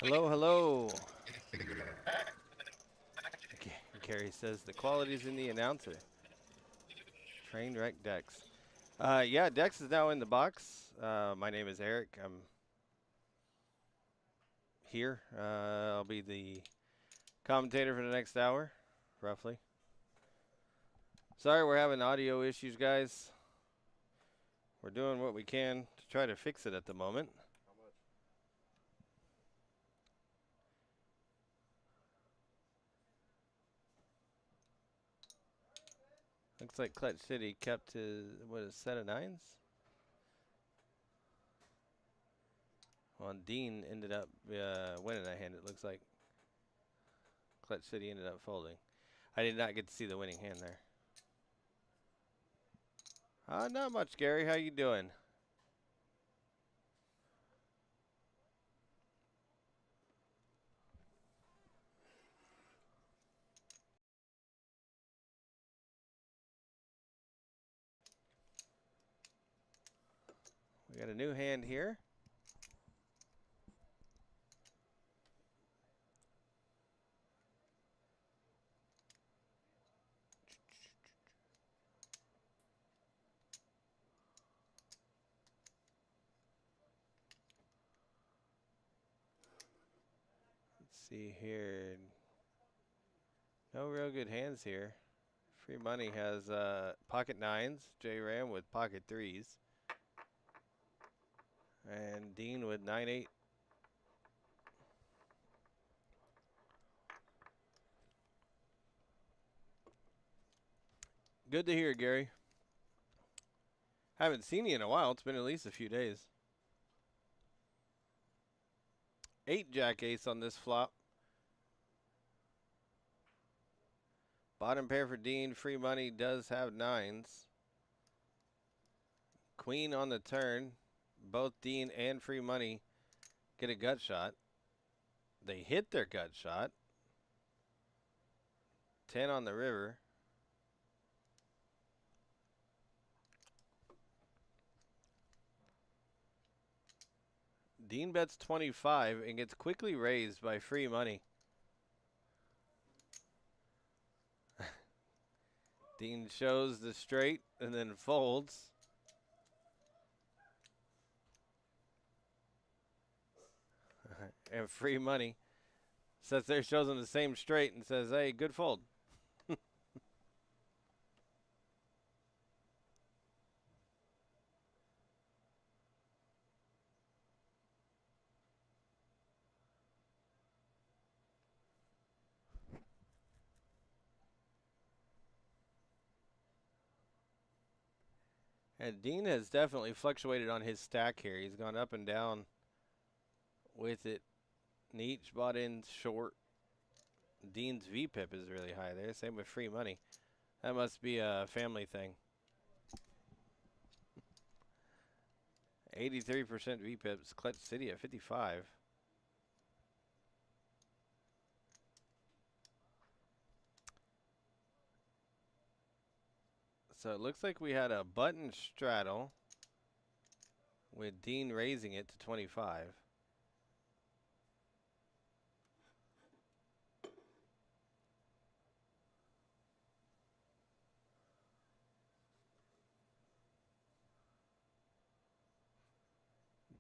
Hello, hello. Gary says the quality's in the announcer. Trainwreck Dex. Yeah, Dex is now in the box. My name is Eric. I'm here. I'll be the commentator for the next hour, roughly. Sorry we're having audio issues, guys. We're doing what we can to try to fix it at the moment. Looks like Clutch City kept his, what, a set of nines? Well, Dean ended up winning that hand, it looks like. Clutch City ended up folding. I did not get to see the winning hand there. Not much, Gary. How you doing? We got a new hand here. Let's see here. No real good hands here. Free Money has pocket nines. J-Ram with pocket threes. And Dean with 9-8. Good to hear, Gary. Haven't seen you in a while. It's been at least a few days. 8 Jack Ace on this flop. Bottom pair for Dean. Free money does have 9s. Queen on the turn. Both Dean and free money get a gut shot. They hit their gut shot. 10 on the river. Dean bets 25 and gets quickly raised by free money. Dean shows the straight and then folds. And free money sits there, shows him the same straight and says, hey, good fold. And Dean has definitely fluctuated on his stack here. He's gone up and down with it. Neat bought in short. Dean's VPIP is really high there. Same with free money. That must be a family thing. 83% VPIPs. Clutch City at 55. So it looks like we had a button straddle with Dean raising it to 25.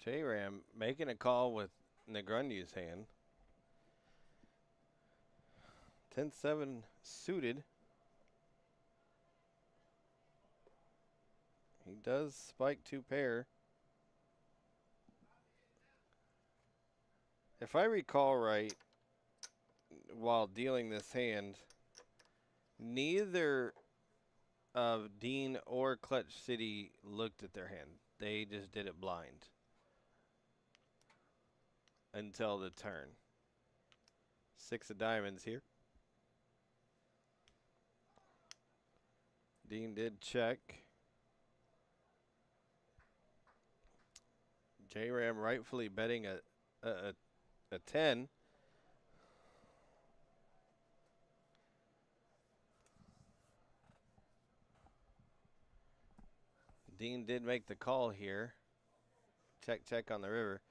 J-Ram making a call with Negrundy's hand. 10-7 suited. He does spike 2 pair. If I recall right, while dealing this hand, neither of Dean or Clutch City looked at their hand. They just did it blind until the turn. 6 of diamonds here. Dean did check. J-Ram rightfully betting a 10. Dean did make the call here. Check on the river.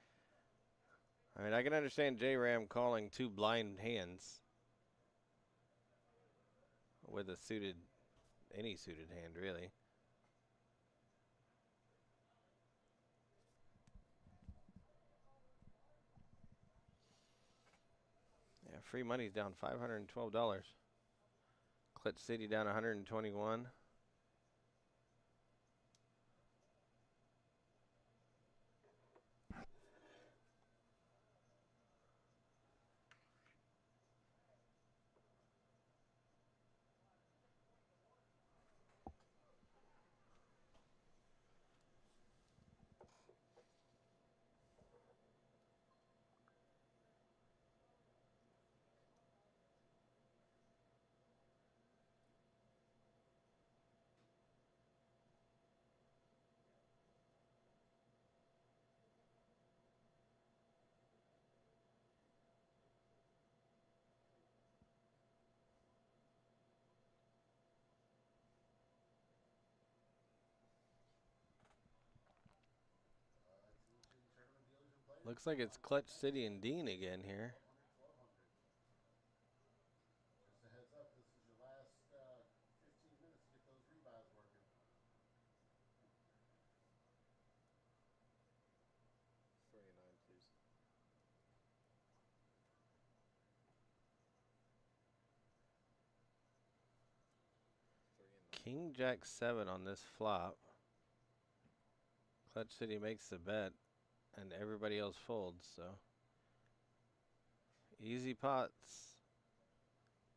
I mean, I can understand J-Ram calling 2 blind hands with a suited, any suited hand, really. Yeah, free money's down $512. Clutch City down 121. Looks like it's Clutch City and Dean again here. Just a heads up, this is your last 15 minutes to get those rebuys working. King Jack 7 on this flop. Clutch City makes the bet, and everybody else folds, so. Easy pots.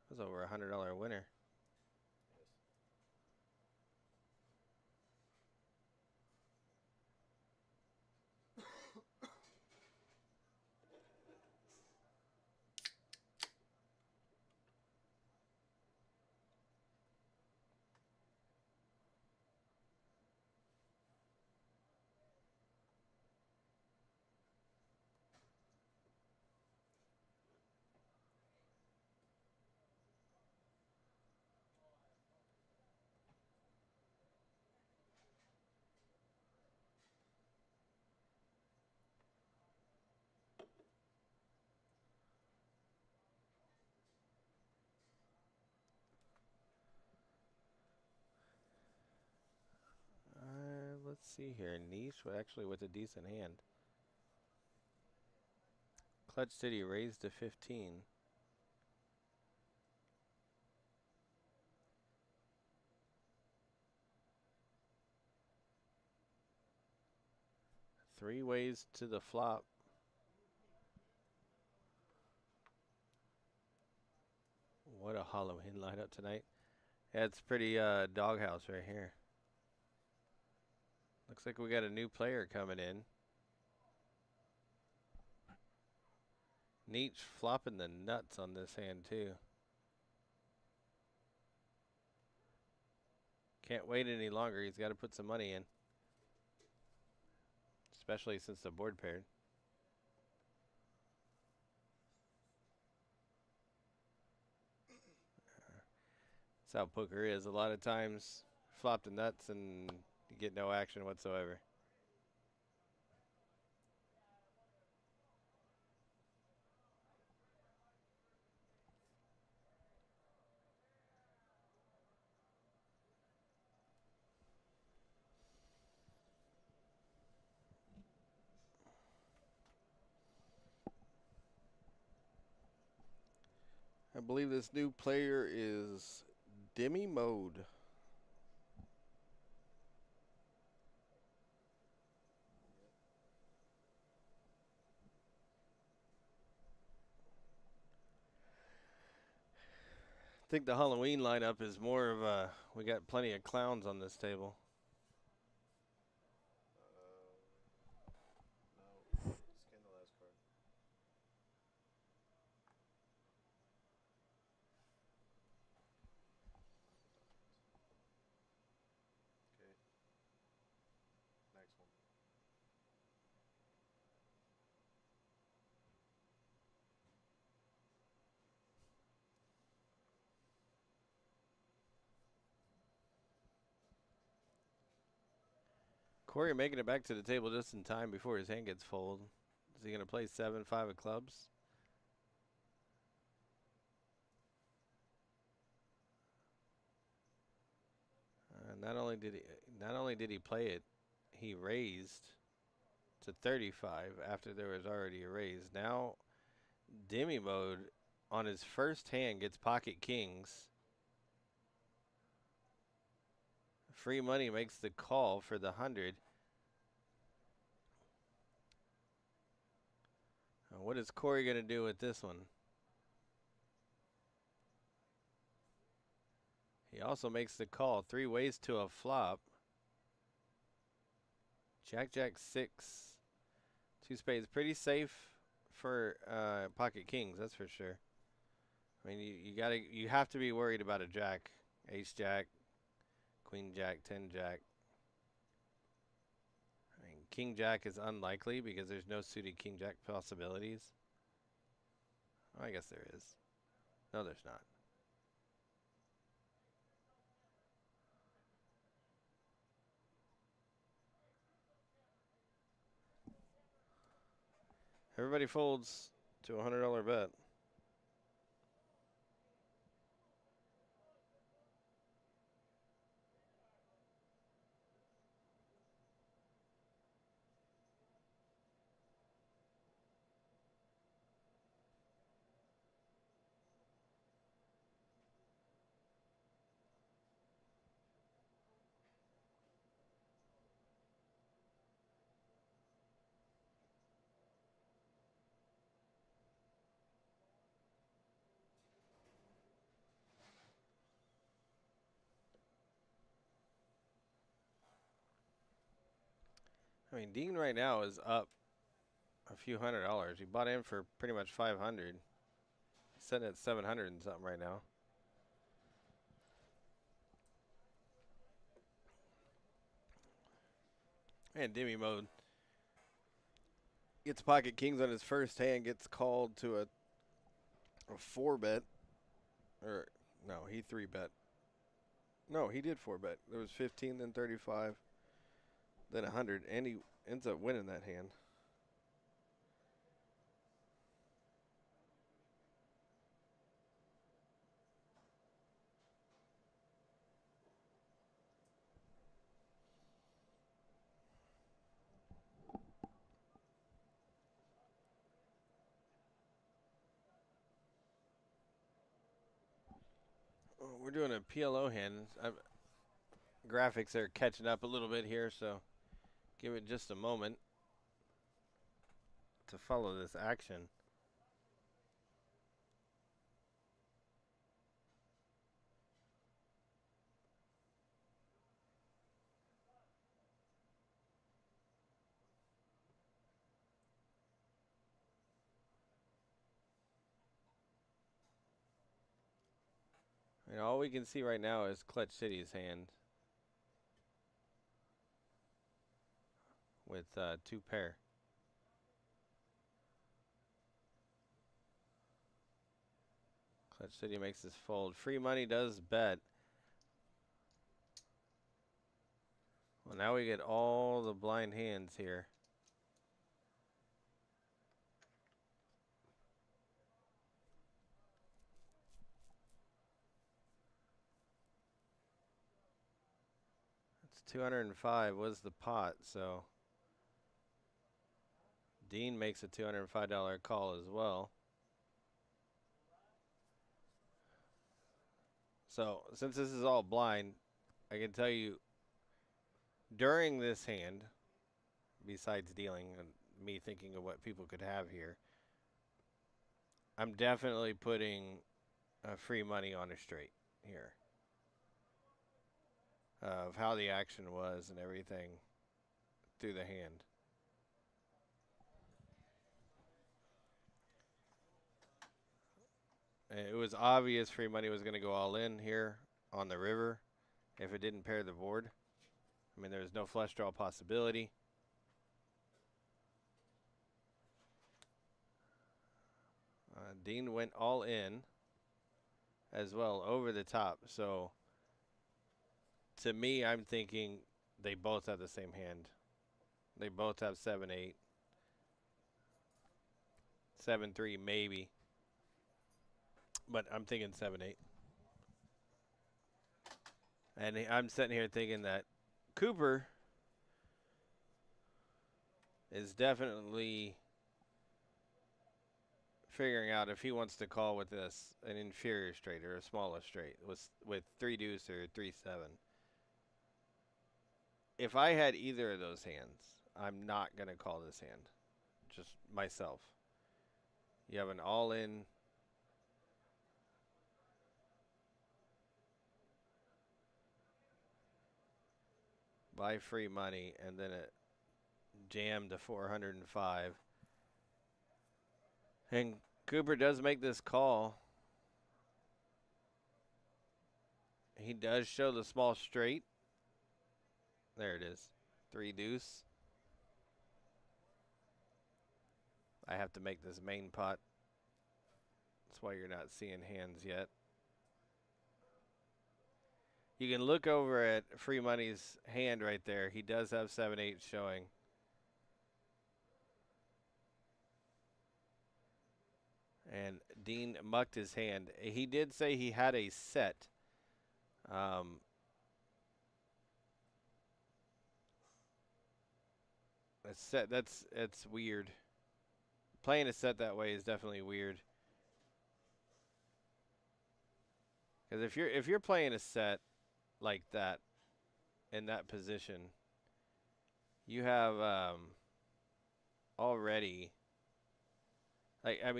That's over a $100 winner. see here. Niche, actually with a decent hand. Clutch City raised to 15. Three ways to the flop. What a Halloween lineup tonight. Yeah, it's pretty doghouse right here. Looks like we got a new player coming in. Nietzsche flopping the nuts on this hand too. Can't wait any longer. He's got to put some money in. Especially since the board paired. That's how poker is. A lot of times, flop the nuts and you get no action whatsoever. I believe this new player is Demi Mode. I think the Halloween lineup is more of a, we got plenty of clowns on this table. No. Scan the last card. Okay. Next one. Corey making it back to the table just in time before his hand gets fold. Is he going to play 7-5 of clubs? Not only did he play it, he raised to 35 after there was already a raise. Now, Demi Mode on his first hand gets pocket kings. Free money makes the call for the 100. What is Corey going to do with this one? He also makes the call. 3 ways to a flop. Jack, Jack, 6. 2 spades. Pretty safe for pocket kings, that's for sure. I mean, you have to be worried about a jack. Ace, Jack, Queen, Jack, 10, Jack. I mean, King, Jack is unlikely because there's no suited King, Jack possibilities. Oh, I guess there is. No, there's not. Everybody folds to a $100 bet. I mean, Dean right now is up a few $100. He bought in for pretty much 500. He's sitting at 700 and something right now. And Demi Mode gets pocket kings on his first hand, gets called to a 4 bet. Or, no, he 3 bet. No, he did 4 bet. There was 15, then 35, then 100, and he ends up winning that hand. We're doing a PLO hand. Graphics are catching up a little bit here, so give it just a moment to follow this action. And all we can see right now is Clutch City's hand with 2 pair. Clutch City makes this fold. Free money does bet. Well, now we get all the blind hands here. It's 205 was the pot, so Dean makes a $205 call as well. So since this is all blind, I can tell you during this hand, besides dealing and me thinking of what people could have here, I'm definitely putting free money on a straight here. Of how the action was and everything through the hand. And it was obvious free money was going to go all in here on the river if it didn't pair the board. I mean, there was no flush draw possibility. Dean went all in as well over the top. So to me, I'm thinking they both have the same hand. They both have 7-8. 7-3 maybe. But I'm thinking 7-8. And I'm sitting here thinking that Cooper is definitely figuring out if he wants to call with this an inferior straight or a smaller straight with 3 deuce or 3-7. If I had either of those hands, I'm not going to call this hand. Just myself. You have an all-in buy free money and then it jammed to 405. And Cooper does make this call. He does show the small straight. There it is. 3 deuce. I have to make this main pot. That's why you're not seeing hands yet. You can look over at Free Money's hand right there. He does have 7-8 showing. And Dean mucked his hand. He did say he had a set. That's weird. Playing a set that way is definitely weird. Because if you're playing a set like that in that position, you have already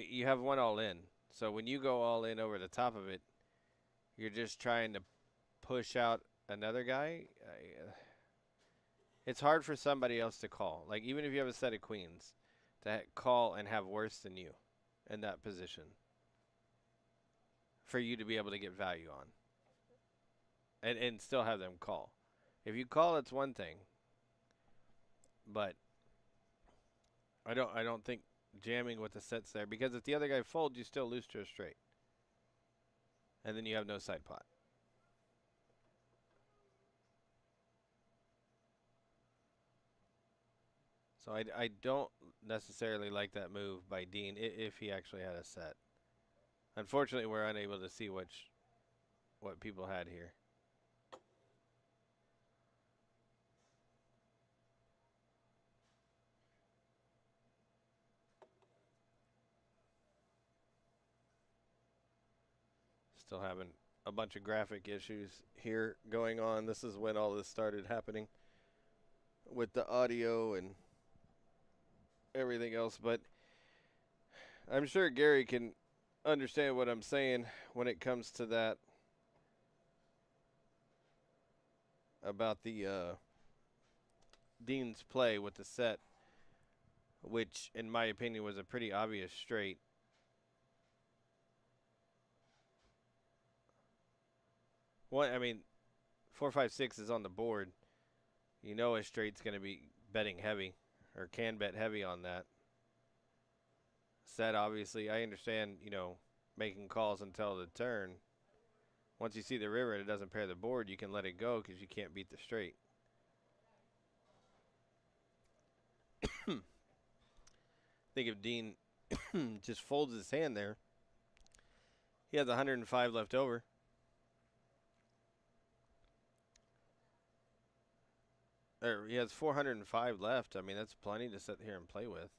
you have one all in. So when you go all in over the top of it, you're just trying to push out another guy. It's hard for somebody else to call. Like even if you have a set of queens, to call and have worse than you in that position for you to be able to get value on and still have them call. If you call, it's one thing, but I don't think jamming with the sets there, because if the other guy folds, you still lose to a straight, and then you have no side pot. So I don't necessarily like that move by Dean if he actually had a set. Unfortunately, we're unable to see what people had here. Still haven't a bunch of graphic issues here going on. This is when all this started happening with the audio and everything else. But I'm sure Gary can understand what I'm saying when it comes to that about the Dean's play with the set, which in my opinion was a pretty obvious straight. One, I mean, 4-5-6 is on the board. You know a straight's going to be betting heavy, or can bet heavy on that. Set, obviously, I understand, you know, making calls until the turn. Once you see the river and it doesn't pair the board, you can let it go because you can't beat the straight. I think if Dean just folds his hand there, he has 105 left over. Or he has 405 left. I mean, that's plenty to sit here and play with.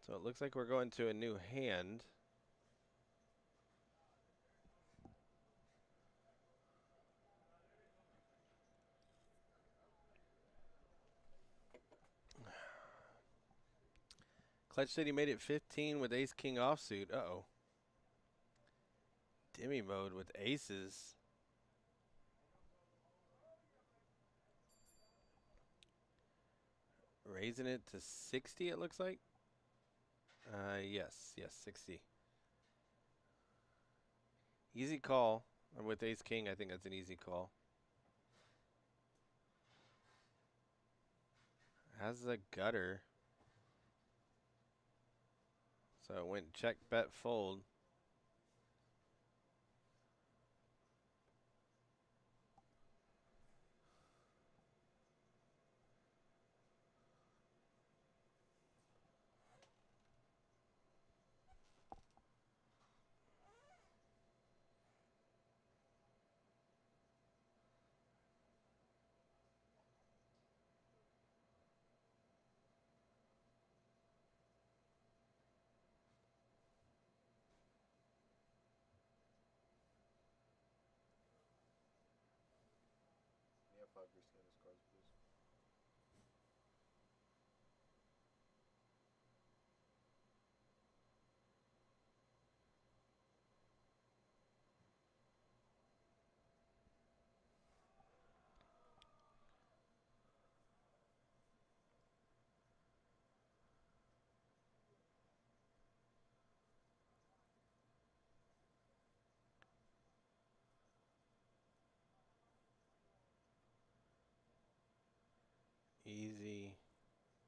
So it looks like we're going to a new hand. Clutch City made it 15 with ace-king offsuit. Uh-oh. Demi mode with aces. Raising it to 60, it looks like. Yes, 60. Easy call. And with ace-king, I think that's an easy call. Has the gutter. So it went check, bet, fold. Can you have 5 rescan his cards, please?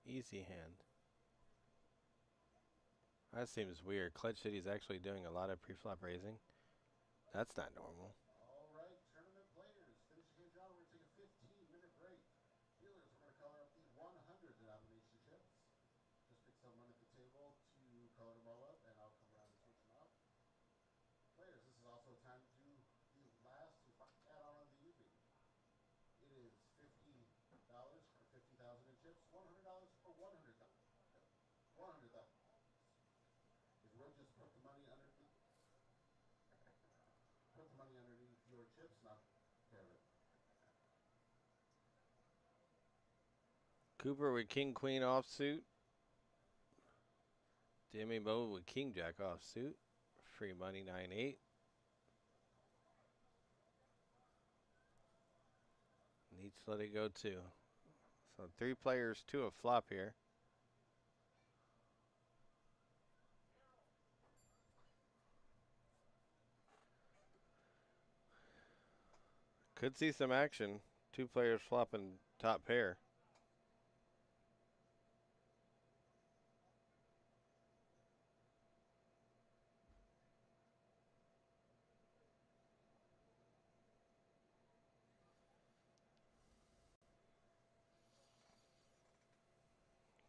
Easy hand. That seems weird. Clutch City's actually doing a lot of pre-flop raising. That's not normal. All right, tournament players, finish your hand draw. We're going to take a 15-minute break. Dealers, we're going to color up the 100 denomination chips. Just pick someone at the table to color them all up, and I'll come around and switch them out. Players, this is also a time to do the last add-on of the evening. It is $50 for 50,000 in chips, $100 for 100,000. If you would just put the money underneath your chips, and I'll take care of it. Cooper with king queen offsuit. Demi mode with king jack offsuit. Free money 9-8. Needs to let it go too. So 3 players to a flop here. Could see some action. 2 players flopping top pair.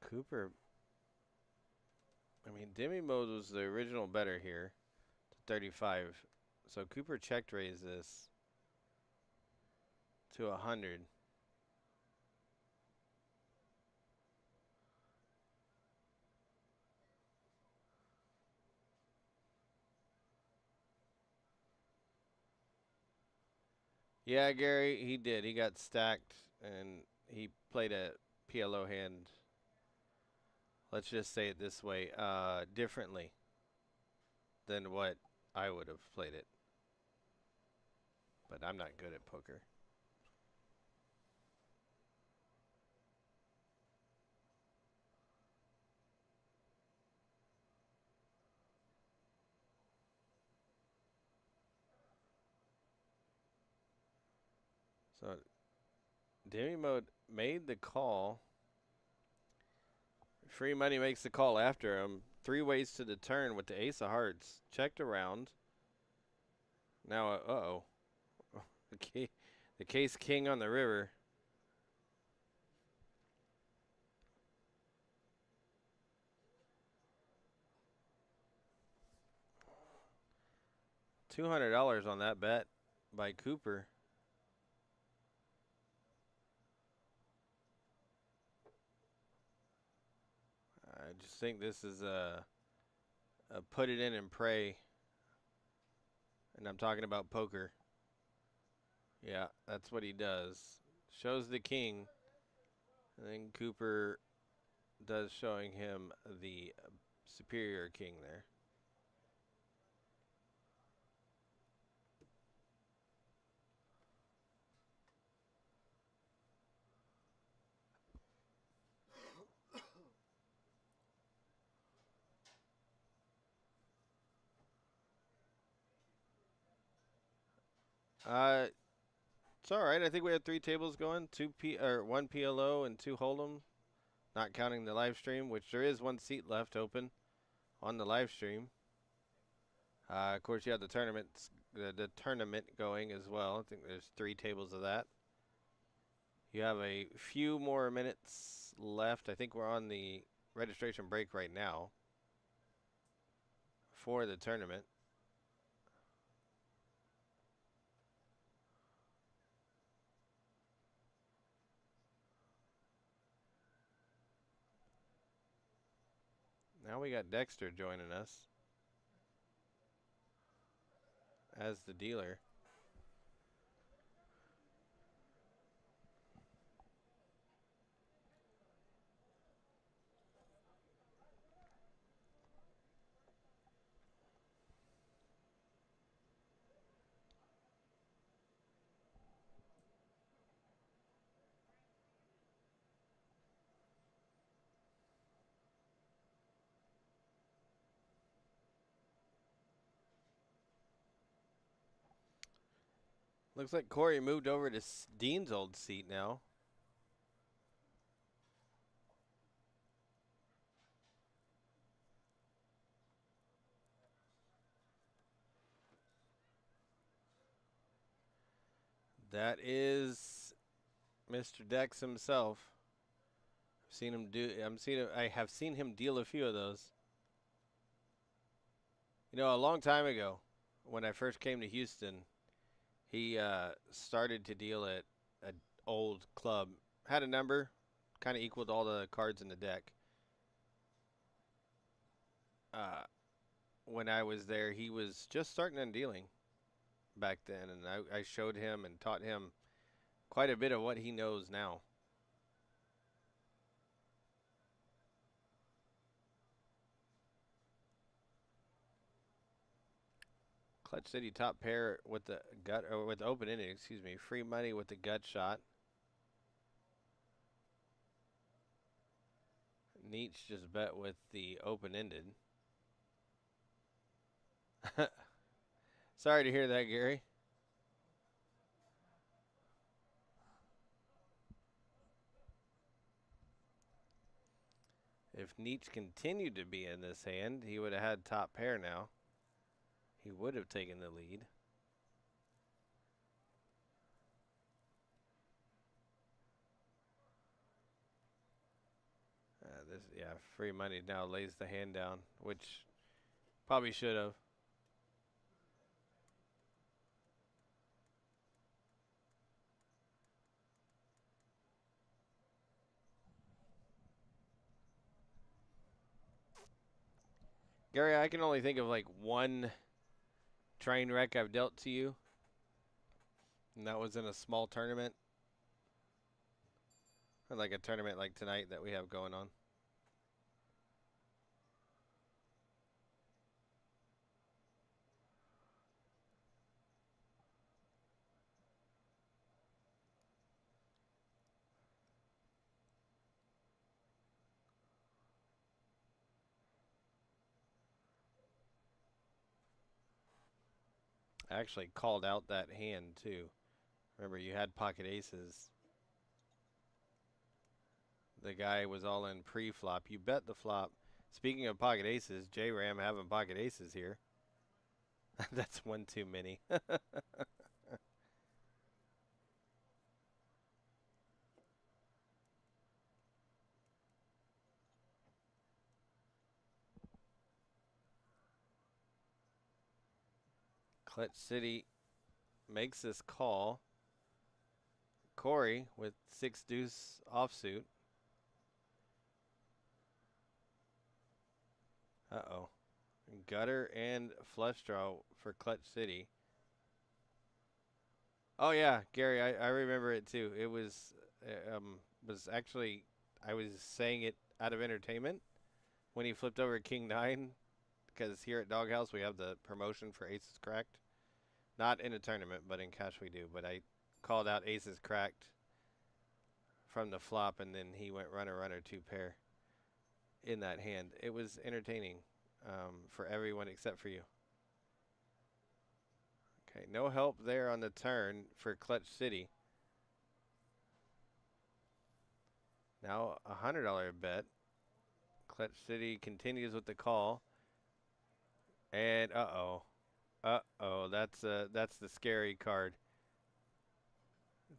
Cooper. I mean, Demi mode was the original better here. To 35. So Cooper checked raised this to 100. Yeah, Gary, he did. He got stacked and he played a PLO hand. Let's just say it this way, differently than what I would have played it. But I'm not good at poker. So Demi Mode made the call. Free money makes the call after him. 3 ways to the turn with the ace of hearts. Checked around. Now, uh-oh. The case king on the river. $200 on that bet by Cooper. I just think this is a put it in and pray. And I'm talking about poker. Yeah, that's what he does. Shows the king. And then Cooper does showing him the superior king there. It's all right. I think we had 3 tables going, 1 PLO and 2 Hold'em, not counting the live stream, which there is 1 seat left open on the live stream. Of course, you have the tournament going as well. I think there's 3 tables of that. You have a few more minutes left. I think we're on the registration break right now for the tournament. Now we got Dexter joining us as the dealer. Looks like Corey moved over to Dean's old seat now. That is Mr. Dex himself. I have seen him deal a few of those. You know, a long time ago, when I first came to Houston, he started to deal at an old club. Had a number, kind of equaled all the cards in the deck. When I was there, he was just starting on dealing back then, and I showed him and taught him quite a bit of what he knows now. Clutch City top pair with the with the open ended, excuse me. Free money with the gut shot. Nietzsche just bet with the open ended. Sorry to hear that, Gary. If Nietzsche continued to be in this hand, he would have had top pair now. He would have taken the lead. Free money now lays the hand down, which probably should have. Gary, I can only think of like one train wreck I've dealt to you. And that was in a small tournament. Or like a tournament like tonight that we have going on. I actually called out that hand too. Remember, you had pocket aces. The guy was all in pre-flop. You bet the flop. Speaking of pocket aces, J-Ram having pocket aces here. That's one too many. Clutch City makes this call. Corey with 6-deuce offsuit. Uh-oh. Gutter and flush draw for Clutch City. Oh yeah, Gary, I remember it too. It was actually, I was saying it out of entertainment when he flipped over King 9, because here at DogHouse we have the promotion for aces cracked. Not in a tournament, but in cash we do. But I called out aces cracked from the flop, and then he went runner, runner, 2 pair in that hand. It was entertaining for everyone except for you. Okay, no help there on the turn for Clutch City. Now a $100 bet. Clutch City continues with the call. And uh-oh. Uh-oh, that's the scary card.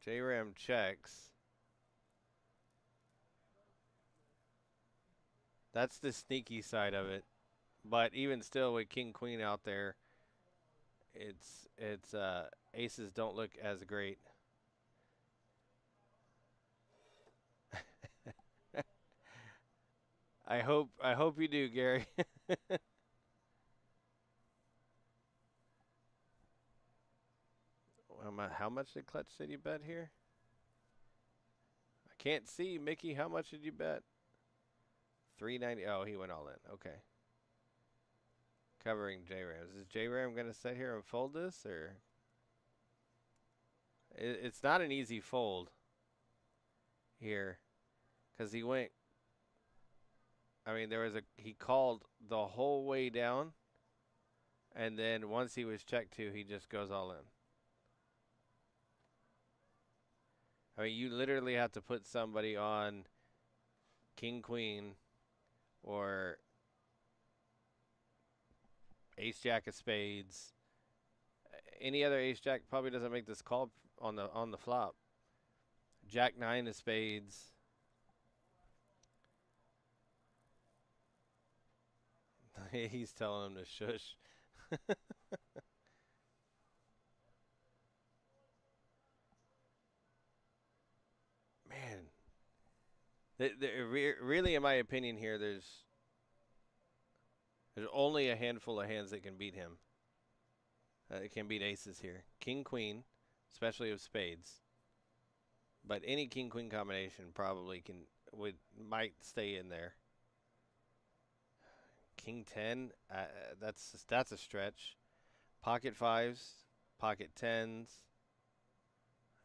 J-Ram checks. That's the sneaky side of it. But even still, with King Queen out there, it's aces don't look as great. I hope you do, Gary. How much did Clutch City bet here? I can't see, Mickey. How much did you bet? 390. Oh, he went all in. Okay. Covering J-Ram. Is J-Ram gonna sit here and fold this, or? It's not an easy fold here, because he went. I mean, he called the whole way down, and then once he was checked to, he just goes all in. I mean, you literally have to put somebody on King Queen or Ace Jack of Spades. Any other Ace Jack probably doesn't make this call on the flop. Jack 9 of Spades. He's telling him to shush. Man, really, in my opinion, here there's only a handful of hands that can beat him. It can beat aces here. King Queen, especially of spades. But any King Queen combination probably might stay in there. King 10, that's a stretch. Pocket 5s, pocket 10s.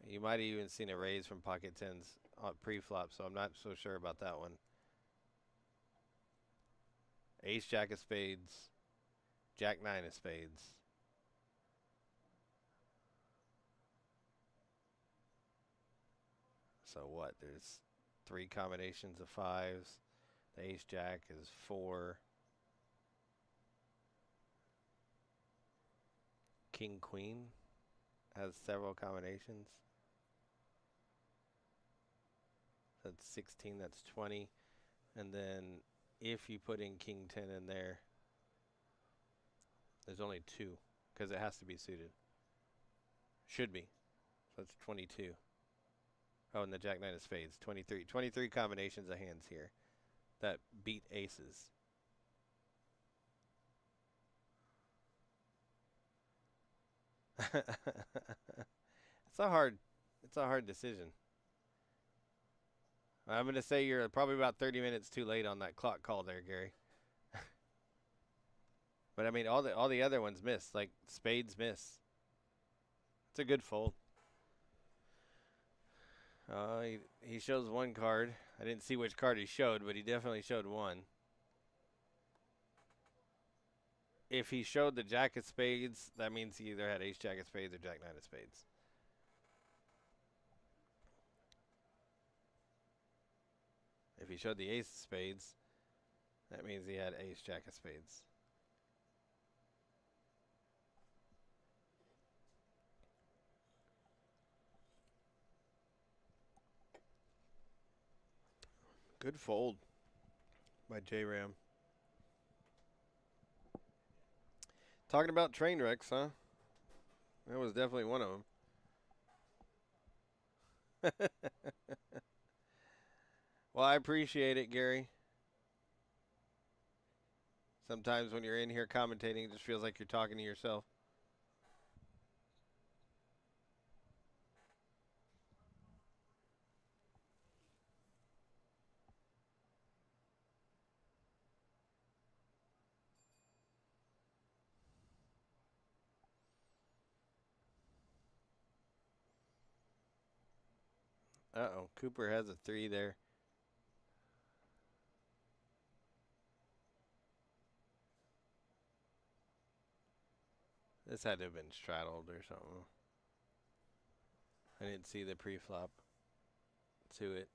You might have even seen a raise from pocket 10s on pre-flop, so I'm not so sure about that one. Ace Jack of Spades, Jack 9 of Spades. So what? There's 3 combinations of 5s. The Ace Jack is 4. King Queen has several combinations. That's 16, that's 20. And then if you put in King 10 in there, there's only 2 because it has to be suited. Should be. So that's 22. Oh, and the Jack 9 of Spades, 23. 23 combinations of hands here that beat aces. It's a hard decision. I'm gonna say you're probably about 30 minutes too late on that clock call there, Gary. But I mean, all the other ones miss. Like spades miss. It's a good fold. He shows one card. I didn't see which card he showed, but he definitely showed one. If he showed the jack of spades, that means he either had ace jack of spades or jack nine of spades. If he showed the ace of spades, that means he had ace jack of spades. Good fold by J-Ram. Talking about train wrecks, huh? That was definitely one of them. Well, I appreciate it, Gary. Sometimes when you're in here commentating, it just feels like you're talking to yourself. Uh-oh, Cooper has a 3 there. This had to have been straddled or something. I didn't see the pre-flop to it.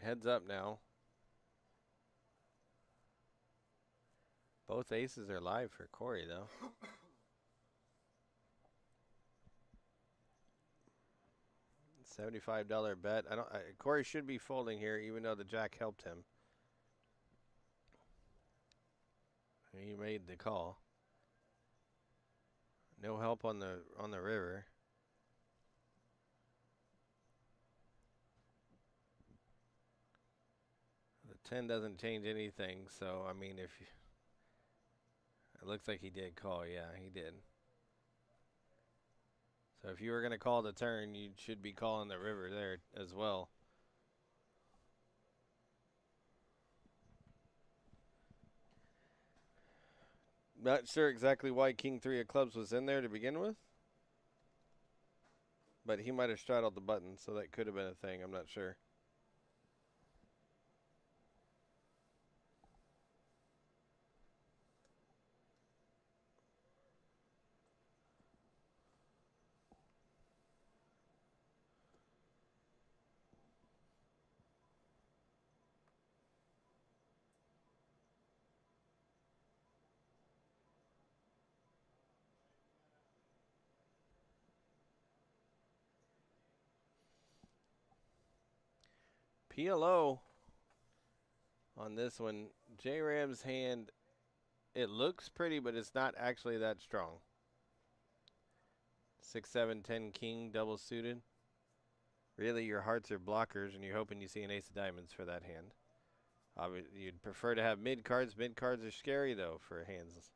Heads up now. Both aces are live for Corey, though. $75 bet. Corey should be folding here, even though the jack helped him. He made the call. No help on the river. The 10 doesn't change anything, so I mean, if you, it looks like he did call. Yeah, he did. So if you were going to call the turn, you should be calling the river there as well. Not sure exactly why King 3 of clubs was in there to begin with. But he might have straddled the button, so that could have been a thing. I'm not sure. PLO on this one. J-Ram's hand, it looks pretty, but it's not actually that strong. 6, 7, 10 king double suited. Really, your hearts are blockers, and you're hoping you see an ace of diamonds for that hand. Obviously, you'd prefer to have mid cards. Mid cards are scary, though, for hands.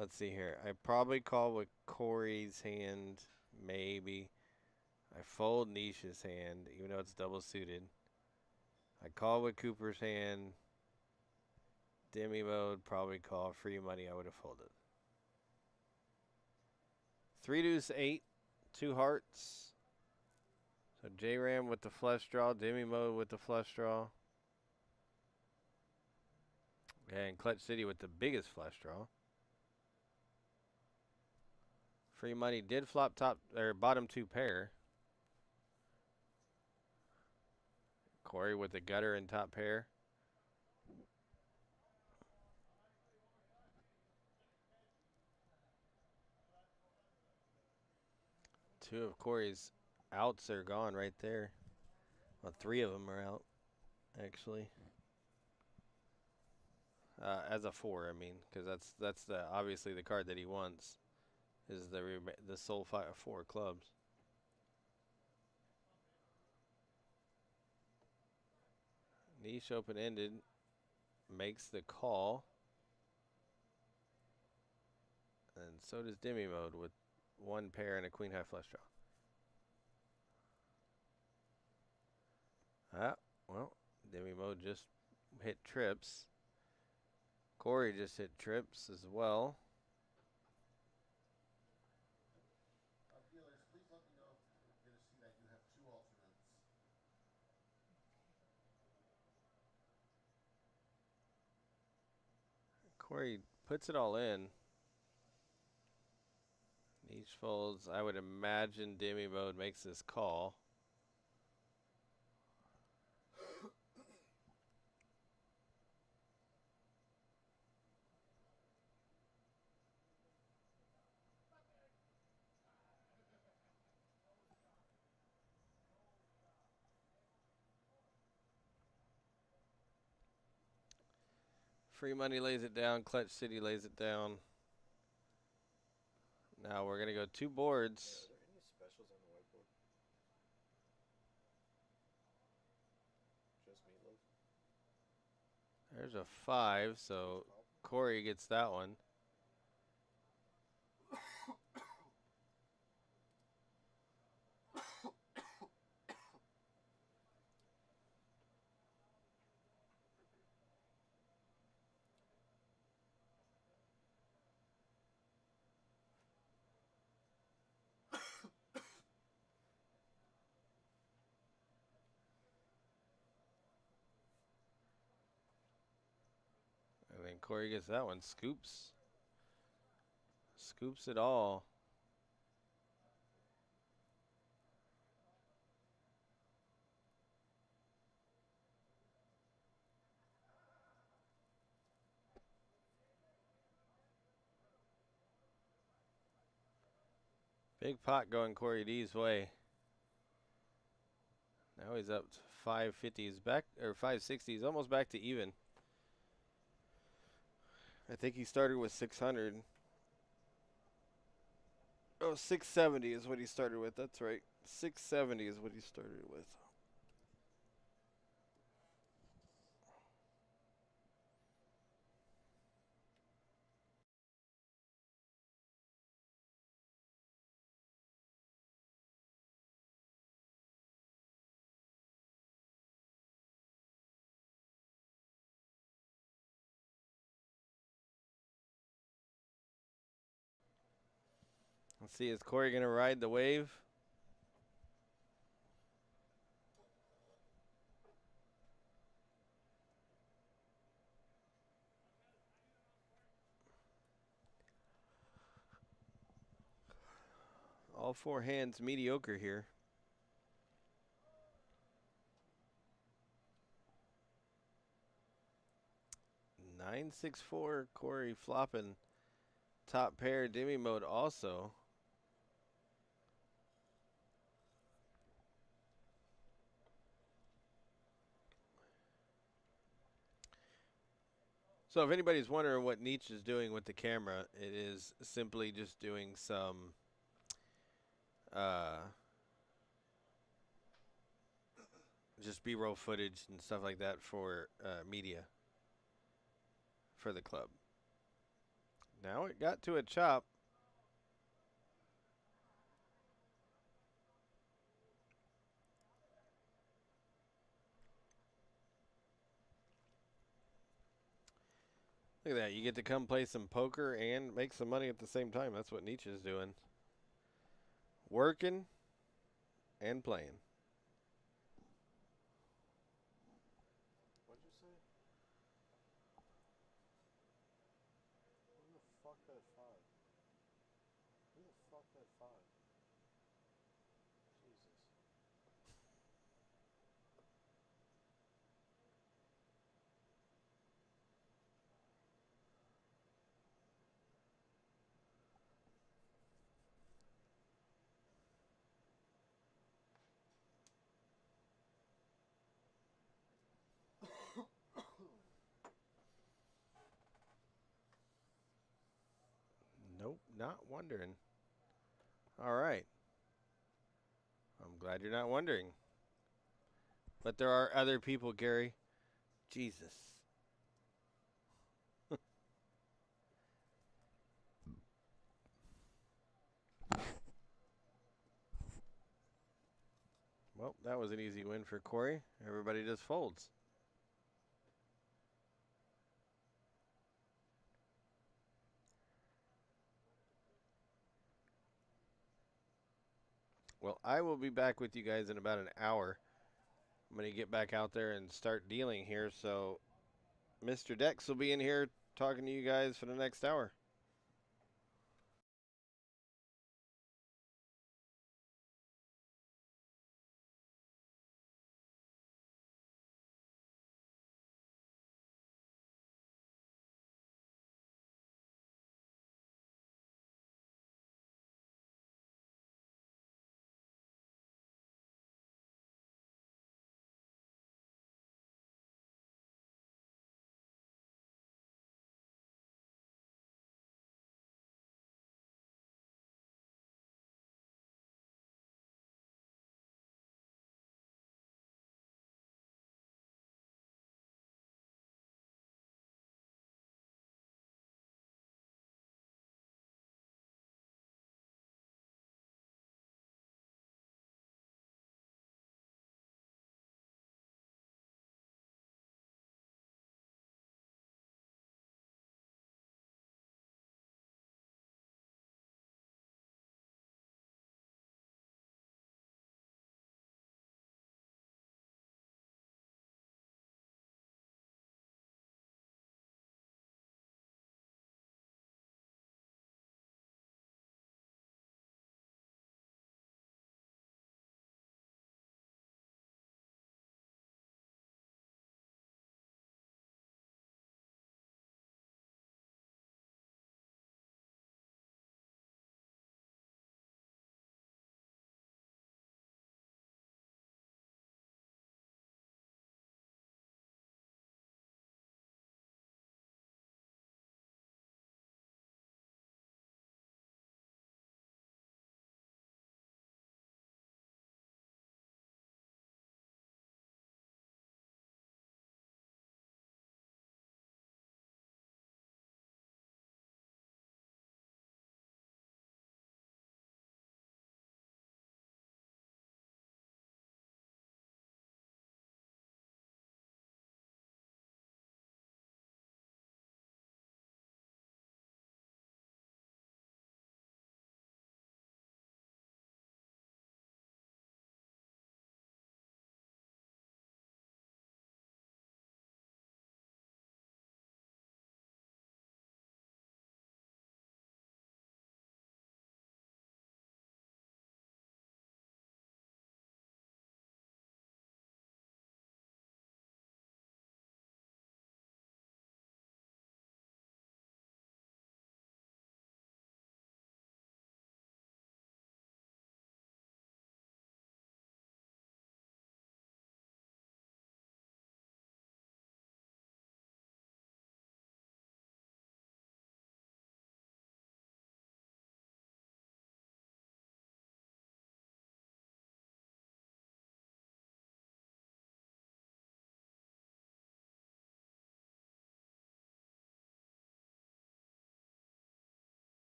Let's see here. I probably call with Corey's hand, maybe. I fold Nisha's hand, even though it's double suited. I call with Cooper's hand. Demi mode, probably call. Free money, I would have folded. 3 deuce 8, 2 hearts. So J-Ram with the flush draw, Demi mode with the flush draw. And Clutch City with the biggest flush draw. Free money did flop top or bottom 2 pair. Corey with the gutter and top pair. Two of Corey's outs are gone right there. Well, 3 of them are out, actually. As a 4, I mean, because that's the obviously the card that he wants is the sole 4 clubs. Niche open-ended. Makes the call. And so does Demi Mode with one pair and a queen high flush draw. Ah, well, Demi Mode just hit trips. Corey just hit trips as well. Dealers, please let me know if you're going to see that you have 2 alternates. Corey puts it all in. Niche folds. I would imagine Demi Mode makes this call. Free Money lays it down. Clutch City lays it down. Now we're going to go 2 boards. Yeah, are there any specials on the whiteboard? Just meatloaf? There's a 5, so Corey gets that one. And then Corey gets that one. Scoops. Scoops it all. Big pot going Corey D's way. Now he's up to 550s back, or 560s, almost back to even. I think he started with 600. Oh, 670 is what he started with. That's right. 670 is what he started with. Let's see, is Corey going to ride the wave? All 4 hands mediocre here. 9-6-4, Corey flopping. Top pair, Demi Mode also. So if anybody's wondering what Nietzsche is doing with the camera, it is simply just doing some just B-roll footage and stuff like that for media for the club. Now it got to a chop. Look at that. You get to come play some poker and make some money at the same time. That's what Nietzsche is doing. Working and playing. What'd you say? Who the fuck had 5? Who the fuck had 5? Jesus. Nope, not wondering. All right. I'm glad you're not wondering. But there are other people, Gary, Jesus. Well, that was an easy win for Corey. Everybody just folds. Well, I will be back with you guys in about an hour. I'm going to get back out there and start dealing here. So Mr. Dex will be in here talking to you guys for the next hour.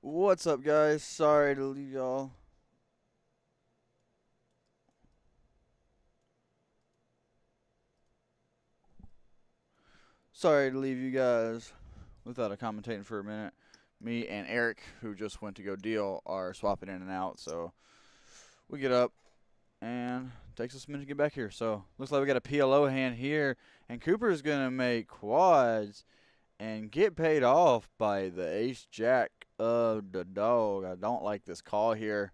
What's up, guys? Sorry to leave y'all. Sorry to leave you guys without a commentating for a minute. Me and Eric, who just went to go deal, are swapping in and out. So we get up and it takes us a minute to get back here. So looks like we got a PLO hand here, and Cooper's gonna make quads and get paid off by the ace jack of the dog. I don't like this call here.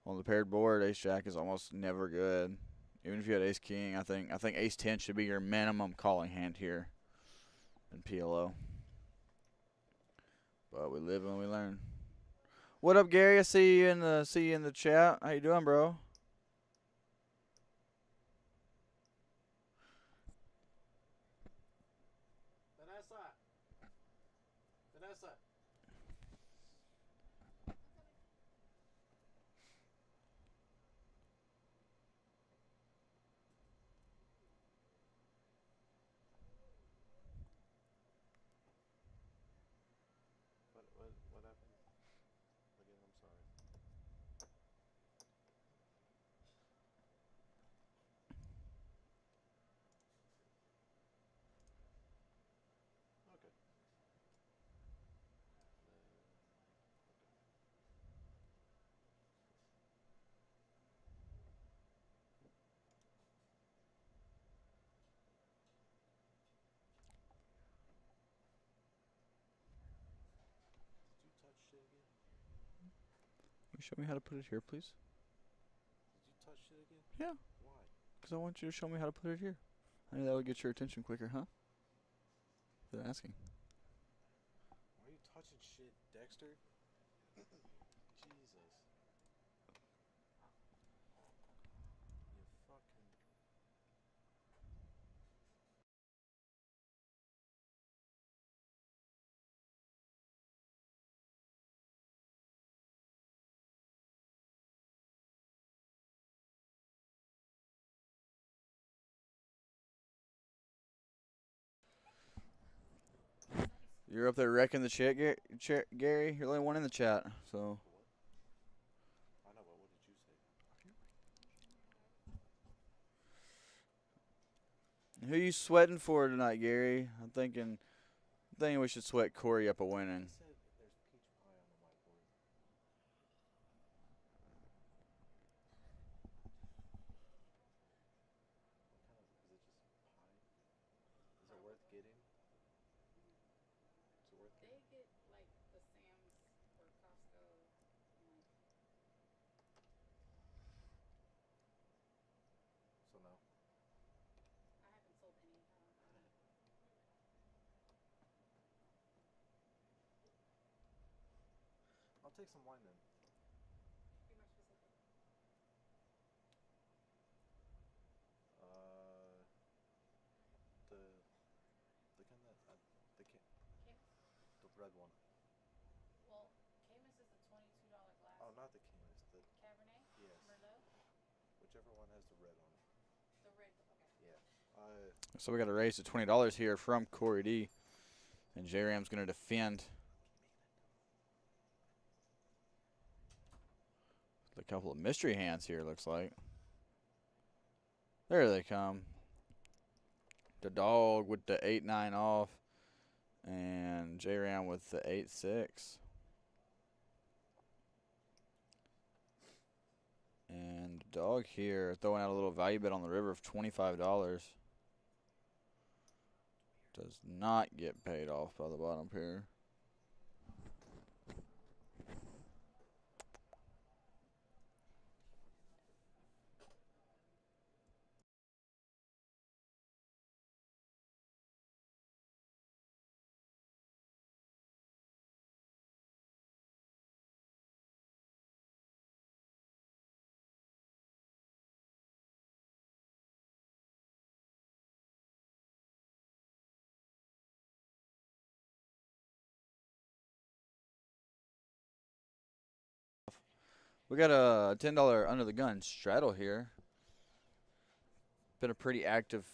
On the paired board, ace jack is almost never good. Even if you had ace king, I think ace 10 should be your minimum calling hand here in PLO. But we live and we learn. What up, Gary? I see you in the chat. How you doing, bro? Vanessa. What happened? Again, I'm sorry. Okay. Did you touch shit again? Can you show me how to put it here, please? Did you touch shit again? Yeah. Why? Because I want you to show me how to put it here. I think that would get your attention quicker, huh? They're asking. Why are you touching shit, Dexter? Jesus. You fucking... You're up there wrecking the chat, Gary. You're the only one in the chat, so. What? I know, but what did you say? Who you sweating for tonight, Gary? I'm thinking we should sweat Corey up a winning. I said there's peach pie on the whiteboard. What kind of... Is it just pie? Is it worth getting? Is it worth getting? They get like the Sam's or Costco and like So no. I haven't sold any. I don't know. I'll take some wine then. Be more specific. The kind that Camus? the red one. Well, Camus is the $22 glass. Oh, not the Camus. The Cabernet? yes. Merlot? Whichever one has the red on it. The red. Okay. Yeah. So we got a raise to $20 here from Corey D. And J-Ram's going to defend. A couple of mystery hands here, looks like. There they come. The dog with the 8-9 off. And J-Ram with the 8-6. And dog here throwing out a little value bet on the river of $25. Does not get paid off by the bottom pair. We got a $10 under the gun straddle here. Been a pretty active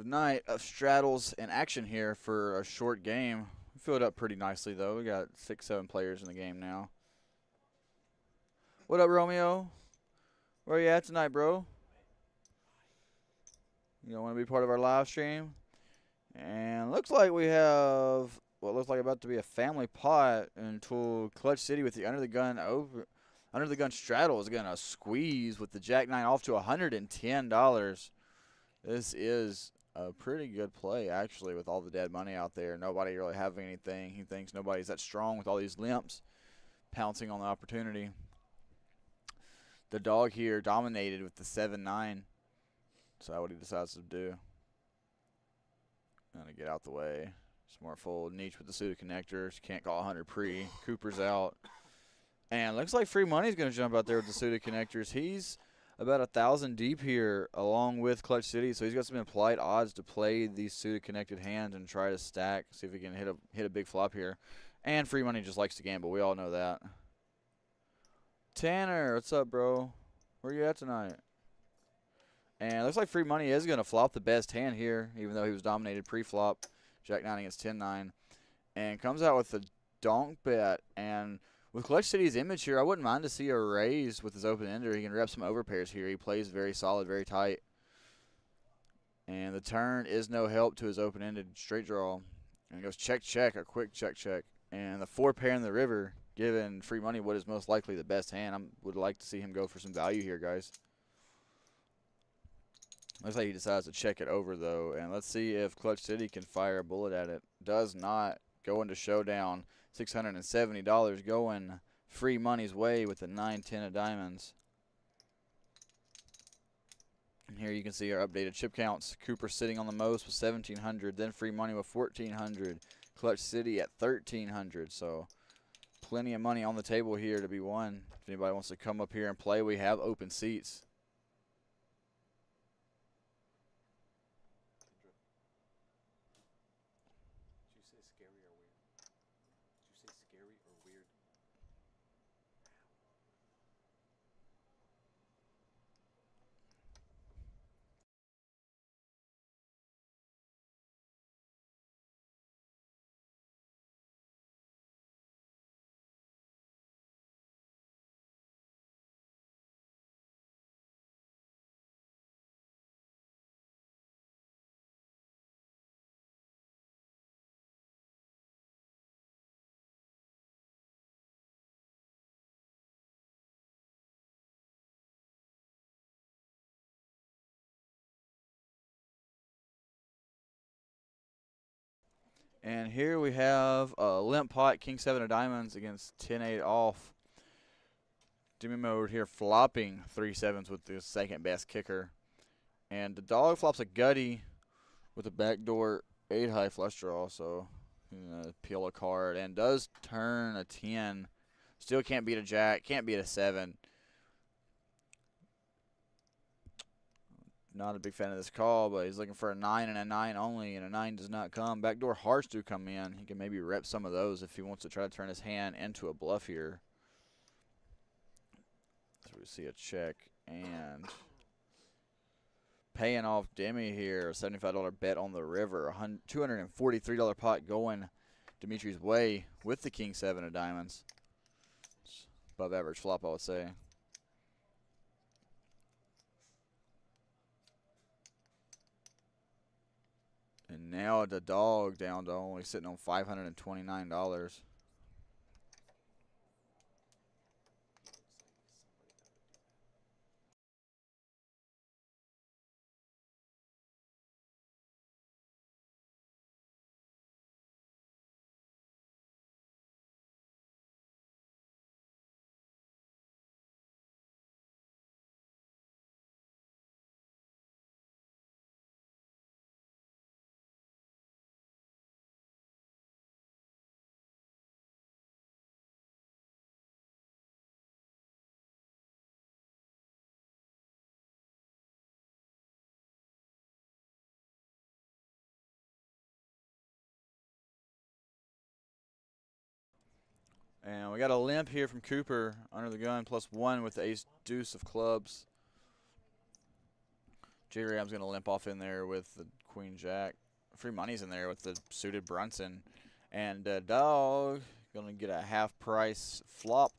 night of straddles in action here for a short game. filled up pretty nicely, though. We got 6, 7 players in the game now. What up, Romeo? Where you at tonight, bro? You don't want to be part of our live stream? And looks like we have what looks like about to be a family pot until Clutch City with the under the gun straddle is gonna squeeze with the Jack 9 off to $110. This is a pretty good play, actually, with all the dead money out there. Nobody really having anything. He thinks nobody's that strong with all these limps pouncing on the opportunity. The dog here dominated with the 7-9. So that's what he decides to do. Gonna get out the way. Smart fold. Niche with the suited connectors. Can't call 100 pre. Cooper's out. And looks like Free Money's gonna jump out there with the suited connectors. He's about 1,000 deep here along with Clutch City. So he's got some implied odds to play these suited connected hands and try to stack. See if he can hit a big flop here. And Free Money just likes to gamble. We all know that. Tanner, what's up, bro? Where you at tonight? And it looks like Free Money is going to flop the best hand here, even though he was dominated pre-flop. Jack 9 against 10-9. And comes out with a donk bet. And with Clutch City's image here, I wouldn't mind to see a raise with his open-ender. He can rep some overpairs here. He plays very solid, very tight. And the turn is no help to his open-ended straight draw. And it goes check, a quick check. And the 4-pair in the river, giving Free Money what is most likely the best hand. I would like to see him go for some value here, guys. Looks like he decides to check it over, though. And let's see if Clutch City can fire a bullet at it. Does not. Go into showdown. $670 going Free Money's way with the 9-10 of diamonds. And here you can see our updated chip counts. Cooper sitting on the most with 1,700. Then Free Money with 1,400. Clutch City at 1,300. So plenty of money on the table here to be won. If anybody wants to come up here and play, we have open seats. And here we have a limp pot, King 7 of diamonds against 10-8 off. Demi mode here flopping 3 7s with the second best kicker. And the dog flops a gutty with a backdoor 8 high flush draw. So peel a card and does turn a 10. Still can't beat a jack, can't beat a 7. Not a big fan of this call, but he's looking for a 9 and a 9 only, and a 9 does not come. Backdoor hearts do come in. He can maybe rep some of those if he wants to try to turn his hand into a bluff here. So we see a check and paying off Demi here. A $75 bet on the river. A $243 pot going Dimitri's way with the King 7 of diamonds. It's above average flop, I would say. And now the dog down to only sitting on $529. And we got a limp here from Cooper under the gun, +1 with the ace deuce of clubs. J Ram's going to limp off in there with the queen jack. Free Money's in there with the suited Brunson. And the dog gonna get a half price flop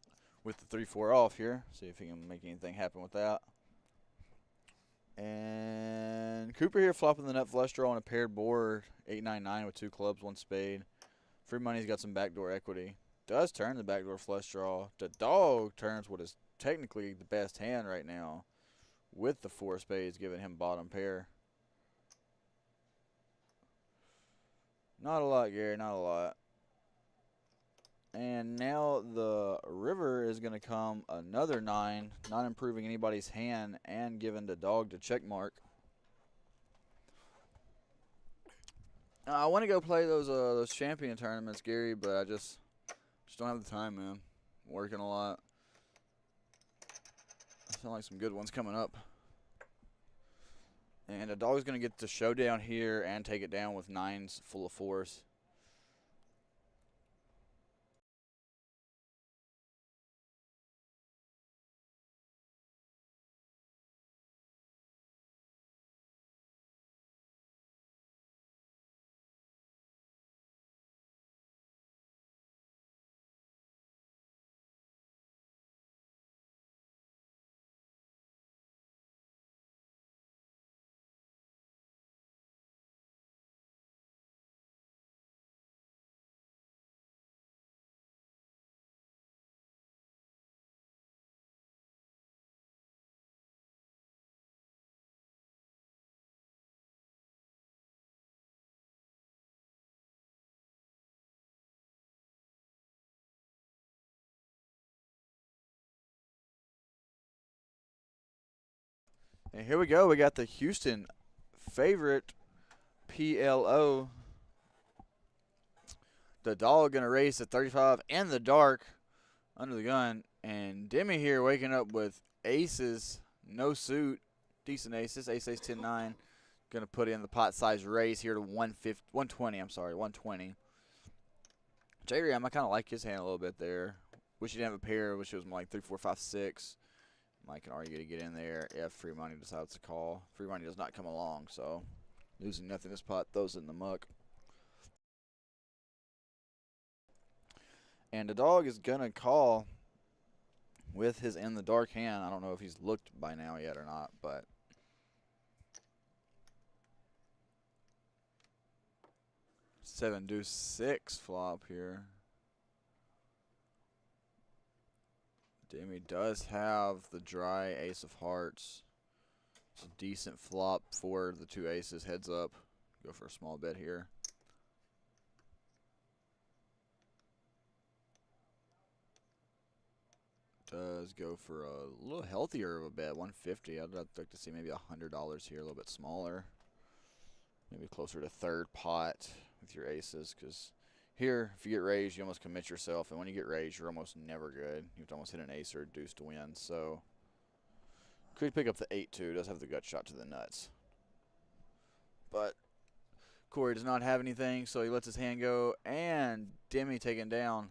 with the 3-4 off here. See if he can make anything happen with that. And Cooper here flopping the nut flush draw on a paired board, 8-9-9 with 2 clubs, 1 spade. Free money's got some backdoor equity. Does turn the backdoor flush draw. The dog turns what is technically the best hand right now with the 4 spades, giving him bottom pair. Not a lot, Gary, not a lot. And now the river is going to come another 9, not improving anybody's hand and giving the dog the check mark. I want to go play those champion tournaments, Gary, but I just don't have the time, man. I'm working a lot. I feel like some good ones coming up. And the dog's going to get the showdown here and take it down with 9s full of 4s. And here we go. We got the Houston favorite PLO. The dog going to race at 35 in the dark under the gun. And Demi here waking up with aces, no suit, decent aces, ace, 10, 9. Going to put in the pot size raise here to 120. I'm sorry, 120. J-Ram, I kind of like his hand a little bit there. Wish he didn't have a pair. Wish it was more like 3, 4, 5, 6. Mike can argue to get in there if free money decides to call. Free money does not come along, so losing nothing this pot throws it in the muck. And the dog is going to call with his in the dark hand. I don't know if he's looked by now yet or not, but 7 deuce 6 flop here. Demi does have the dry ace of hearts. It's a decent flop for the 2 aces. Heads up. Go for a small bet here. Does go for a little healthier of a bet, 150. I'd like to see maybe $100 here, a little bit smaller. Maybe closer to third pot with your aces, because here, if you get raised, you almost commit yourself, and when you get raised, you're almost never good. You have to almost hit an ace or a deuce to win, so could pick up the 8-2. Does have the gut shot to the nuts. But Corey does not have anything, so he lets his hand go, and Demi taking down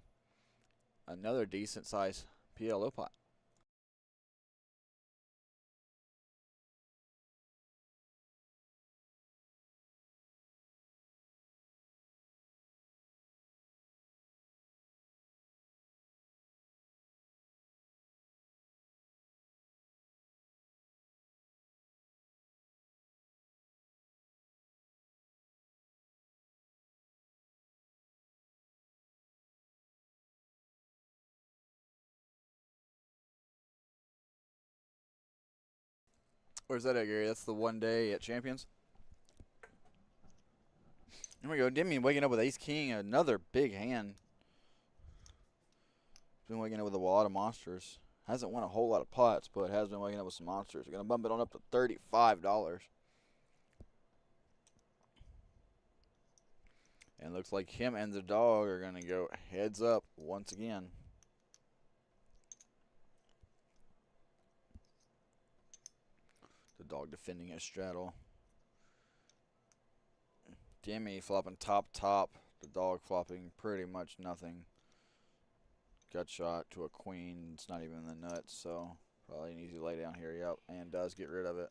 another decent size PLO pot. Where's that at, Gary? That's the 1 day at Champions. Here we go. Demi waking up with ace-king, another big hand. Been waking up with a lot of monsters. Hasn't won a whole lot of pots, but has been waking up with some monsters. We're going to bump it on up to $35. And looks like him and the dog are going to go heads up once again. The dog defending his straddle. Demi flopping top. The dog flopping pretty much nothing. Gut shot to a queen. It's not even in the nuts, so probably an easy lay down here. Yep, and does get rid of it.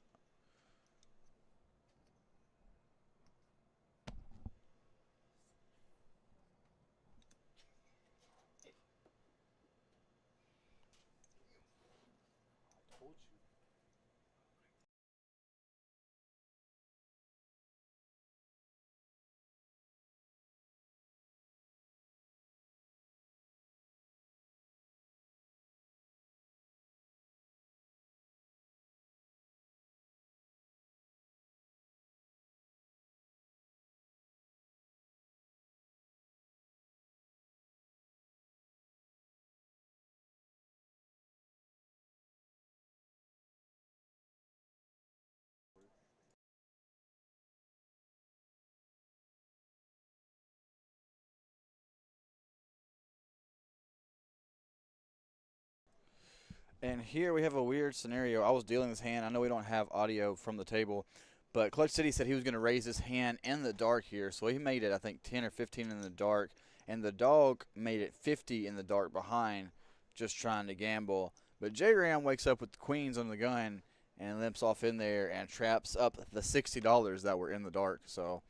And here we have a weird scenario. I was dealing this hand. I know we don't have audio from the table, but Clutch City said he was going to raise his hand in the dark here. So he made it, I think, 10 or 15 in the dark. And the dog made it 50 in the dark behind, just trying to gamble. But J-Ram wakes up with the queens on the gun and limps off in there and traps up the $60 that were in the dark. So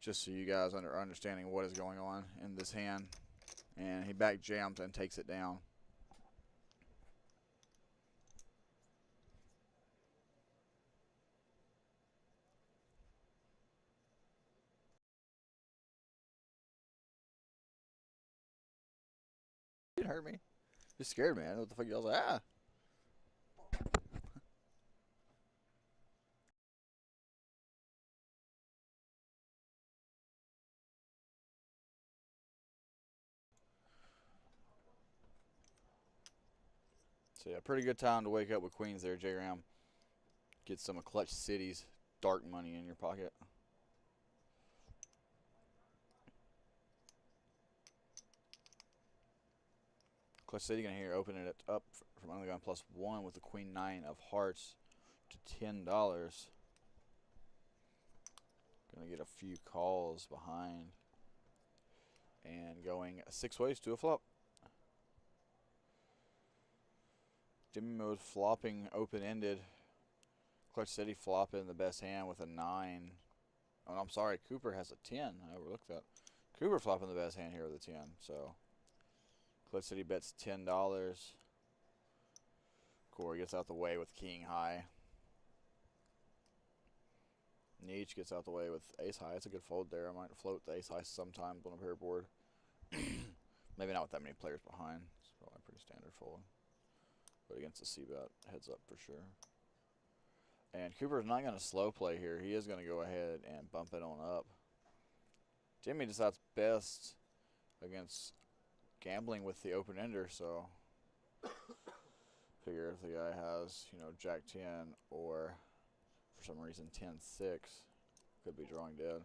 just so you guys are understanding what is going on in this hand. And he back jams and takes it down. It hurt me. It scared me. I know what the fuck. I was like, ah. So yeah, pretty good time to wake up with queens there, J-Ram. Get some of Clutch City's dark money in your pocket. Clutch City gonna here open it up from only gun +1 with the queen 9 of hearts to $10. Gonna get a few calls behind. And going 6 ways to a flop. Jimmy mode flopping open-ended. Clutch City flopping the best hand with a 9. Oh, I'm sorry, Cooper has a 10. I overlooked that. Cooper flopping the best hand here with a 10. So Clutch City bets $10. Corey gets out the way with king high. Nietzsche gets out the way with ace high. It's a good fold there. I might float the ace high sometimes on a pair board. Maybe not with that many players behind. It's probably a pretty standard fold. But against a c-bet, heads up for sure. And Cooper's not going to slow play here. He is going to go ahead and bump it on up. Jimmy decides best against gambling with the open-ender, so figure if the guy has, you know, Jack 10 or for some reason 10-6, could be drawing dead.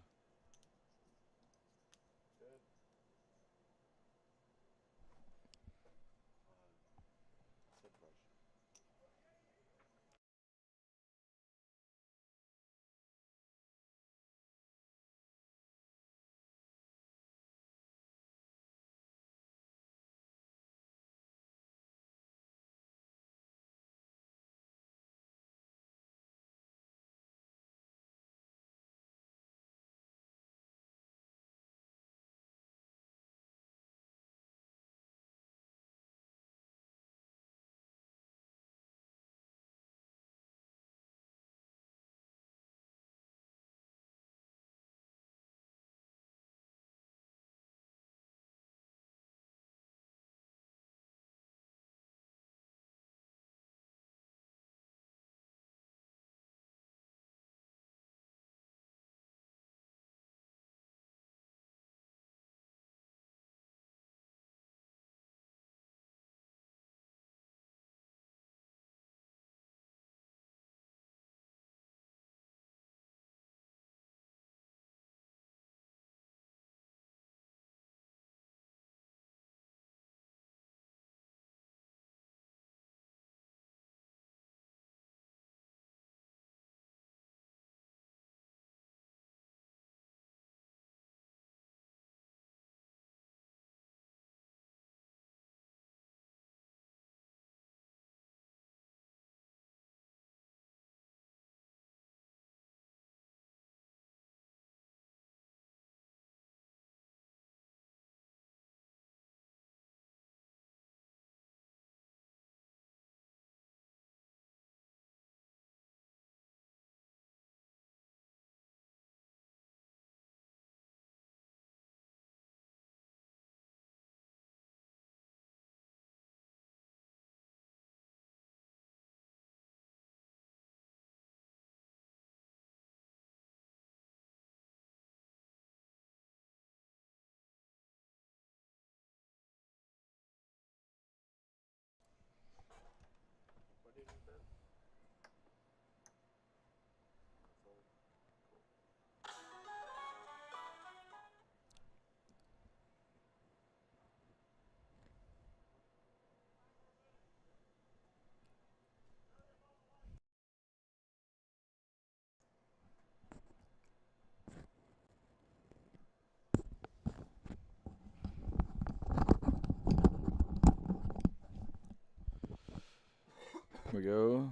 we go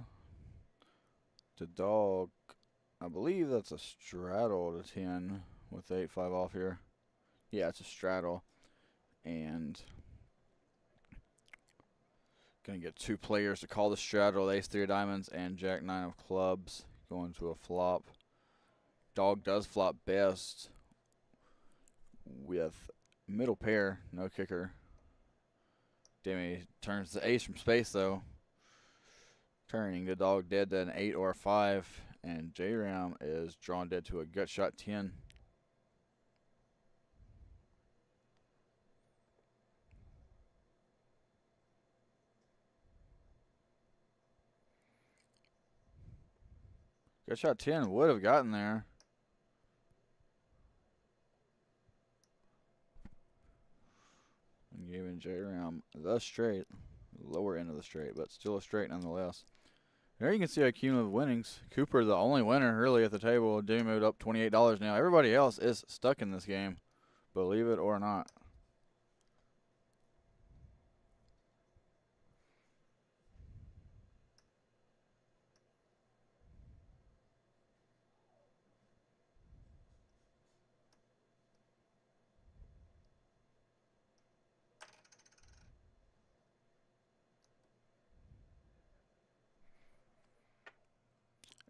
to dog. I believe that's a straddle to 10 with the 8-5 off here. Yeah, it's a straddle. And gonna get 2 players to call the straddle. Ace-3 of diamonds and Jack-9 of clubs. Going to a flop. Dog does flop best with middle pair, no kicker. Demi turns the ace from space though. Turning the dog dead to an 8 or a 5. And J-Ram is drawn dead to a gut shot 10. Gut shot 10 would have gotten there. And giving J-Ram the straight. Lower end of the straight, but still a straight nonetheless. There you can see our cumulative winnings. Cooper, the only winner really at the table. Demi moved up $28 now. Everybody else is stuck in this game, believe it or not.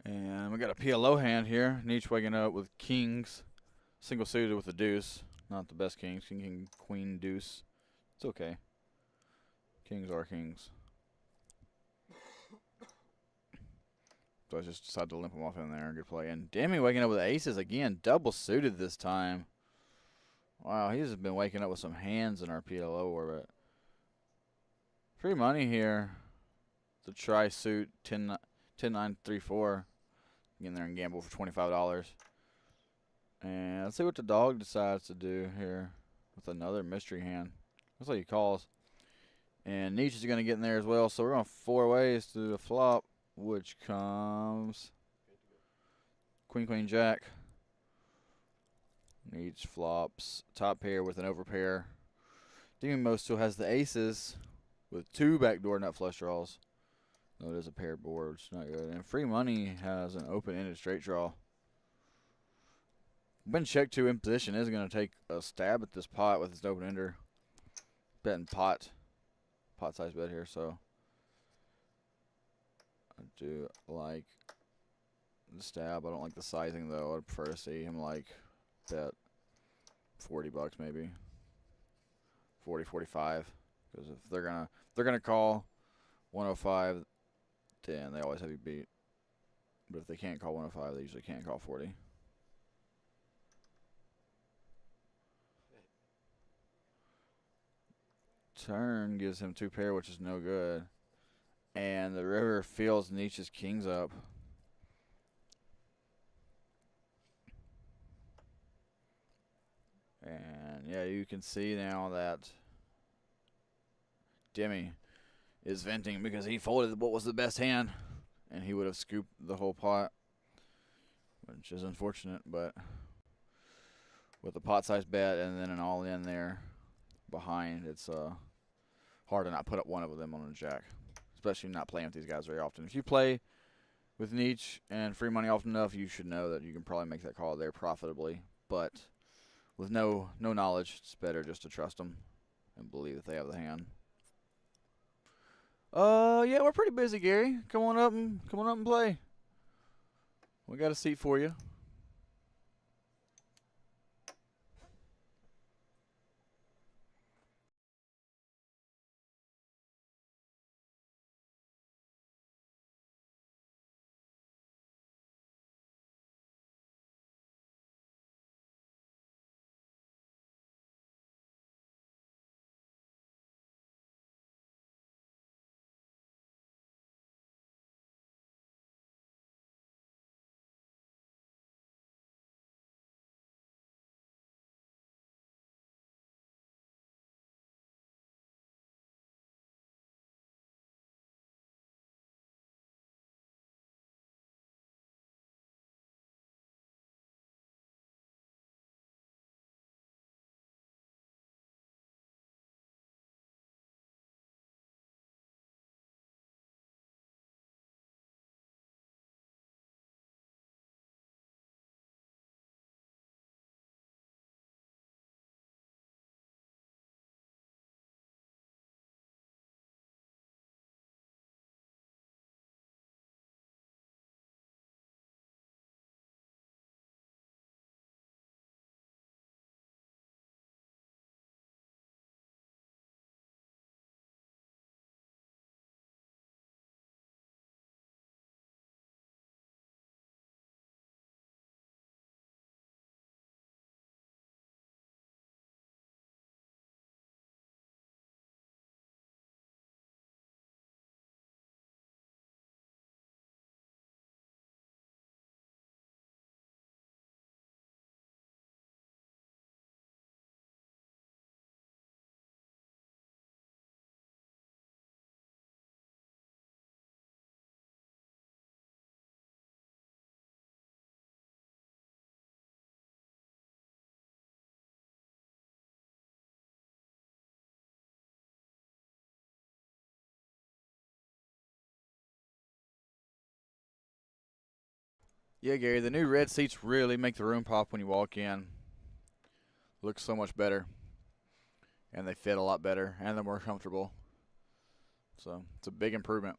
And we got a PLO hand here. Nietzsche waking up with kings. Single suited with a deuce. Not the best kings. King, queen, deuce. It's okay. Kings are kings. So I just decided to limp him off in there. Good play. And Demi waking up with aces again. Double suited this time. Wow, he's been waking up with some hands in our PLO orbit. Free money here. The tri-suit 10-9-3-4. Get in there and gamble for $25. And let's see what the dog decides to do here with another mystery hand. Looks like he calls. And Nietzsche's going to get in there as well. So we're going 4 ways to the flop, which comes queen, queen, jack. Nietzsche flops top pair with an overpair. Demo still has the aces with 2 backdoor nut flush draws. No, it is a paired board, which is not good. And free money has an open-ended straight draw. When check 2 in position is going to take a stab at this pot with his open-ender. Betting pot size bet here, so I do like the stab. I don't like the sizing though. I'd prefer to see him like bet $40 maybe. 40, 45. Because if they're gonna call 105, then they always have you beat. But if they can't call 105, they usually can't call 40. Turn gives him 2 pair, which is no good. And the river fills Nietzsche's kings up. And yeah, you can see now that Demi is venting because he folded what was the best hand, and he would have scooped the whole pot, which is unfortunate. But with the pot size bet and then an all in there behind, it's hard to not put up one of them on a jack, especially not playing with these guys very often. If you play with Nietzsche and free money often enough, you should know that you can probably make that call there profitably. But with no knowledge, it's better just to trust them and believe that they have the hand. Yeah, we're pretty busy, Gary. Come on up and play. We got a seat for you. Yeah, Gary, the new red seats really make the room pop when you walk in. Looks so much better. And they fit a lot better, and they're more comfortable. So it's a big improvement.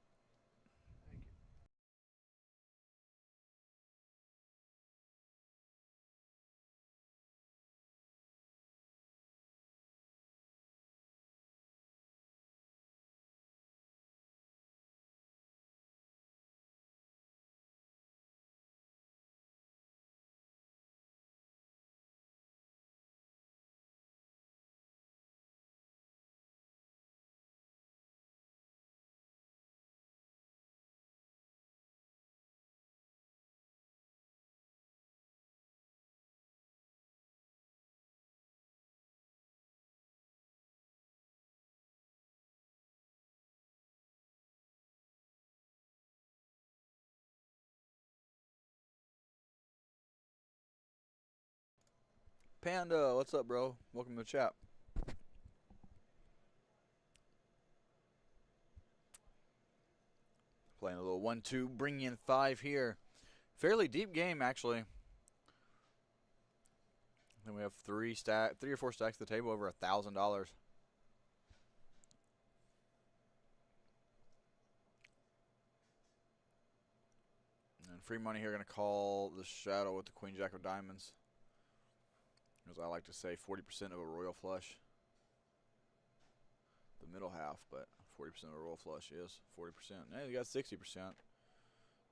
Panda, what's up, bro? Welcome to the chat. Playing a little 1-2, bringing in 5 here. Fairly deep game, actually. Then we have 3 or 4 stacks at the table over $1,000. And free money here going to call the shadow with the Queen Jack of Diamonds. As I like to say, 40% of a royal flush. The middle half, but 40% of a royal flush is 40%. Now he got 60%.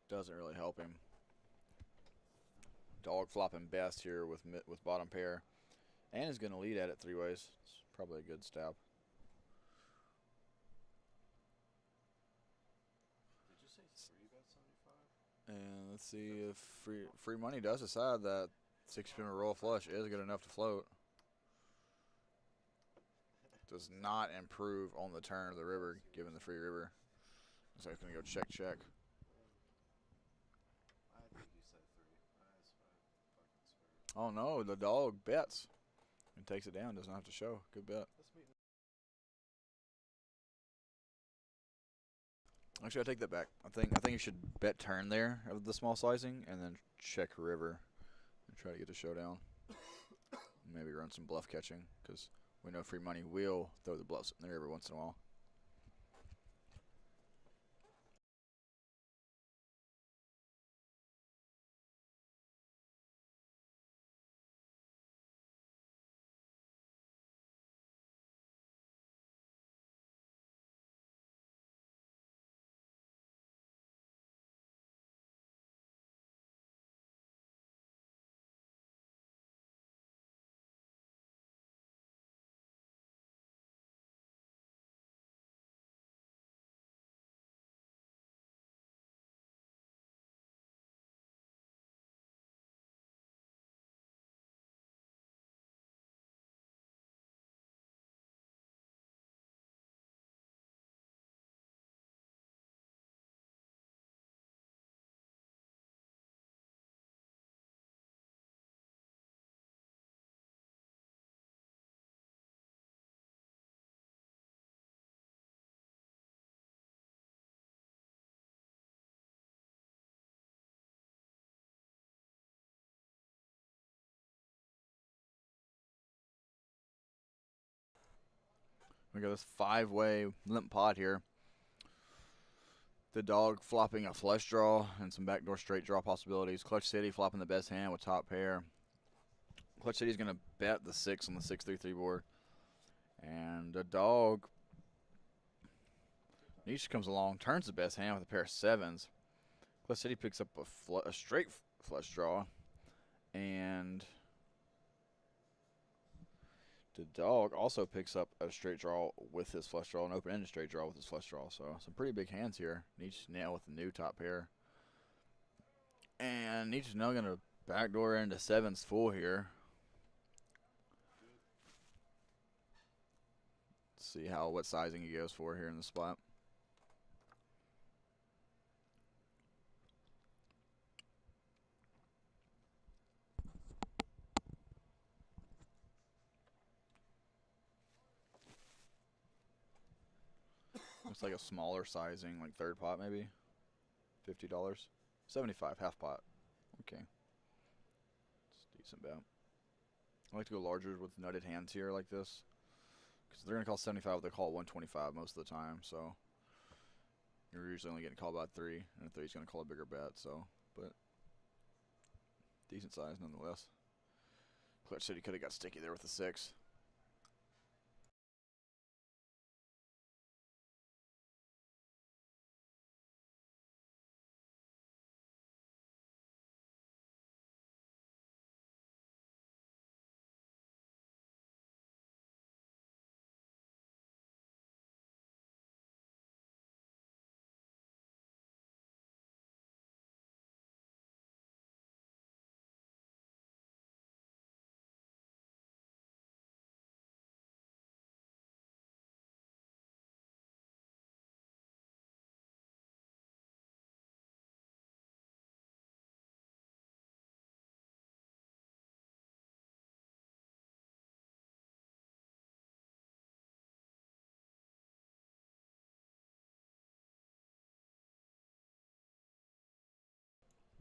Doesn't really help him. Dog flopping best here with bottom pair. And is going to lead at it 3 ways. It's probably a good stab. Did you say 3 bet 75? And let's see if free money does decide that 60% royal flush is good enough to float. Does not improve on the turn of the river, given the free river. So it's going to go check, check. I think you said 3. That's fucking scary. Oh no, the dog bets and takes it down. Doesn't have to show. Good bet. Actually, I take that back. I think you should bet turn there of the small sizing and then check river and try to get the showdown. Maybe run some bluff catching because we know free money will throw the bluffs in there every once in a while. We got this 5-way limp pot here. The dog flopping a flush draw and some backdoor straight draw possibilities. Clutch City flopping the best hand with top pair. Clutch City's going to bet the 6 on the 6-3-3 board. And the dog, Nietzsche comes along, turns the best hand with a pair of 7s. Clutch City picks up a straight flush draw. And the dog also picks up a straight draw with his flush draw, an open-ended straight draw with his flush draw. So some pretty big hands here. Nietzsche nail with the new top pair. And Nietzsche's now going to backdoor into 7s full here. Let's see what sizing he goes for here in the spot. Looks like a smaller sizing, like third pot maybe. $50. 75, half pot. Okay. It's decent bet. I like to go larger with nutted hands here like this. Because they're going to call 75, they call 125 most of the time. So you're usually only getting called by 3. And a 3 is going to call a bigger bet. So, but decent size nonetheless. Clutch City could have got sticky there with the 6.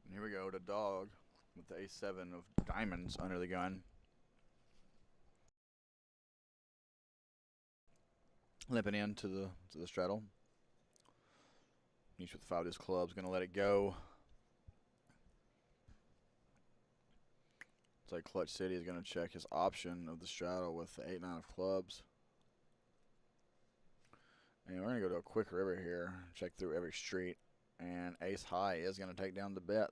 And here we go to Dog with the A7 of diamonds under the gun. Limping into the straddle. Each with 5 deuce clubs, gonna let it go. It's like Clutch City is gonna check his option of the straddle with the 8-9 of clubs. And we're gonna go to a quick river here, check through every street. And ace high is gonna take down the bet.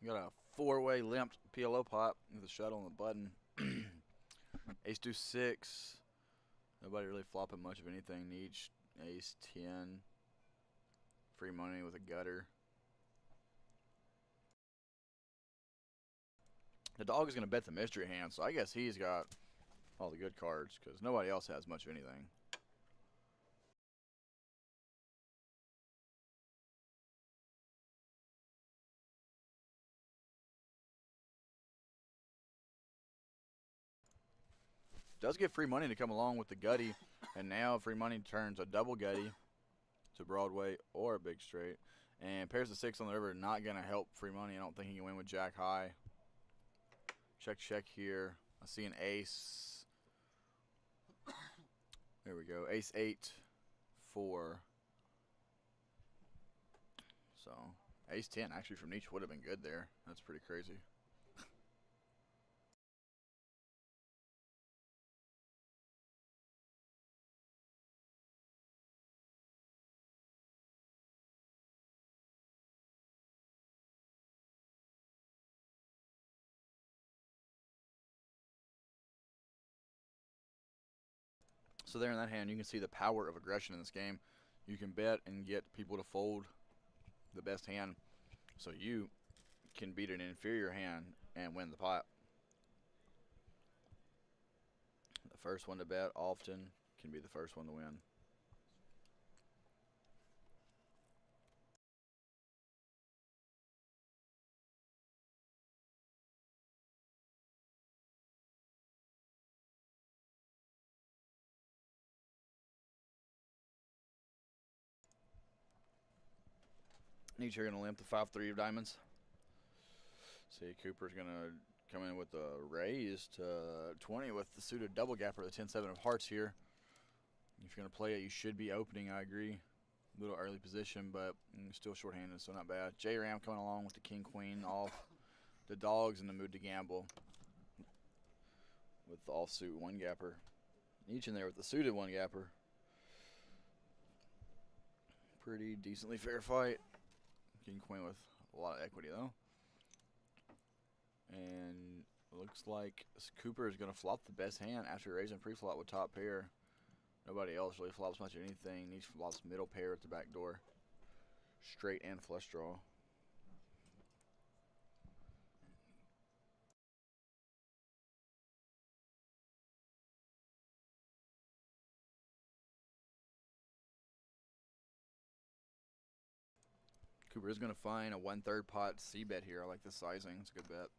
You got a 4-way limped PLO pot with a straddle on the button. Ace deuce 6. Nobody really flopping much of anything. Each ace 10. Free money with a gutter. The dog is going to bet the mystery hand, so I guess he's got all the good cards because nobody else has much of anything. Does get free money to come along with the gutty, and now free money turns a double gutty to Broadway or a big straight. And pairs of 6 on the river, not going to help free money. I don't think he can win with jack high. Check, check here. I see an ace. There we go. Ace 8, 4. So, ace 10 actually from Nietzsche would have been good there. That's pretty crazy. So there in that hand, you can see the power of aggression in this game. You can bet and get people to fold the best hand, so you can beat an inferior hand and win the pot. The first one to bet often can be the first one to win. Nietzsche are going to limp the 5-3 of diamonds. See, Cooper's going to come in with a raise to 20 with the suited double gapper, the 10-7 of hearts here. If you're going to play it, you should be opening, I agree. A little early position, but still shorthanded, so not bad. J-Ram coming along with the king-queen off. The dogs in the mood to gamble with the offsuit one gapper. Each in there with the suited one gapper. Pretty decently fair fight. King-queen with a lot of equity, though. And looks like Cooper is going to flop the best hand after raising pre-flop with top pair. Nobody else really flops much of anything. Each flops middle pair at the back door. Straight and flush draw. Cooper is going to find a 1/3 pot C-bet here. I like this sizing. It's a good bet.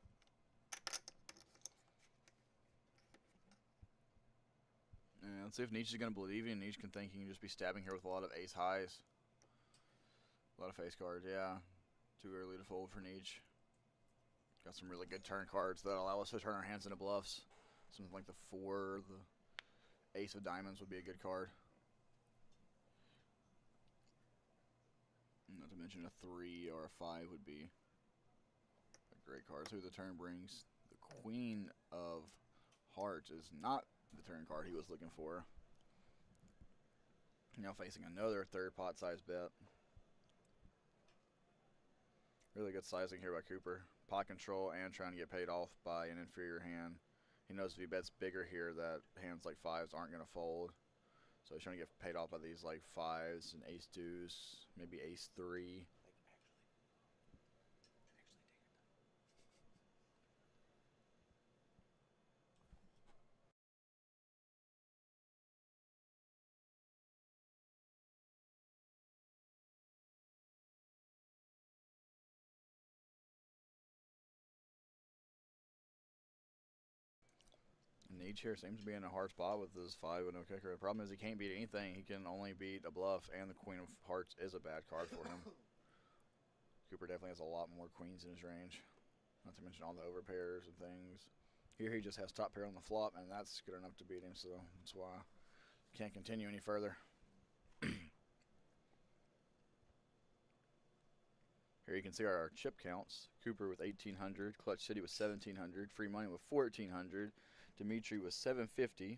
And let's see if Nietzsche's going to believe you. Nietzsche can think he can just be stabbing here with a lot of ace highs. A lot of face cards, yeah. Too early to fold for Nietzsche. Got some really good turn cards that allow us to turn our hands into bluffs. Something like the 4, the ace of diamonds would be a good card. Not to mention a 3 or a 5 would be a great card. So the turn brings the queen of hearts is not the turn card he was looking for. Now facing another 3rd pot size bet. Really good sizing here by Cooper. Pot control and trying to get paid off by an inferior hand. He knows if he bets bigger here that hands like 5s aren't going to fold. So he's trying to get paid off by these like 5s and ace deuce, maybe ace 3. Nietzsche here seems to be in a hard spot with his 5 with no kicker. The problem is he can't beat anything. He can only beat a bluff, and the queen of hearts is a bad card for him. Cooper definitely has a lot more queens in his range. Not to mention all the overpairs and things. Here he just has top pair on the flop, and that's good enough to beat him, so that's why I can't continue any further. Here you can see our chip counts. Cooper with 1,800, Clutch City with 1,700, Free Money with 1,400, Dimitri with 750.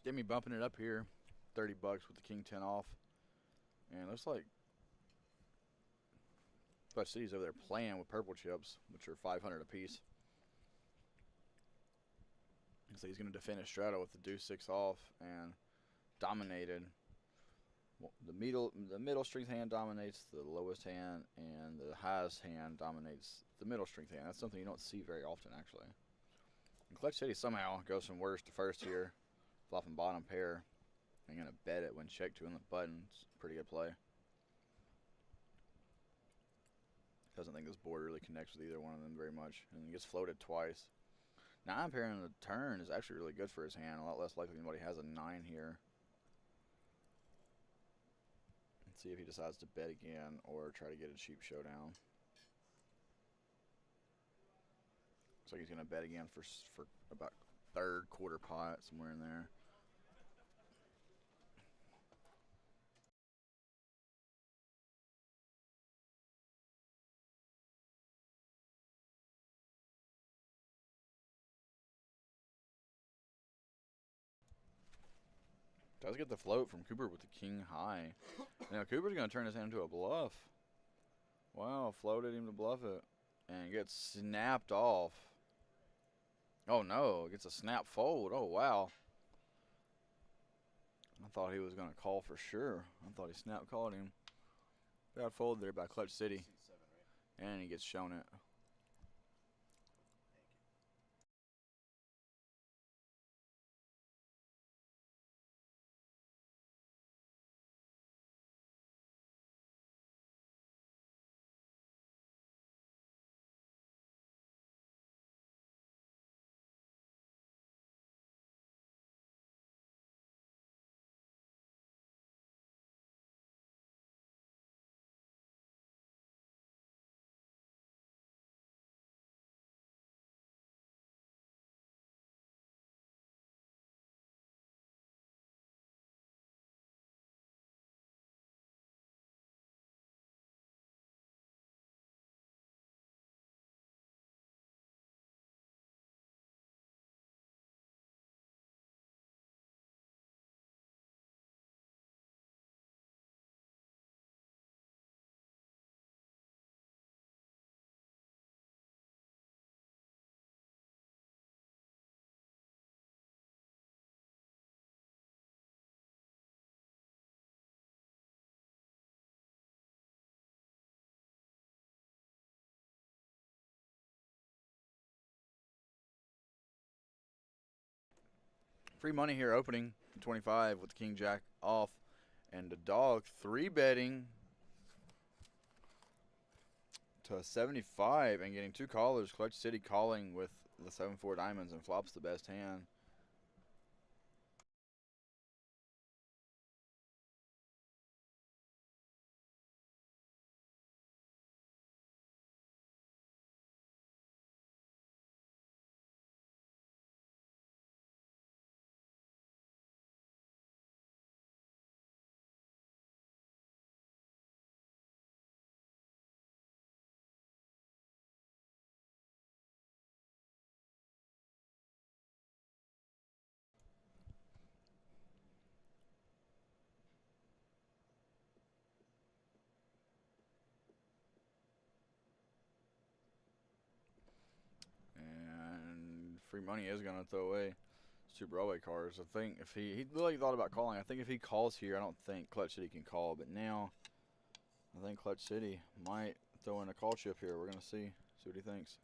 Jimmy bumping it up here, $30 with the king 10 off, and it looks like Clutch City's over there playing with purple chips, which are 500 apiece. So he's going to defend his strato with the deuce 6 off and dominated. The middle strength hand dominates the lowest hand, and the highest hand dominates the middle strength hand. That's something you don't see very often, actually. And Clutch City somehow goes from worst to first here. Flopping bottom pair. I'm going to bet it when check to in the button. It's a pretty good play. Doesn't think this board really connects with either one of them very much. And he gets floated twice. 9 pair in the turn is actually really good for his hand. A lot less likely anybody has a 9 here. Let's see if he decides to bet again or try to get a cheap showdown. Looks like he's going to bet again for about 3rd quarter pot, somewhere in there. Does get the float from Cooper with the king high. Now Cooper's going to turn his hand into a bluff. Wow, floated him to bluff it. And gets snapped off. Oh no, gets a snap fold. Oh wow. I thought he was going to call for sure. I thought he snap called him. Got folded there by Clutch City. And he gets shown it. Free money here opening 25 with the King Jack off. And the dog 3-betting to a 75 and getting 2 callers. Clutch City calling with the 7-4 diamonds and flops the best hand. And free money is going to throw away Super Broadway cars. I think if he really thought about calling. I think if he calls here, I don't think Clutch City can call. But now I think Clutch City might throw in a call chip here. We're going to see what he thinks.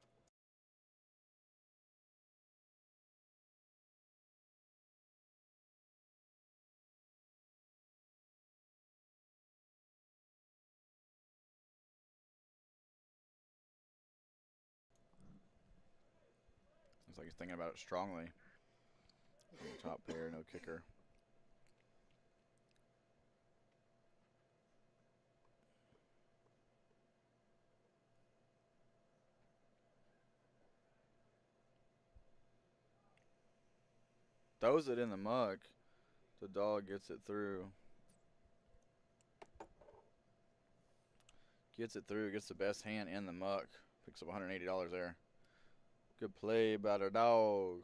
Looks like he's thinking about it strongly. Top pair, no kicker. Throws it in the muck. The dog gets it through. Gets it through, gets the best hand in the muck. Picks up $180 there. Good play by the dog.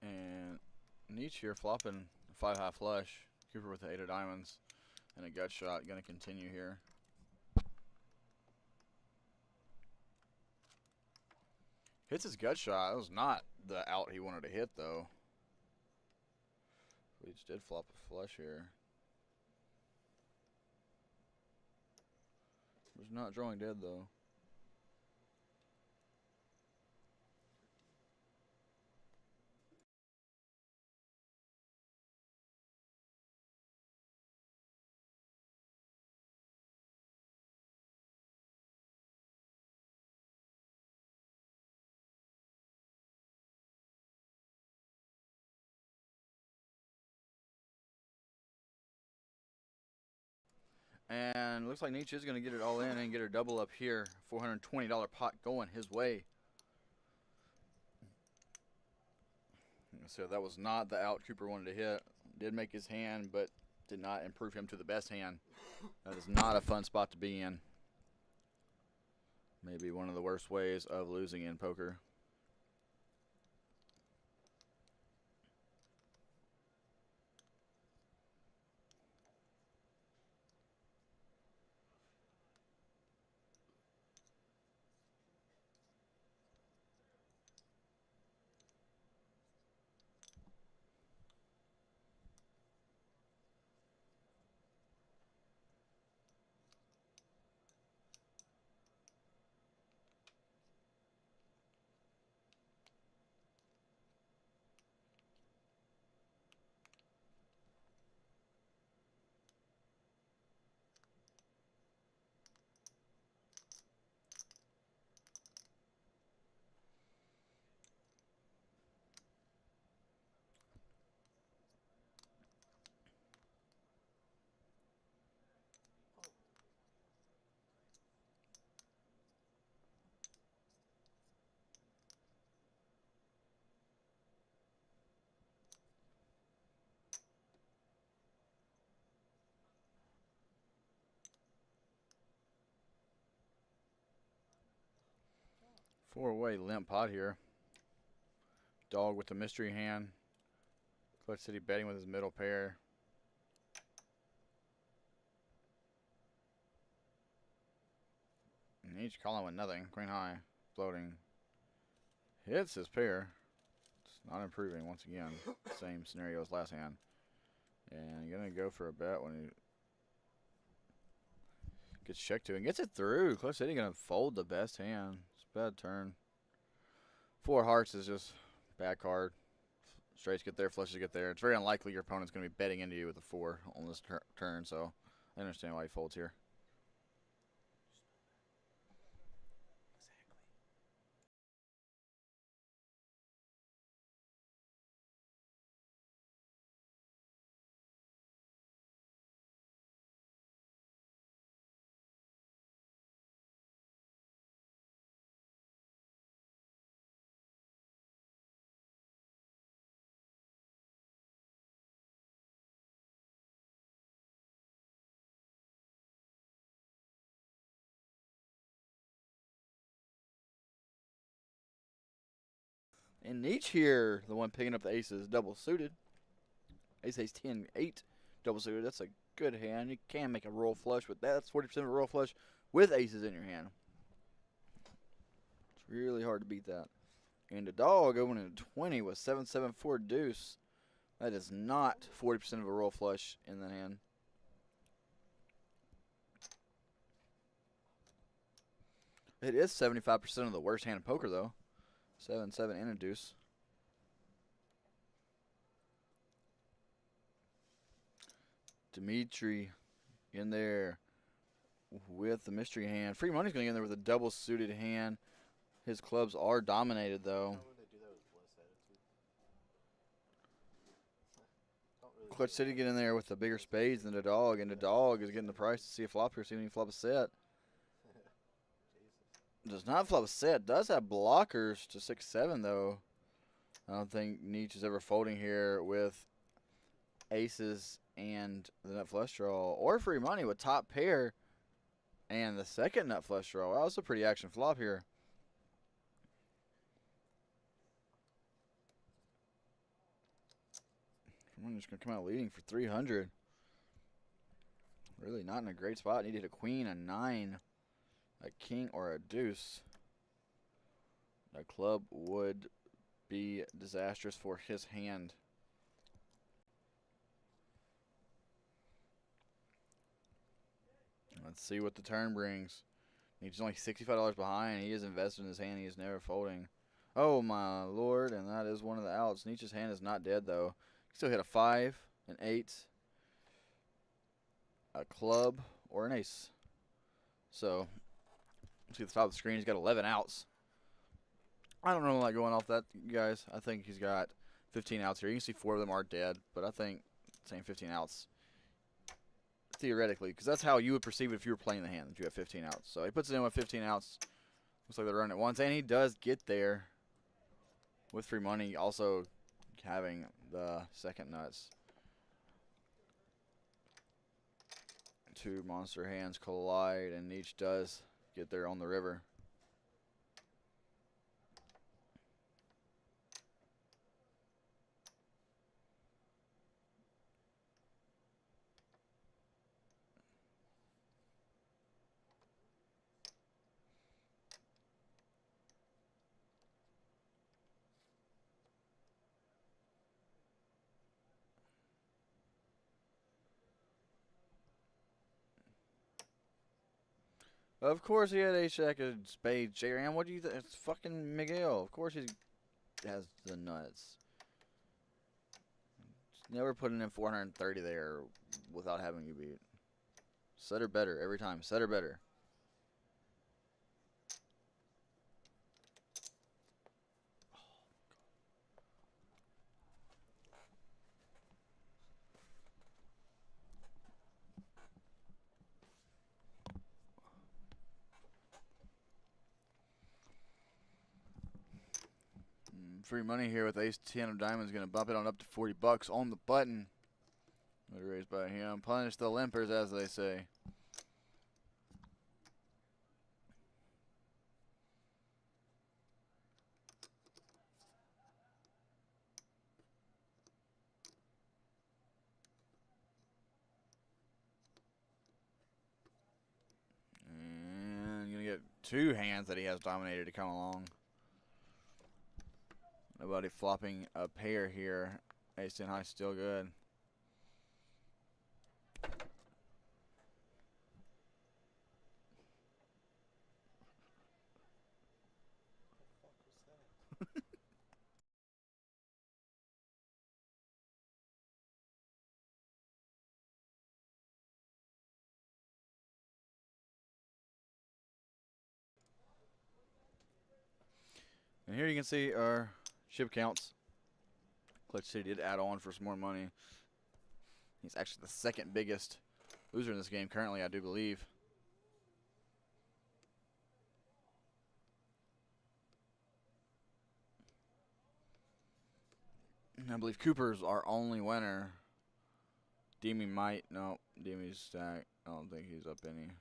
And Nietzsche here flopping 5-high flush. Cooper with the 8 of diamonds. And a gut shot. Going to continue here. Hits his gut shot. That was not the out he wanted to hit, though. We just did flop a flush here. Was not drawing dead, though. And looks like Nietzsche is going to get it all in and get her double up here. $420 pot going his way. So that was not the out Cooper wanted to hit. Did make his hand, but did not improve him to the best hand. That is not a fun spot to be in. Maybe one of the worst ways of losing in poker. Four-way limp pot here. Dog with the mystery hand. Clutch City betting with his middle pair. And each calling with nothing. Queen high. Floating. Hits his pair. It's not improving once again. Same scenario as last hand. And you're going to go for a bet when he gets checked to and gets it through. Clutch City going to fold the best hand. It's a bad turn. Four hearts is just bad card. Straights get there, flushes get there. It's very unlikely your opponent's going to be betting into you with a 4 on this turn, so I understand why he folds here. And Nietzsche here, the one picking up the aces, double suited. Ace, ace, 10, 8, double suited. That's a good hand. You can make a royal flush with that. That's 40% of a royal flush with aces in your hand. It's really hard to beat that. And the dog opening at 20 with 774 deuce. That is not 40% of a royal flush in that hand. It is 75% of the worst hand in poker, though. 7-7 and a deuce. Dimitri in there with the mystery hand. Free money's going to get in there with a double suited hand. His clubs are dominated, though. Clutch City get in there with the bigger spades than the dog, and the dog is getting the price to see a flop here, see if he can flop a set. Does not flop a set. Does have blockers to 6-7, though. I don't think Nietzsche is ever folding here with aces and the nut flush draw. Or free money with top pair and the second nut flush draw. Wow, that's a pretty action flop here. I'm just going to come out leading for 300. Really not in a great spot. Needed a queen, a 9, a king, or a deuce. A club would be disastrous for his hand. Let's see what the turn brings. He's only $65 behind. He is invested in his hand. He is never folding. Oh, my lord. And that is one of the outs. Nietzsche's hand is not dead, though. He still hit a 5, an 8, a club, or an ace. So, see at the top of the screen, he's got 11 outs. I don't really like going off that, guys. I think he's got 15 outs here. You can see 4 of them are dead, but I think saying 15 outs, theoretically, because that's how you would perceive it if you were playing the hand, that you have 15 outs. So he puts it in with 15 outs. Looks like they're running it once, and he does get there with free money, also having the second nuts. 2 monster hands collide, and each does get there on the river. Of course he had ace jack of spades. J-Ram, what do you think? It's fucking Miguel. Of course he has the nuts. Never putting in 430 there without having you beat. Set her better every time. Set her better. Free money here with ace 10 of diamonds. Going to bump it on up to 40 bucks on the button. Raised by him. Punish the limpers, as they say. And going to get 2 hands that he has dominated to come along. Nobody flopping a pair here. Ace 10 high still good. And here you can see our ship counts. Clutch City did add on for some more money. He's actually the second biggest loser in this game currently, I do believe. And I believe Cooper's our only winner. Demi might. No, Demi's stacked. I don't think he's up any.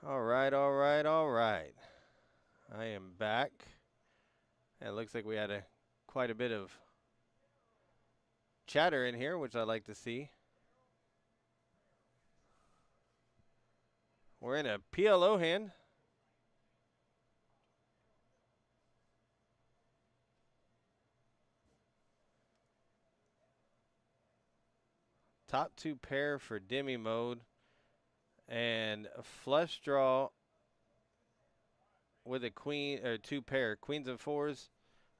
All right, all right, all right. I am back. And it looks like we had quite a bit of chatter in here, which I like to see. We're in a PLO hand. Top two pair for Demi mode. And a flush draw with a queen or two pair. Queens and fours.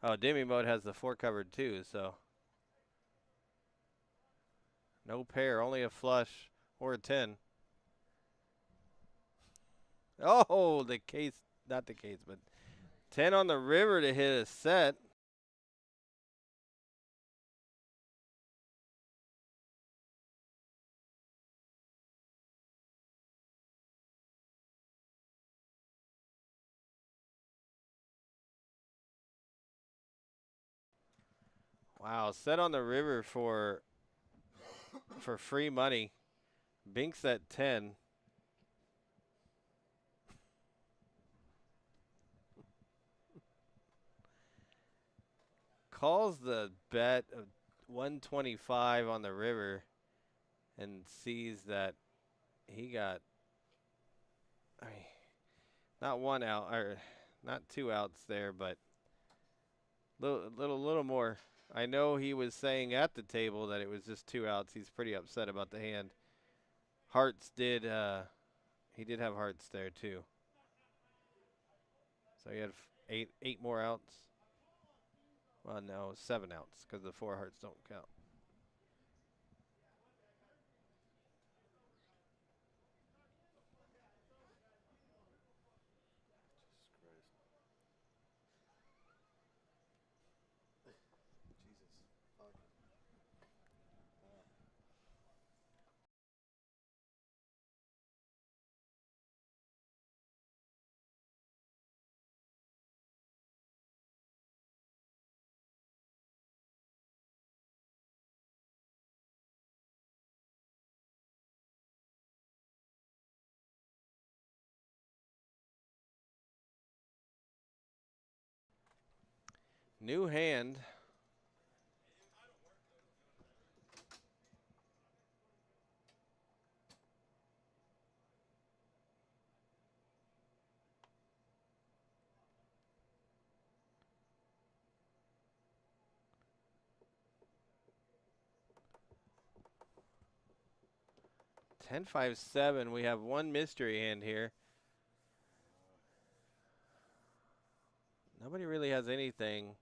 Oh, Demi mode has the four covered too, so. No pair, only a flush or a 10. Oh, the case, not the case, but 10 on the river to hit a set. Wow, set on the river for free money. Binks at 10. Calls the bet of 125 on the river and sees that he got, I mean, not one out or not two outs there, but little more. I know he was saying at the table that it was just two outs. He's pretty upset about the hand. Hearts did. He did have hearts there too. So he had eight more outs. Well, no, 7 outs because the 4 hearts don't count. Jesus. Fuck. 'New hand. Ten five seven. We have one mystery hand here. Nobody really has anything.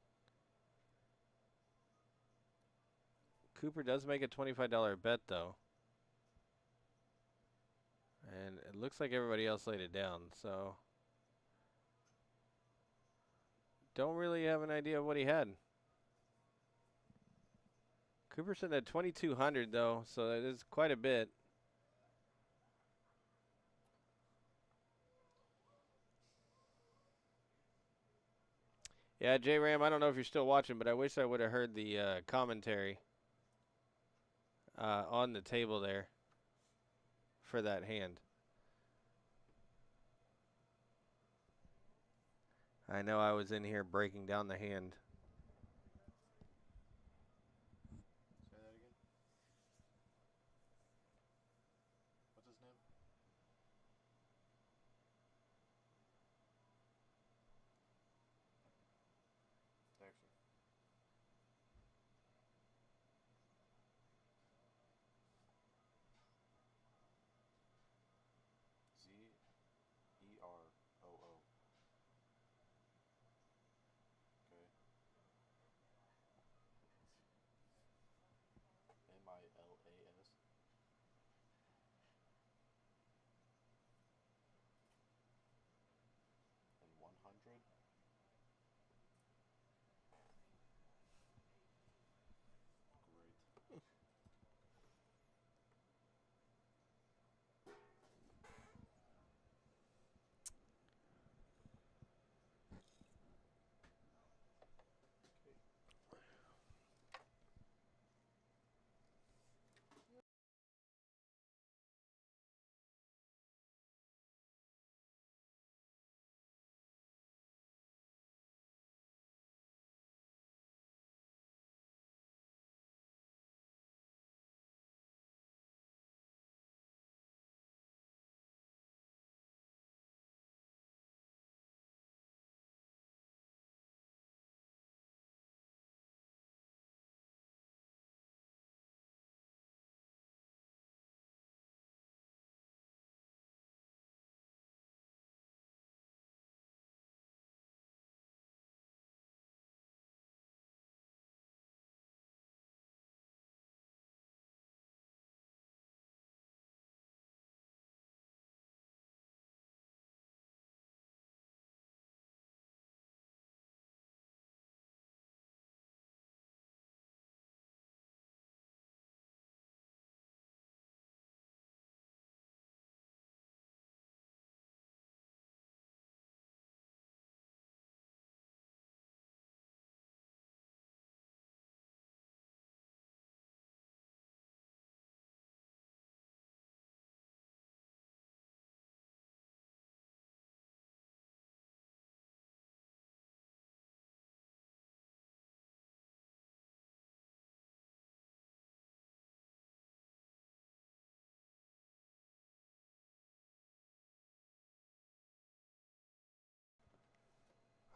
Cooper does make a $25 bet though. And it looks like everybody else laid it down, so don't really have an idea of what he had. Cooper said at 2,200 though, so that is quite a bit. Yeah, J Ram, I don't know if you're still watching, but I wish I would have heard the commentary on the table there for that hand. I know I was in here breaking down the hand. Say that again. What's his name? Dexter. Zeroo. Okay.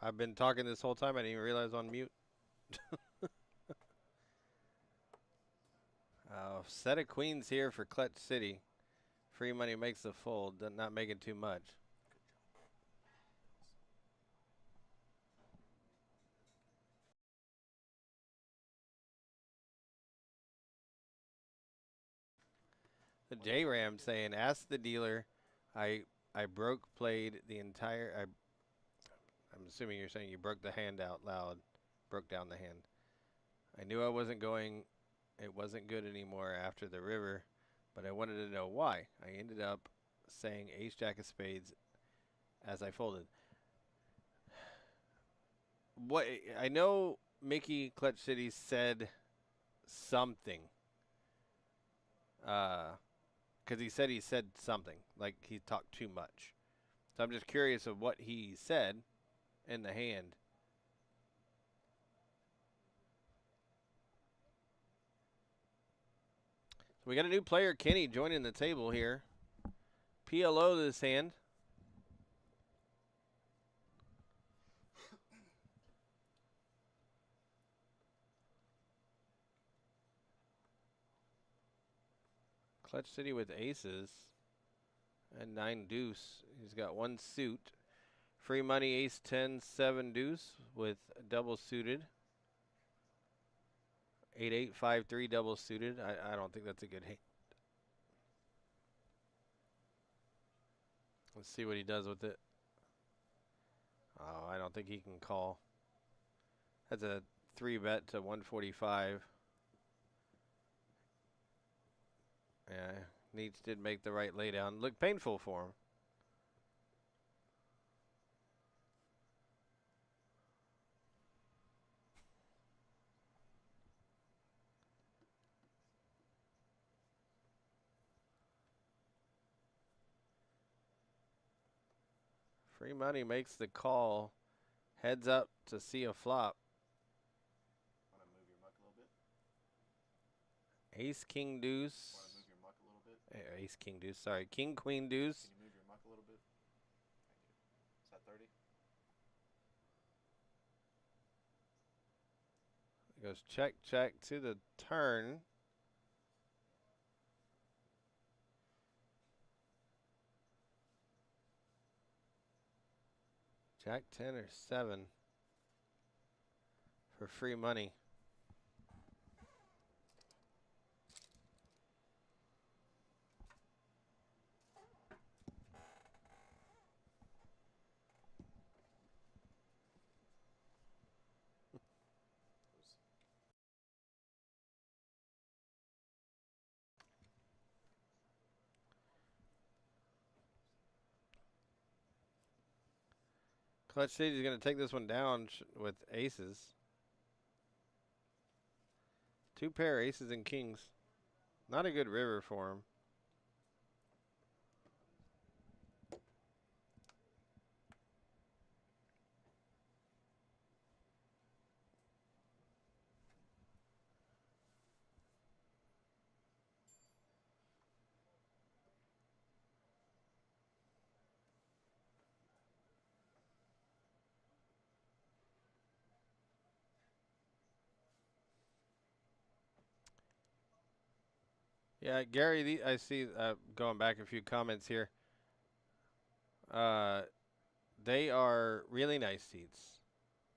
I've been talking this whole time. I didn't even realize on mute. Set of queens here for Clutch City. Free money makes the fold. Not making too much. The J-Ram saying, ask the dealer. I broke played the entire. I'm assuming you're saying you broke the hand out loud. Broke down the hand. I knew I wasn't going. It wasn't good anymore after the river, but I wanted to know why. I ended up saying ace jack of spades as I folded. What I know, Mickey Clutch City said something. Because he said something like he talked too much. So I'm just curious of what he said in the hand. So we got a new player, Kenny, joining the table here. PLO this hand. Clutch City with aces and 9 deuce. He's got 1 suit. Free money ace 10 7 deuce with double suited. 8 5 3 double suited. I don't think that's a good hand. Let's see what he does with it. Oh, I don't think he can call. That's a 3 bet to 145. Yeah, Neats did make the right laydown. Looked painful for him. Free money makes the call. Heads up to see a flop. Want to move your muck a little bit? Ace, king, deuce. Want to move your muck a little bit? Ace, king, deuce. Sorry, king, queen, deuce. Can you move your muck a little bit? Thank you. Is that 30? It goes check, check to the turn. Jack 10 or 7 for free money. Clutch City's going to take this one down with aces. 2 pair aces and kings. Not a good river for him. Yeah, Gary, I see going back a few comments here. They are really nice seats.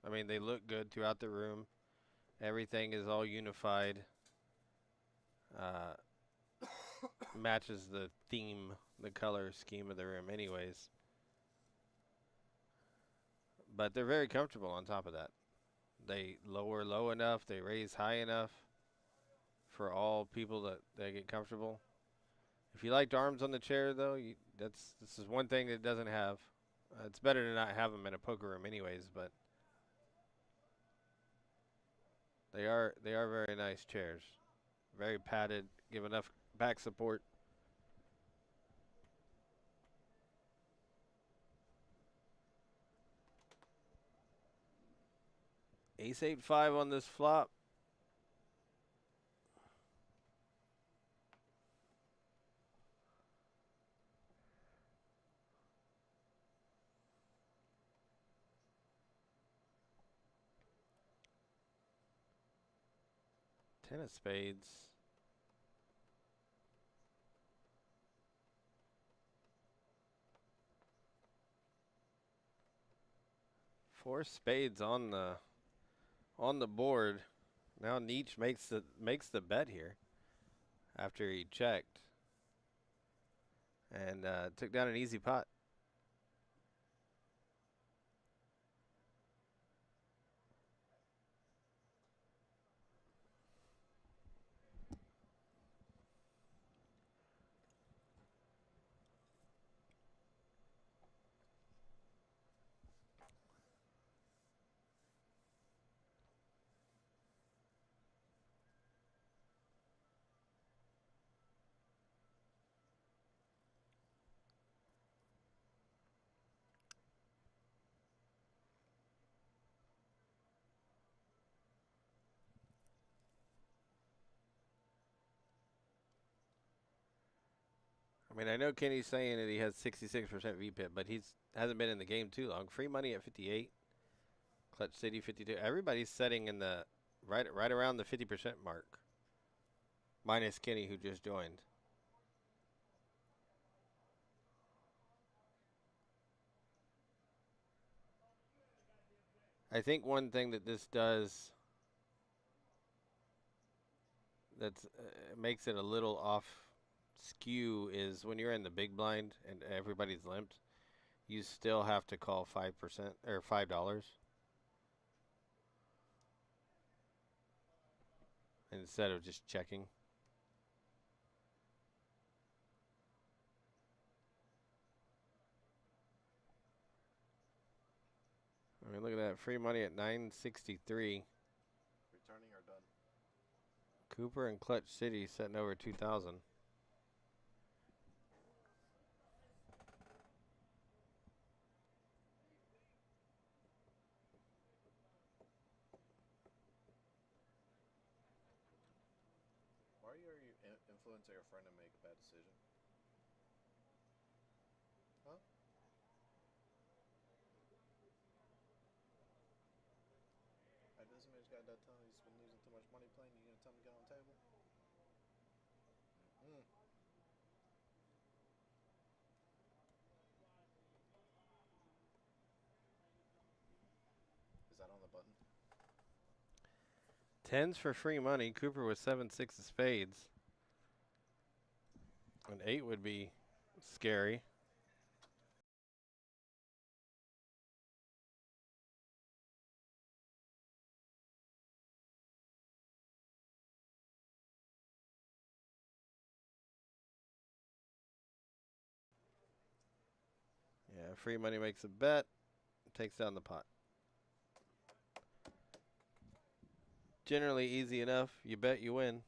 I mean, they look good throughout the room. Everything is all unified. Matches the theme, the color scheme of the room anyways. But they're very comfortable on top of that. They lower low enough, they raise high enough for all people that get comfortable. If you liked arms on the chair, though, this is one thing that it doesn't have. It's better to not have them in a poker room anyways, but they are very nice chairs. Very padded, give enough back support. Ace 8-5 on this flop. 10 of spades. Four spades on the board. Now Nietzsche makes the bet here after he checked and took down an easy pot. I mean, I know Kenny's saying that he has 66% VPIP, but he's hasn't been in the game too long. Free money at 58, Clutch City 52. Everybody's setting in the right around the 50% mark, minus Kenny who just joined. I think one thing that this does that makes it a little off skew is when you're in the big blind and everybody's limped, you still have to call 5% or $5 instead of just checking. I mean, look at that free money at 963. Returning or done? Cooper and Clutch City setting over 2,000. Why are you influencing your friend to make a bad decision? Huh? That doesn't mean he's got that time. He's been losing too much money playing. You gonna tell him to get on the table? Is that on the button? Tens for free money. Cooper with 7-6 of spades. An 8 would be scary. Yeah, free money makes a bet, takes down the pot. Generally easy enough. You bet, you win.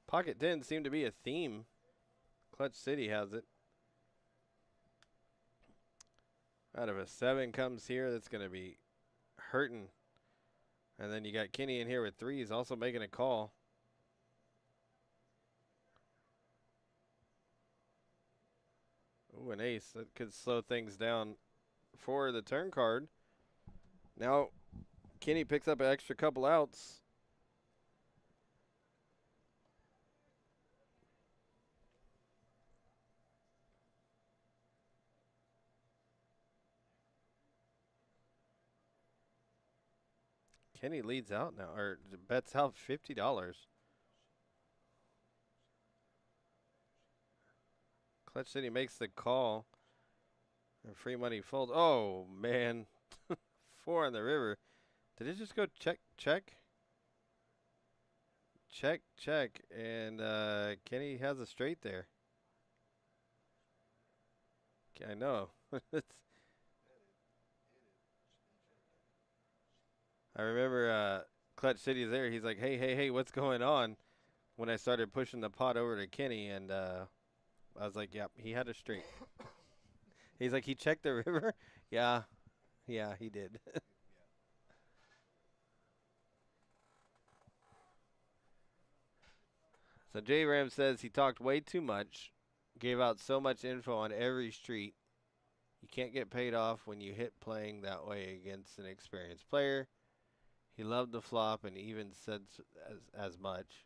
Pocket 10 seem to be a theme. Clutch City has it. Out of a 7 comes here, that's going to be hurting. And then you got Kenny in here with threes, also making a call. Ooh, an ace. That could slow things down for the turn card. Now, Kenny picks up an extra couple outs. Kenny leads out now, or bets out $50. Clutch City makes the call. And free money folds. Oh, man. 4 on the river. Did it just go check, check? Check, check. And Kenny has a straight there. I know. I remember Clutch City's there. He's like, hey, hey, hey, what's going on? When I started pushing the pot over to Kenny, and I was like, yep, he had a straight. He's like, he checked the river? Yeah, he did. So J Ram says he talked way too much, gave out so much info on every street. You can't get paid off when you hit playing that way against an experienced player. He loved the flop and even said as much.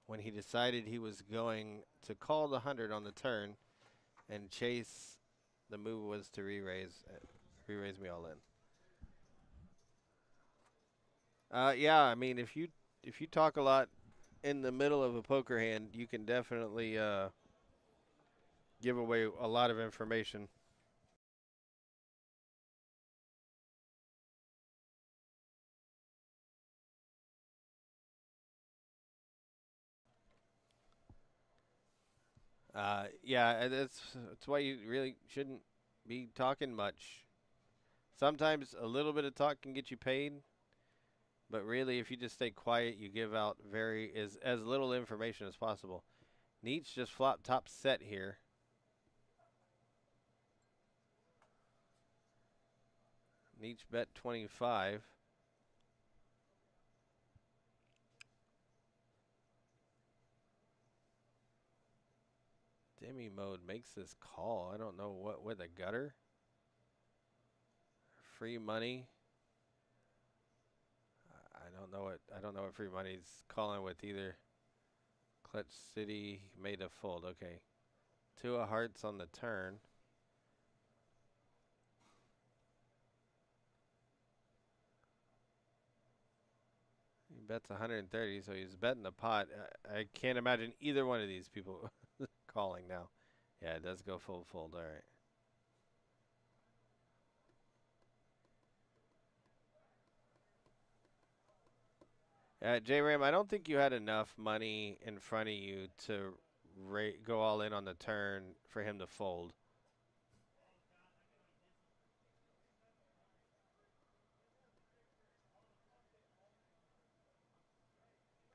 When he decided he was going to call the 100 on the turn and chase, the move was to re-raise me all in. Yeah, I mean, if you talk a lot in the middle of a poker hand, you can definitely give away a lot of information. Yeah, that's why you really shouldn't be talking much. Sometimes a little bit of talk can get you paid, but really, if you just stay quiet, you give out as little information as possible. Nietzsche just flopped top set here. Nietzsche bet 25. Demi mode makes this call. I don't know what with a gutter. Free money. I don't know what free money's calling with either. Clutch City made a fold. Okay. 2 of hearts on the turn. He bets 130, so he's betting the pot. I can't imagine either one of these people calling now. Yeah, it does go full fold. All right. J-Ram, I don't think you had enough money in front of you to go all in on the turn for him to fold.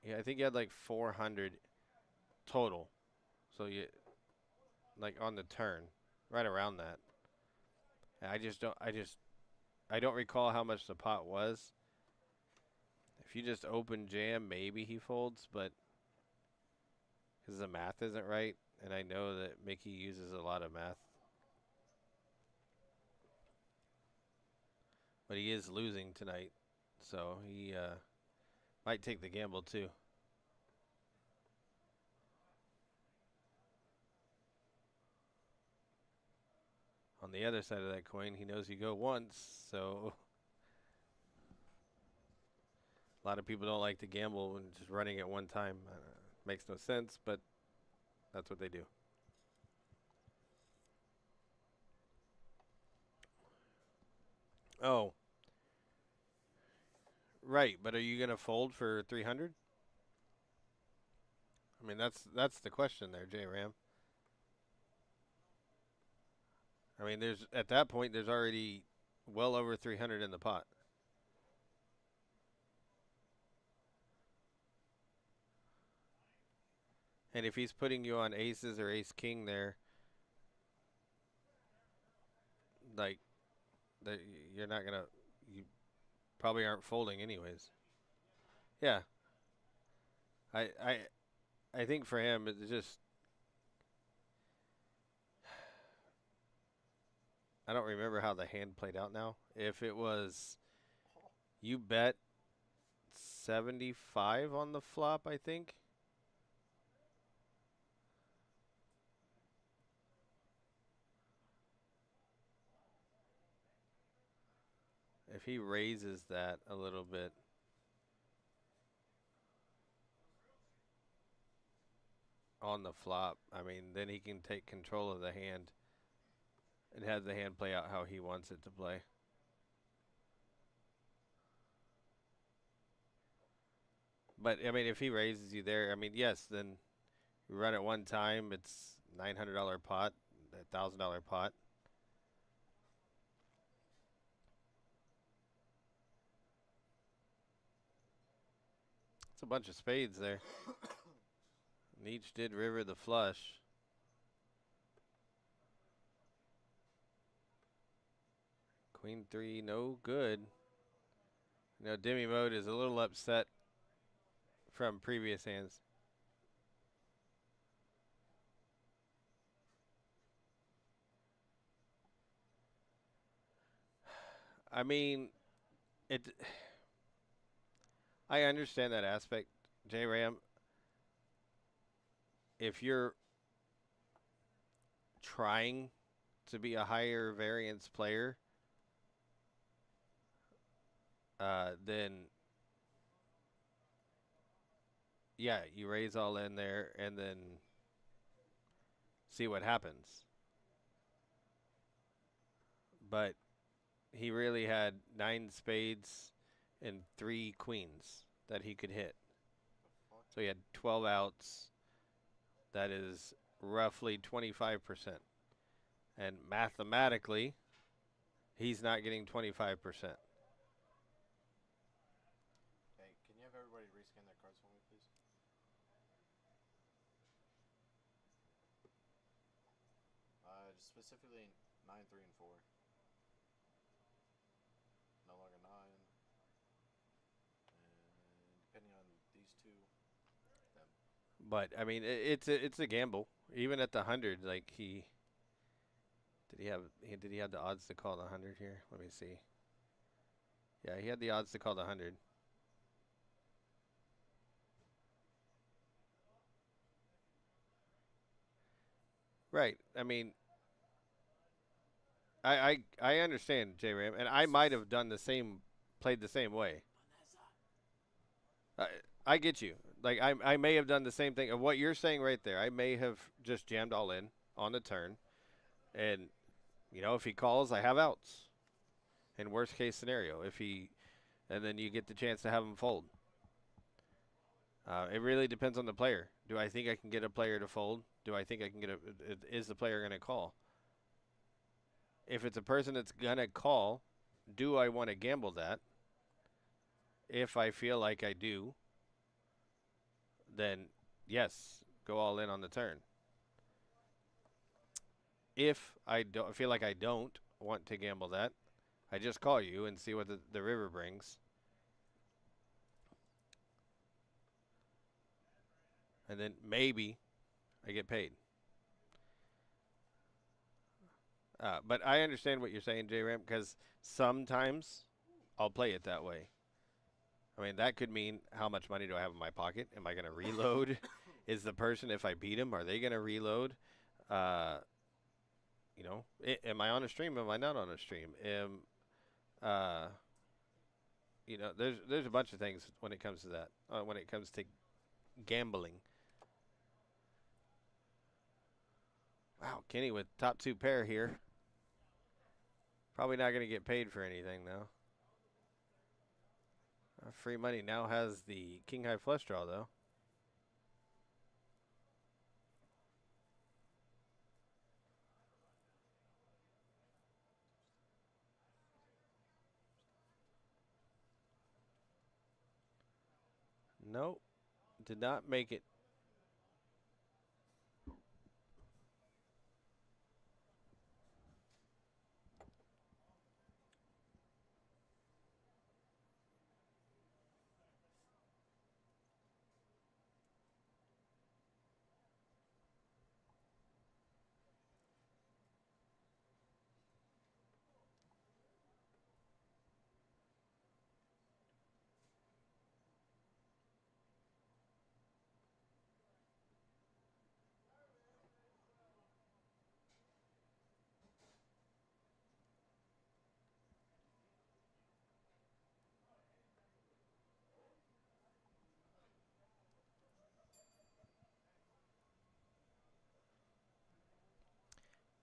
Yeah, I think you had like 400 total. So you, like on the turn, right around that. I don't recall how much the pot was. If you just open jam, maybe he folds, but because the math isn't right, and I know that Mickey uses a lot of math. But he is losing tonight, so he might take the gamble too. On the other side of that coin, he knows you go once, so a lot of people don't like to gamble when just running at one time. Makes no sense, but that's what they do. Oh. Right, but are you going to fold for 300? I mean, that's the question there, J-Ram. I mean, at that point, there's already well over 300 in the pot. And if he's putting you on aces or ace king there, like, you're not going to, probably aren't folding anyways. Yeah. I I I think for him it's just I don't remember how the hand played out now. If it was you bet 75 on the flop, I think. If he raises that a little bit. On the flop, I mean, then he can take control of the hand and have the hand play out how he wants it to play. But I mean, if he raises you there, I mean, yes, then you run it one time, it's $900 pot, $1,000 pot. It's a bunch of spades there. Neach did river the flush. Queen 3, no good. You know, Demi Mode is a little upset from previous hands. I mean, it. I understand that aspect, J Ram. If you're trying to be a higher variance player, then yeah, you raise all in there and then see what happens. But he really had 9 spades and 3 queens that he could hit. So he had 12 outs. That is roughly 25%. And mathematically, he's not getting 25%. Hey, can you have everybody rescan their cards for me, please? Just specifically 9, 3, and 4. No longer 9. And depending on these two, them. But I mean, it's a gamble. Even at the 100, like did he have the odds to call the 100 here? Let me see. Yeah, he had the odds to call the 100. Right. I mean, I understand, J Ram, and I might have done the same, played the same way. I I get you. Like I may have done the same thing of what you're saying right there. I may have just jammed all in on the turn, and you know if he calls, I have outs. In worst case scenario, and then you get the chance to have him fold. It really depends on the player. Do I think I can get a player to fold? Do I think I can is the player going to call? If it's a person that's going to call, do I want to gamble that? If I feel like I do, then yes, go all in on the turn. If I don't feel like I don't want to gamble that, I just call you and see what the river brings. And then maybe I get paid. But I understand what you're saying, J-Ram, because sometimes I'll play it that way. I mean, that could mean how much money do I have in my pocket? Am I going to reload? Is the person, if I beat them, are they going to reload? You know, am I on a stream? Am I not on a stream? You know, there's a bunch of things when it comes to that. When it comes to gambling. Wow, Kenny with top 2 pair here. Probably not going to get paid for anything though. Free money now has the king high flush draw though. Nope, did not make it.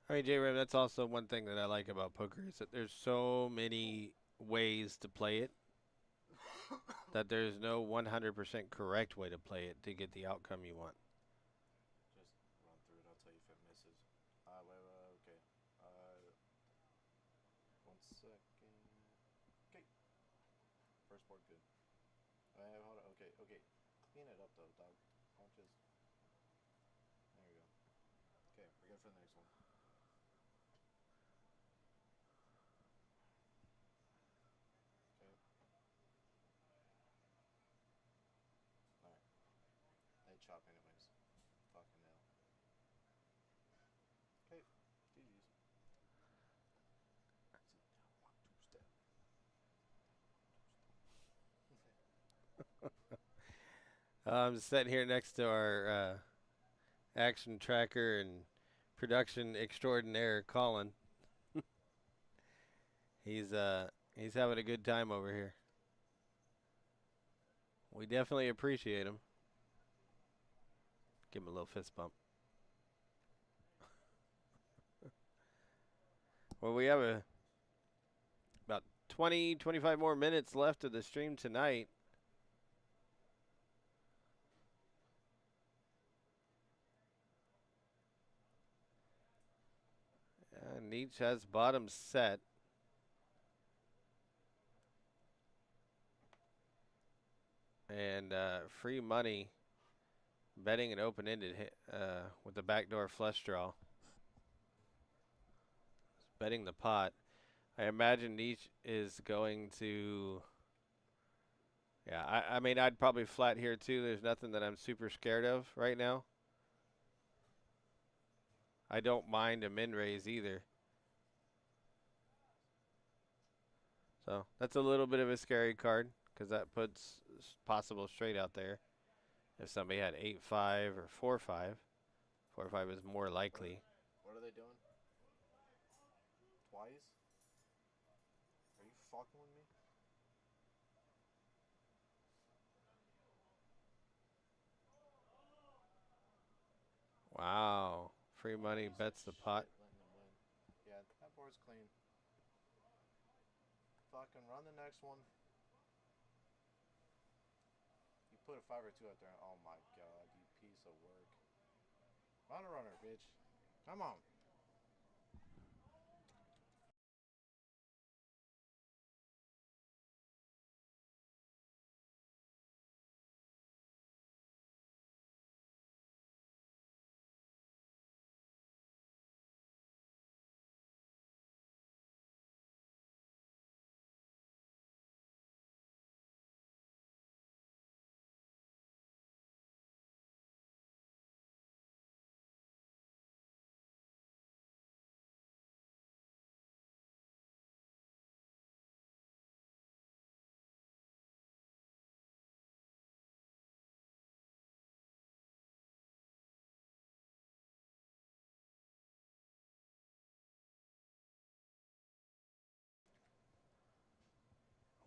I mean, J Ram, that's also one thing that I like about poker is that there's so many ways to play it that there's no 100% correct way to play it to get the outcome you want. Just run through it. I'll tell you if it misses. Wait, okay. 1 second. Okay. First board good. Hold on. Okay. Clean it up though, dog. Don't just. There we go. Okay, we're good for the next one. Okay. Alright. They chop anyways. Fucking hell. Okay. GG's. Sit down. 1 2 step. I'm sitting here next to our action tracker and production extraordinaire, Colin. He's having a good time over here. We definitely appreciate him. Give him a little fist bump. Well, we have about 20, 25 more minutes left of the stream tonight. Nietzsche has bottom set. And free money betting an open-ended with the backdoor flush draw. Betting the pot. I imagine Nietzsche is going to... Yeah, I mean, I'd probably flat here too. There's nothing that I'm super scared of right now. I don't mind a min raise either. So that's a little bit of a scary card because that puts possible straight out there. If somebody had 8-5 or 4-5, 4-5 is more likely. What are they doing? Twice? Are you fucking with me? Wow. Free money bets the pot. Letting them win. Yeah, that board's clean. Fucking run the next one. You put a 5 or 2 out there. Oh my god, you piece of work. Run a runner, bitch. Come on.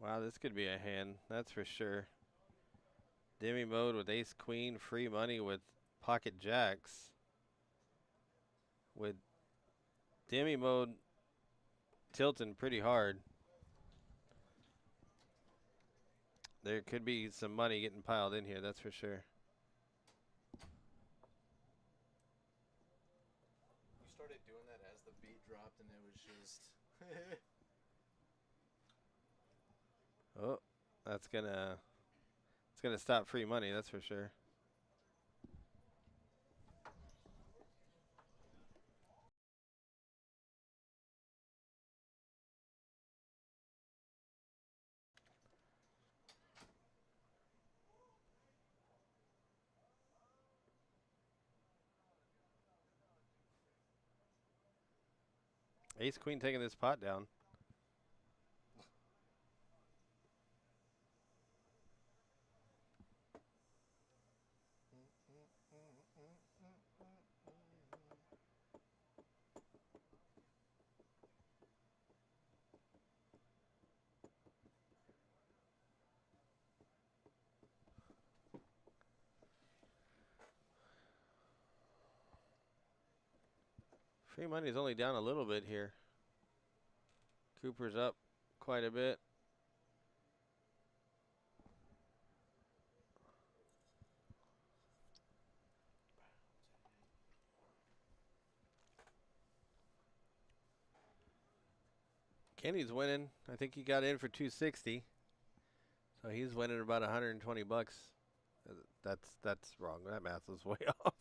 Wow, this could be a hand. That's for sure. Demi mode with ace queen. Free money with pocket jacks. With demi mode tilting pretty hard. There could be some money getting piled in here, that's for sure. You started doing that as the beat dropped and it was just... Oh, it's gonna stop free money, that's for sure. Ace queen taking this pot down. Pre-money's only down a little bit here. Cooper's up quite a bit. Kenny's winning. I think he got in for 260. So he's winning about 120 bucks. That's wrong. That math was way off.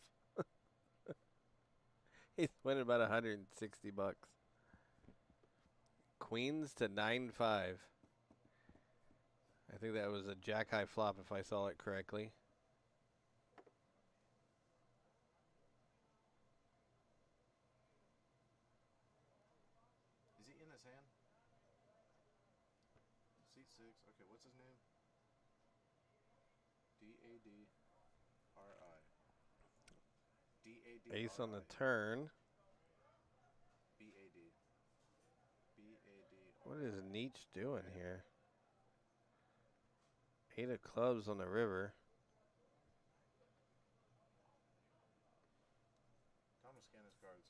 He's winning about 160 bucks. Queens to 9-5. I think that was a jack high flop if I saw it correctly. Is he in his hand? Seat 6. Okay, what's his name? D-A-D-R-I. D-A-D-R-I. Ace on the turn. B-A-D. B-A-D. What is Nietzsche doing here? 8 of clubs on the river. Tom will scan his cards.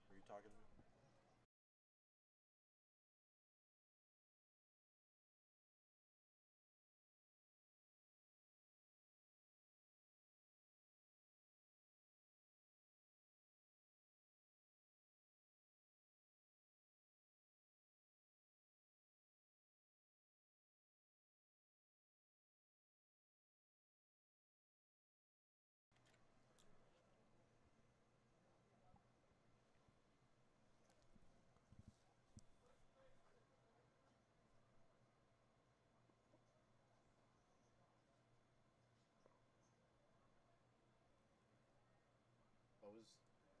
Were you talking to me?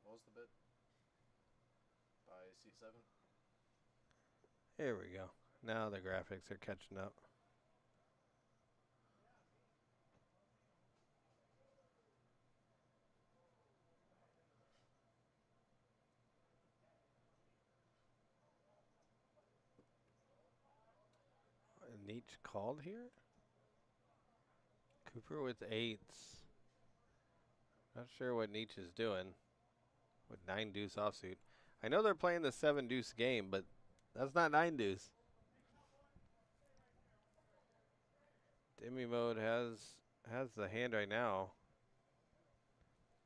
What was the bid? By seat 7? Here we go. Now the graphics are catching up. Nietzsche called here? Cooper with 8s. Not sure what Nietzsche is doing with 9 deuce offsuit. I know they're playing the 7 deuce game, but that's not 9 deuce. Demi mode has the hand right now.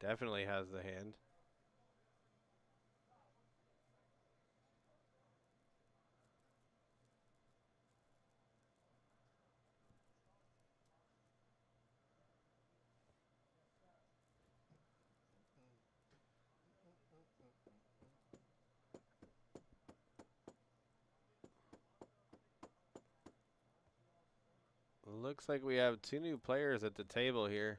Definitely has the hand. Looks like we have 2 new players at the table here.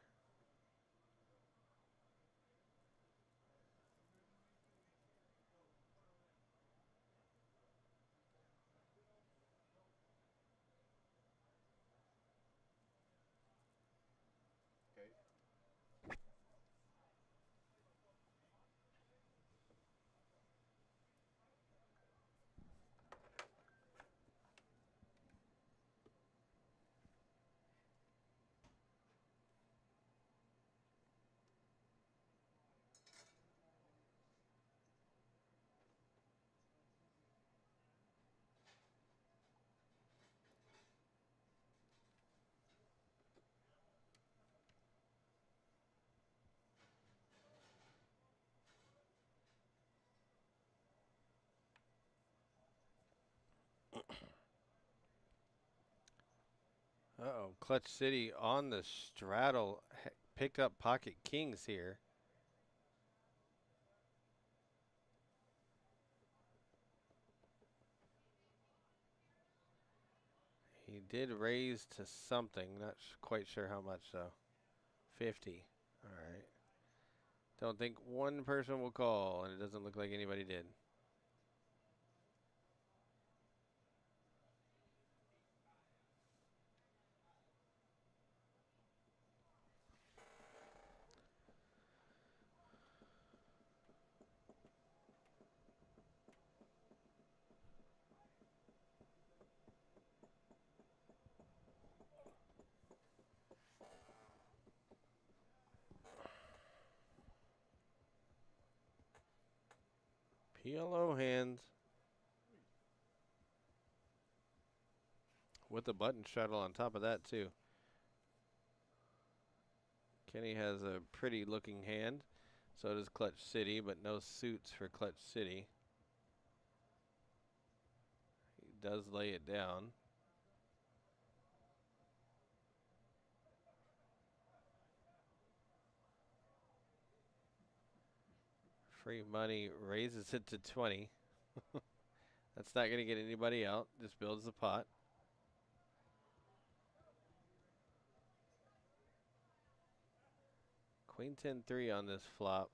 Okay. Uh-oh, Clutch City on the straddle. Picked up pocket kings here. He did raise to something. Not quite sure how much, though. 50. All right. Don't think one person will call, and it doesn't look like anybody did. Yellow hand. With the button shuttle on top of that, too. Kenny has a pretty looking hand. So does Clutch City, but no suits for Clutch City. He does lay it down. Free money raises it to 20. That's not going to get anybody out. Just builds the pot. Queen 10-3 on this flop.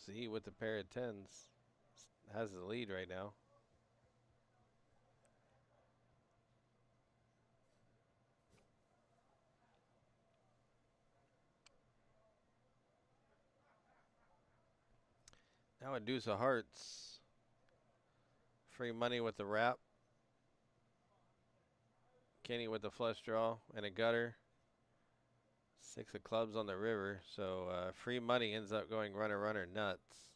Z with the pair of tens has the lead right now. Now a deuce of hearts. Free money with the wrap. Kenny with the flush draw and a gutter. 6 of clubs on the river. So free money ends up going runner, runner, nuts.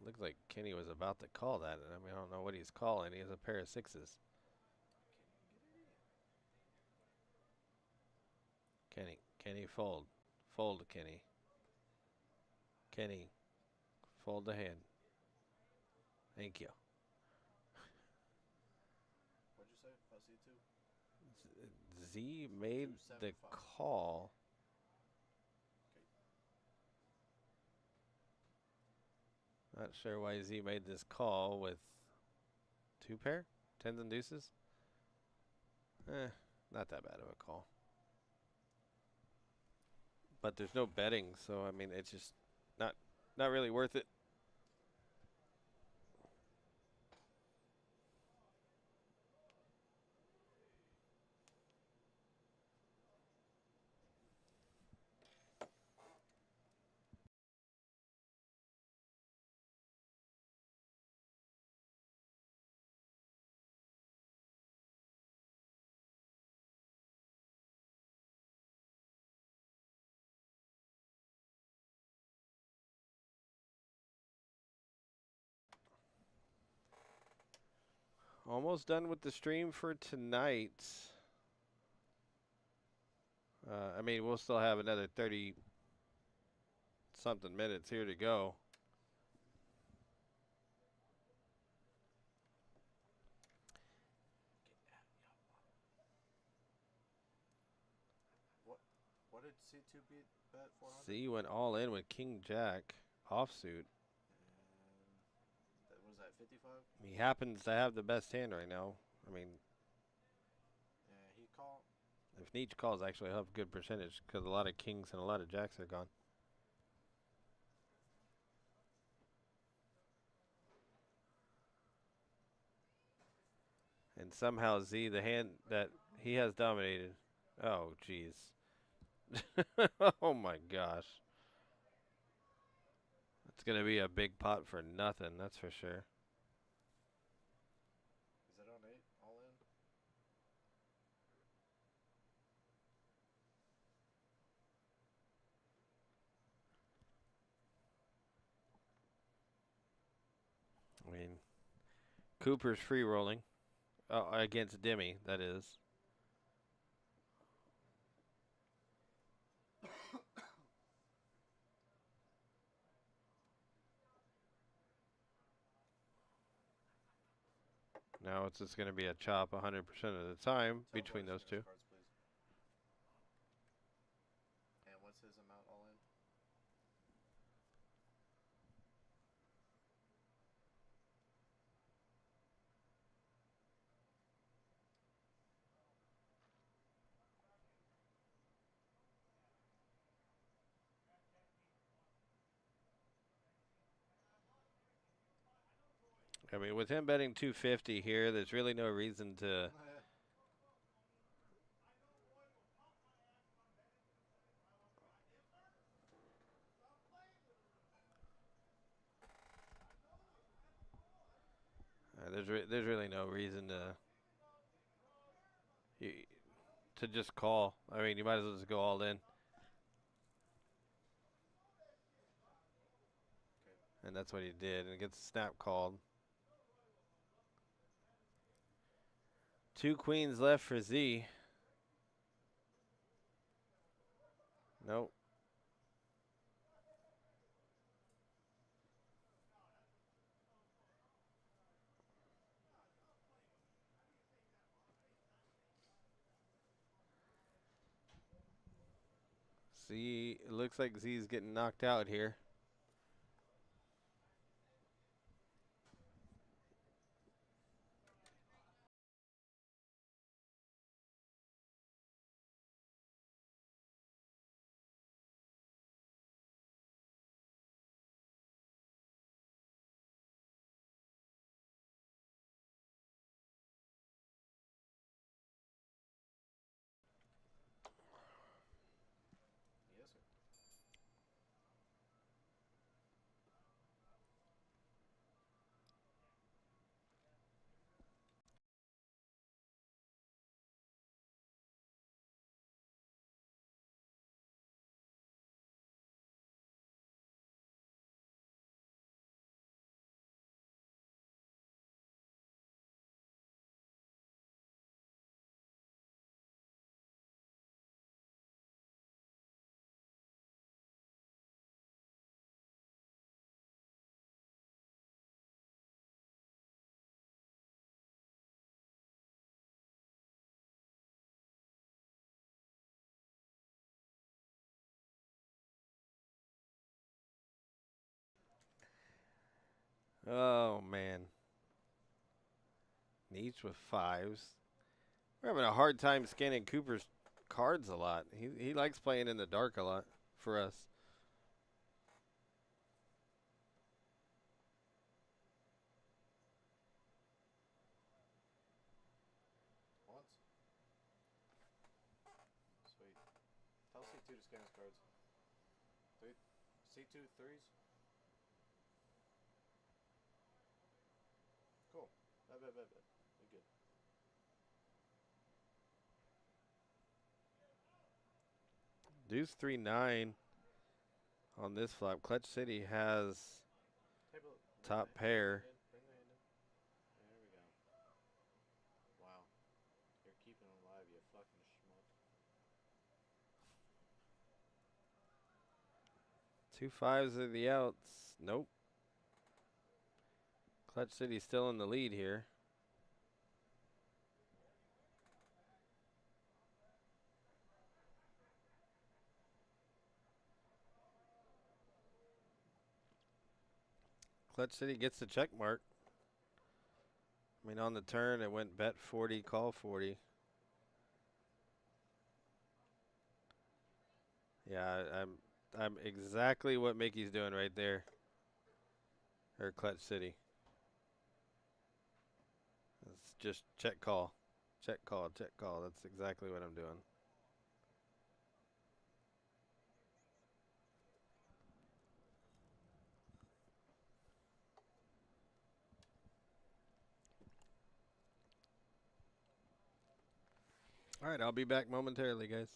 Looks like Kenny was about to call that. I mean, I don't know what he's calling. He has a pair of sixes. Kenny fold. Fold, Kenny. Kenny, fold the hand. Thank you. What'd you say? C2? Z made the 275. call. Not sure why Z made this call with 2 pair? Tens and deuces? Not that bad of a call. But there's no betting, so I mean it's just not really worth it. Almost done with the stream for tonight. I mean, we'll still have another 30 something minutes here to go. What did C2 bet 400? Z went all in with King Jack offsuit. And that was that 55? He happens to have the best hand right now. I mean, Yeah, he called. if Nietzsche calls, actually, he'll have a good percentage because a lot of kings and a lot of jacks are gone. And somehow Z, the hand that he has dominated. Oh, jeez. Oh, my gosh. It's going to be a big pot for nothing, that's for sure. Is it on 8? All in? I mean, Cooper's free rolling. Oh, against Demi, that is. Now it's just going to be a chop 100% of the time between those two. Cards, please. And what's his amount all in? I mean, with him betting 250 here, there's really no reason to. There's really no reason to. to just call. I mean, you might as well just go all in. And that's what he did. And gets the snap called. 2 queens left for Z. Nope. Z, it looks like Z's getting knocked out here. Yes, sir. Oh, man. Each with 5s. We're having a hard time scanning Cooper's cards a lot. He likes playing in the dark a lot for us. Once. Sweet. Tell C2 to scan his cards. 3. C2 3s. Cool. Bet. We good. Deuce 3-9 on this flop. Clutch City has Table. top pair. Bring the hand in. There we go. Wow. You're keeping him alive, you fucking schmuck. 2 5s are the outs. Nope. Clutch City's still in the lead here. Clutch City gets the check mark. I mean, on the turn, it went bet 40, call 40. Yeah, I'm exactly what Mickey's doing right there. Or Clutch City. It's just check call. Check call, check call. That's exactly what I'm doing. All right, I'll be back momentarily, guys.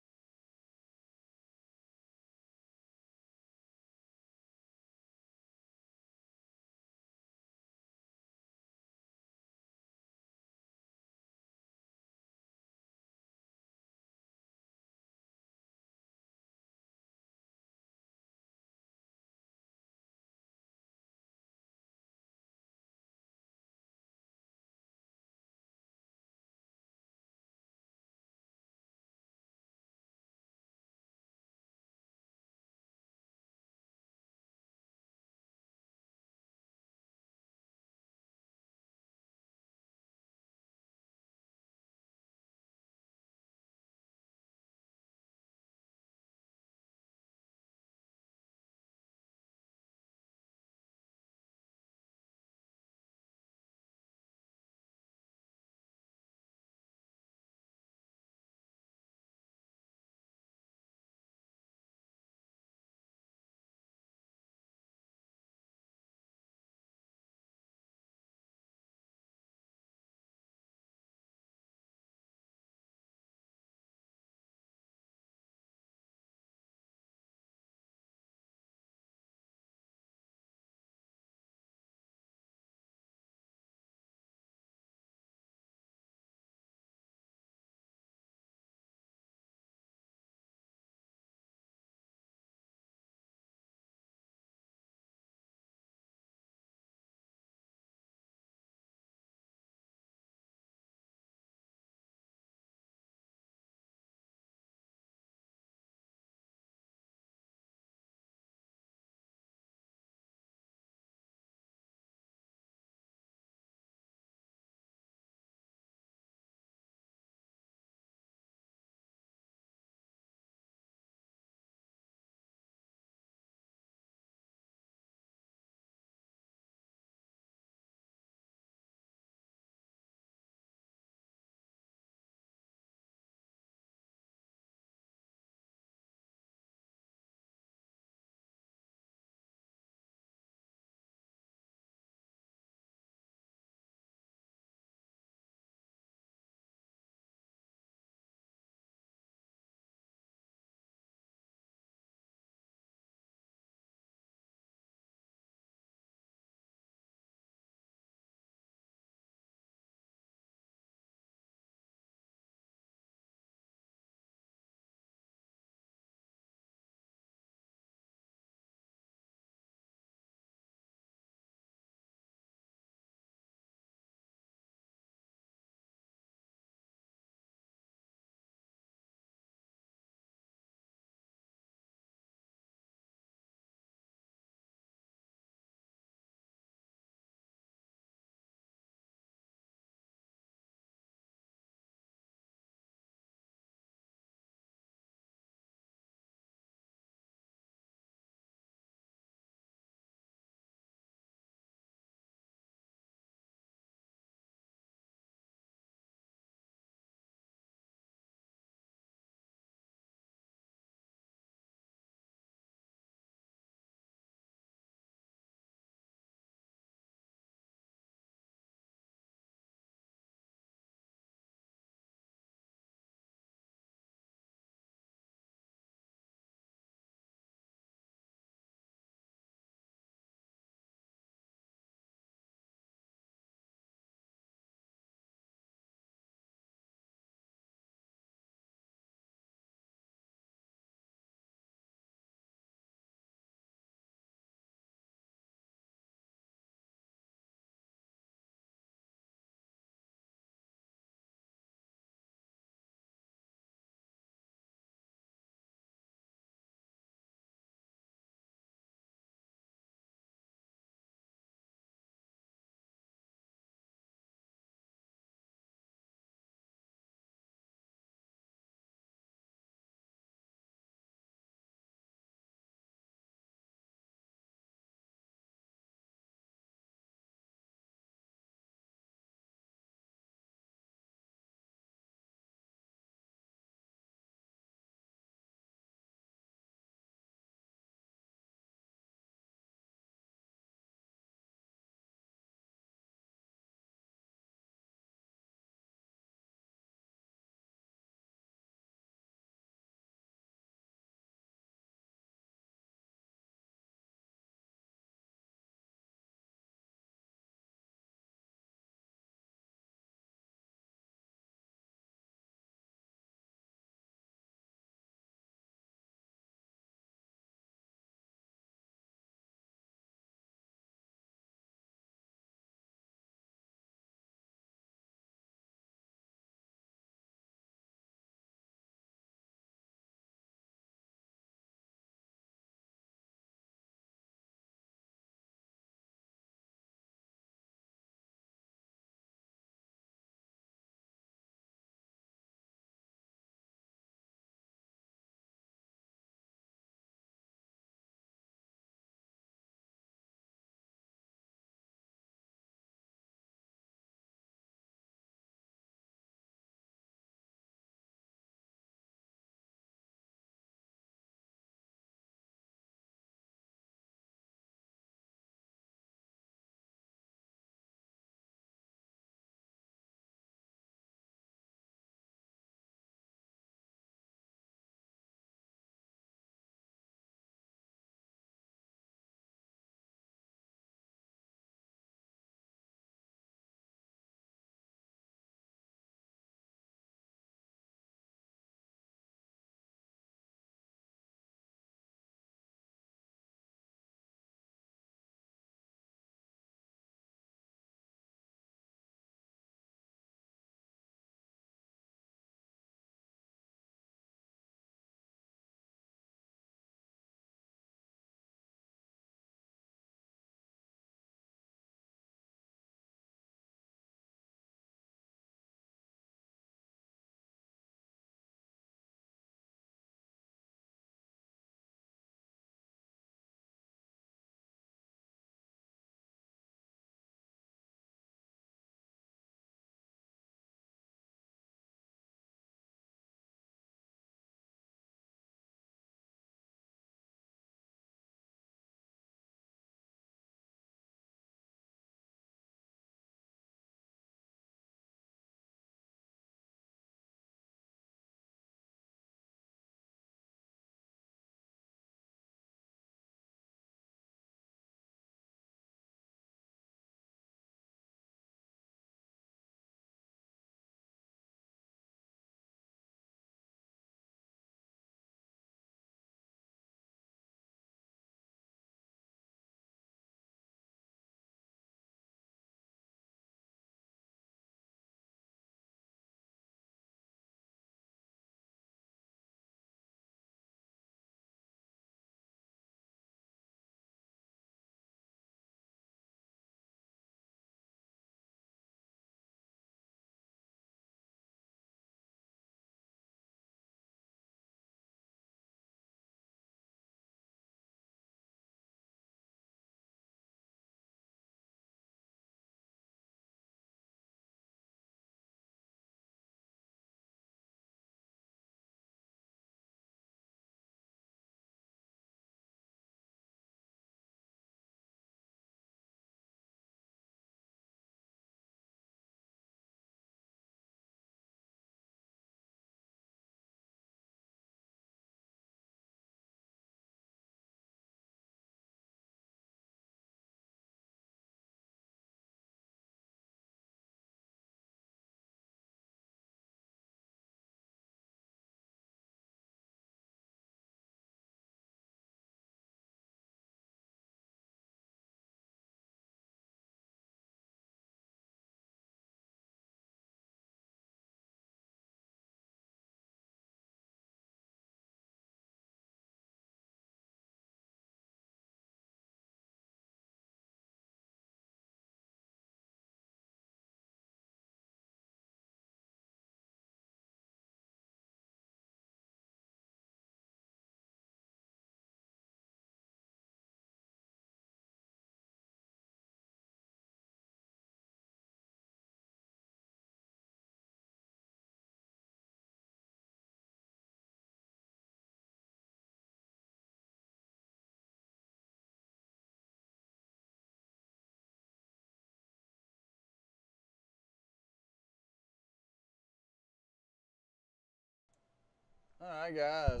All right, guys.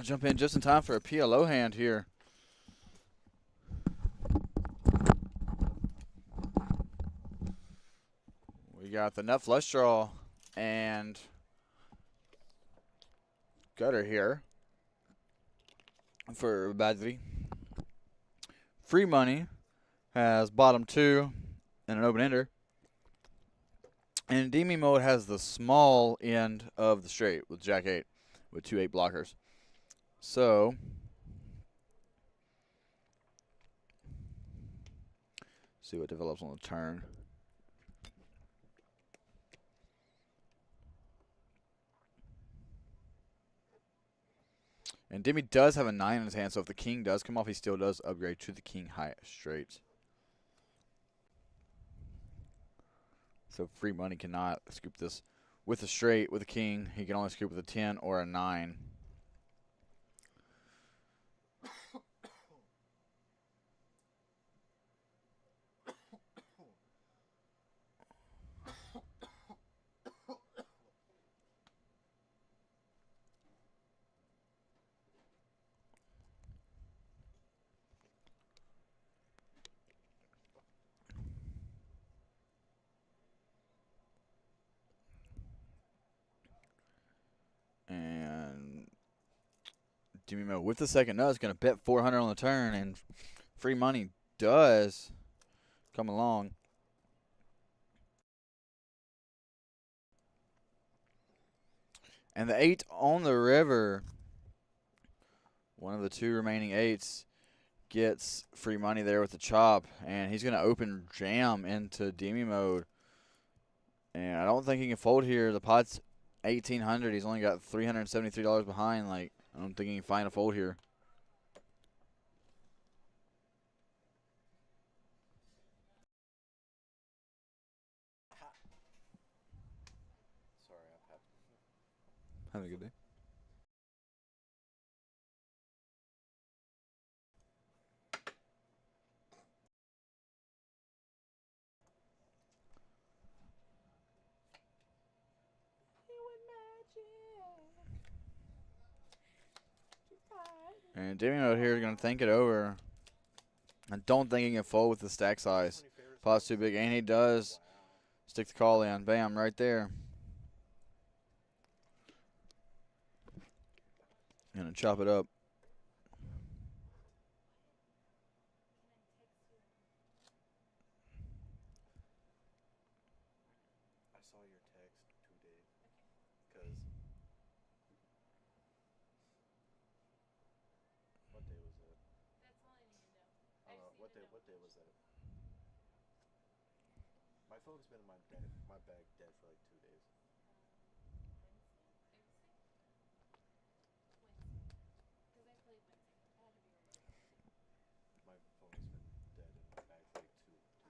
Jump in just in time for a PLO hand here. We got the nut flush draw and gutter here for Badri. Free money has bottom 2 and an open ender. And Demi mode has the small end of the straight with Jack 8 with 2 8 blockers. So see what develops on the turn. And Demi does have a 9 in his hand, so if the king does come off, he still does upgrade to the king high straight. So free money cannot scoop this with a straight, with a king. He can only scoop with a 10 or a 9. And Demi with the second nut is going to bet 400 on the turn, and free money does come along. And the 8 on the river, one of the 2 remaining 8s, gets free money there with the chop, and he's going to open jam into Demi mode. And I don't think he can fold here. The pot's 1,800. He's only got $373 behind. Like, I don't think he can find a fold here. Sorry, I've had. Have a good day. And Demi out here is going to think it over. I don't think he can fold with the stack size. Pot's too big, and he does stick the call in. Bam, right there. Gonna chop it up. I saw your text today. Because. What day was it? That's all I need to know. I don't know. What day was that? My phone's been in my bag dead for like 2 days. Because I played Wednesday. I had to be remote. My phone has been dead in my bag for like two days.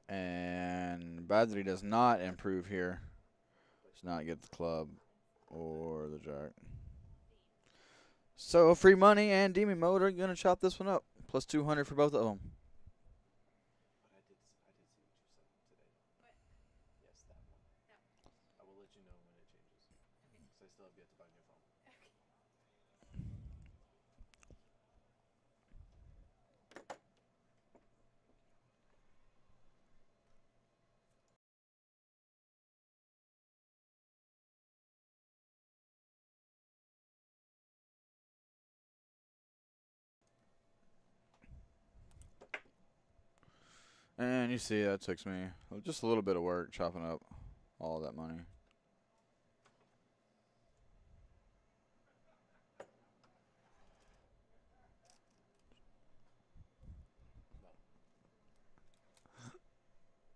And Badri does not improve here. Does not get the club or the jack. So free money and Demi mode are gonna chop this one up. Plus 200 for both of them. But I did see what you said today. What? Yes, that one. That one. I will let you know when it changes. Okay. Because I still have yet to buy a new phone. Okay. And you see that took me just a little bit of work chopping up all that money. No.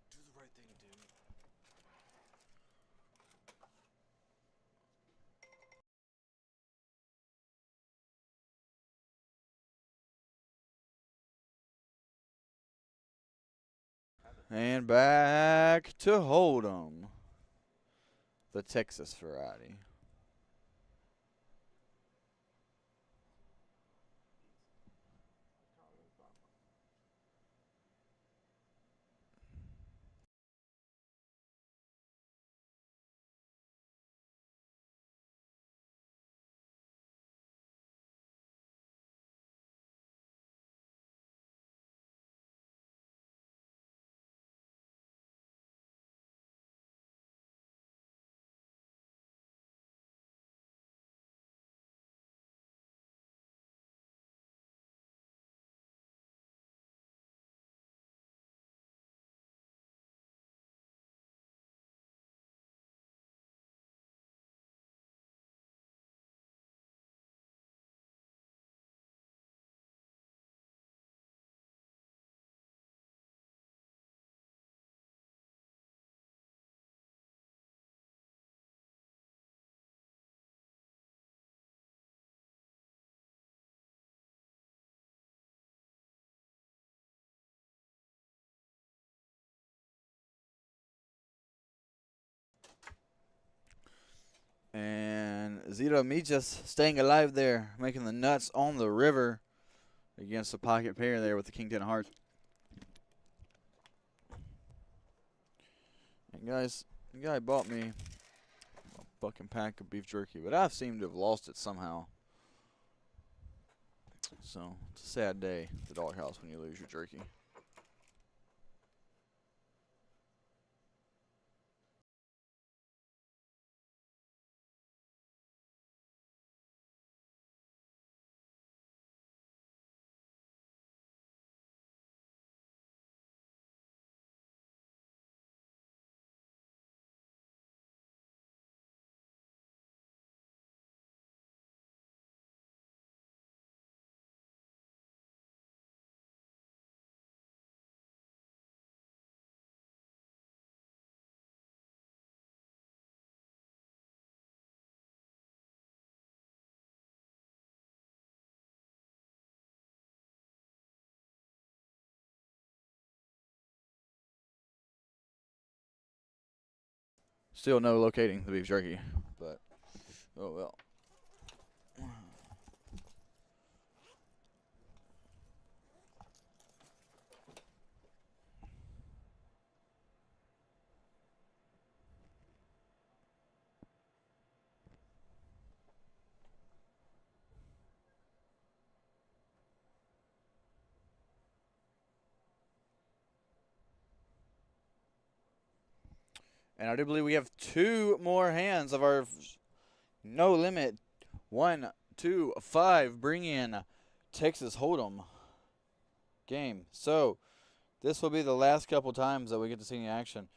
Do the right thing, dude. And back to Hold'em. The Texas variety. And Zito Mijas staying alive there, making the nuts on the river against the pocket pair there with the King 10 of Hearts. And guys, the guy bought me a fucking pack of beef jerky, but I seem to have lost it somehow. So, it's a sad day at the doghouse when you lose your jerky. Still no locating the beef jerky, but oh well. And I do believe we have 2 more hands of our no limit 1, 2, 5 bring in Texas Hold'em game. So this will be the last couple times that we get to see any action.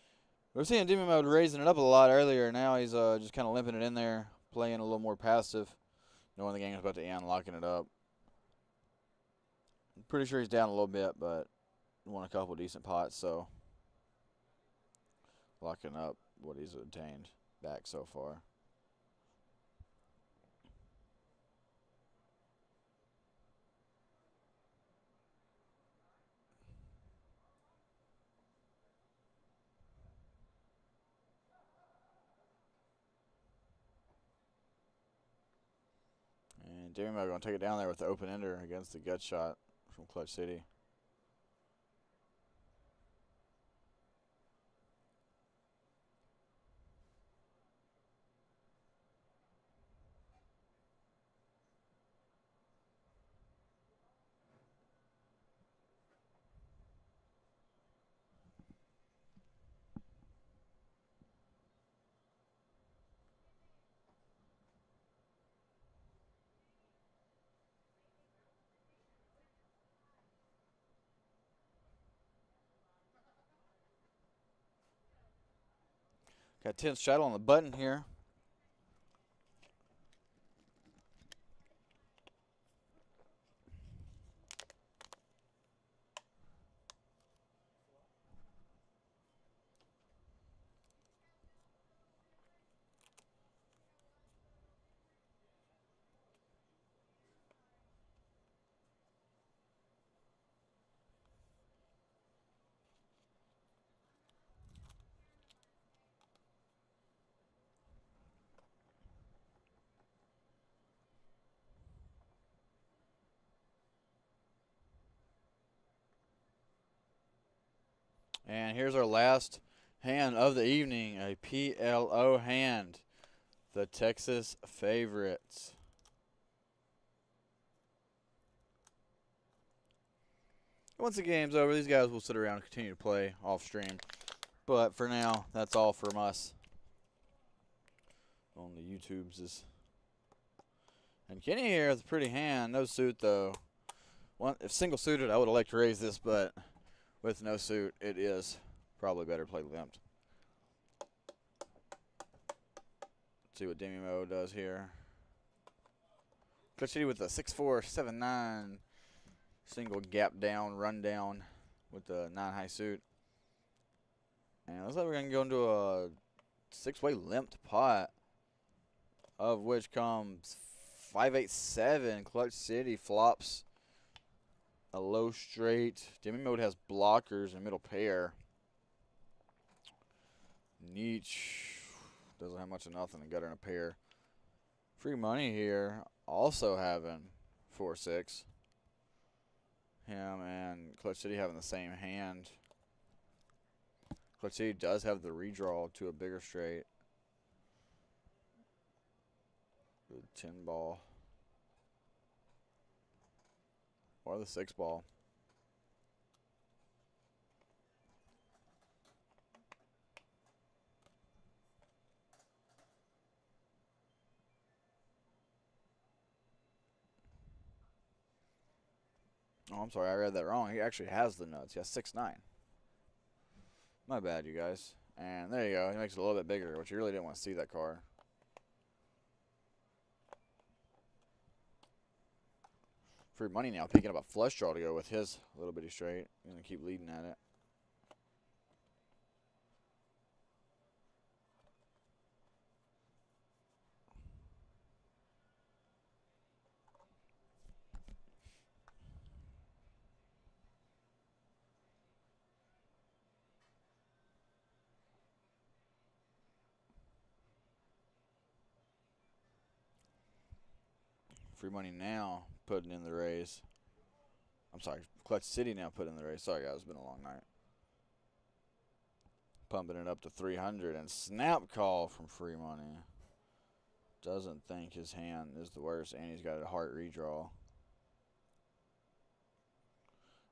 We're seeing Demon Mode raising it up a lot earlier. Now he's just kind of limping it in there, playing a little more passive, knowing the game is about to end, locking it up. I'm pretty sure he's down a little bit, but won a couple decent pots, so locking up what he's obtained back so far. And Demon Mode going to take it down there with the open ender against the gut shot from Clutch City. Got 10th shuttle on the button here. And here's our last hand of the evening, a PLO hand, the Texas Favorites. Once the game's over, these guys will sit around and continue to play off stream. But for now, that's all from us on the YouTubes. And Kenny here has a pretty hand. No suit, though. If single suited, I would have liked to raise this, but with no suit, it is probably better to play limped. Let's see what Demi Mo does here. Clutch City with a 6-4, 7-9. Single gap down, run down with the 9 high suit. And looks like we're going to go into a 6-way limped pot, of which comes 5-8-7. Clutch City flops a low straight. Demi Mode has blockers and middle pair. Nietzsche doesn't have much of nothing. A gutter and a pair. Free money here. Also having 4-6. Him and Clutch City having the same hand. Clutch City does have the redraw to a bigger straight. Good 10 ball. Or the 6 ball. Oh, I'm sorry, I read that wrong. He actually has the nuts. He has 6-9. My bad, you guys. And there you go. He makes it a little bit bigger, which you really didn't want to see that card. Free money now, picking up a flush draw to go with his little bitty straight. Going to keep leading at it. Free money now putting in the raise. I'm sorry, Clutch City now putting in the raise. Sorry, guys, it's been a long night. Pumping it up to 300 and snap call from free money. Doesn't think his hand is the worst, and he's got a heart redraw.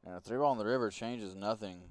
And a 3-ball on the river changes nothing.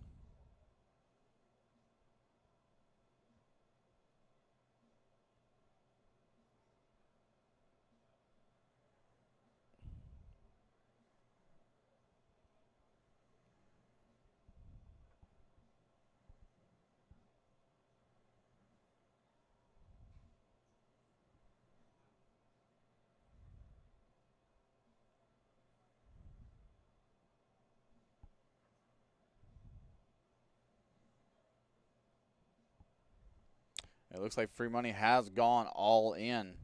It looks like free money has gone all in.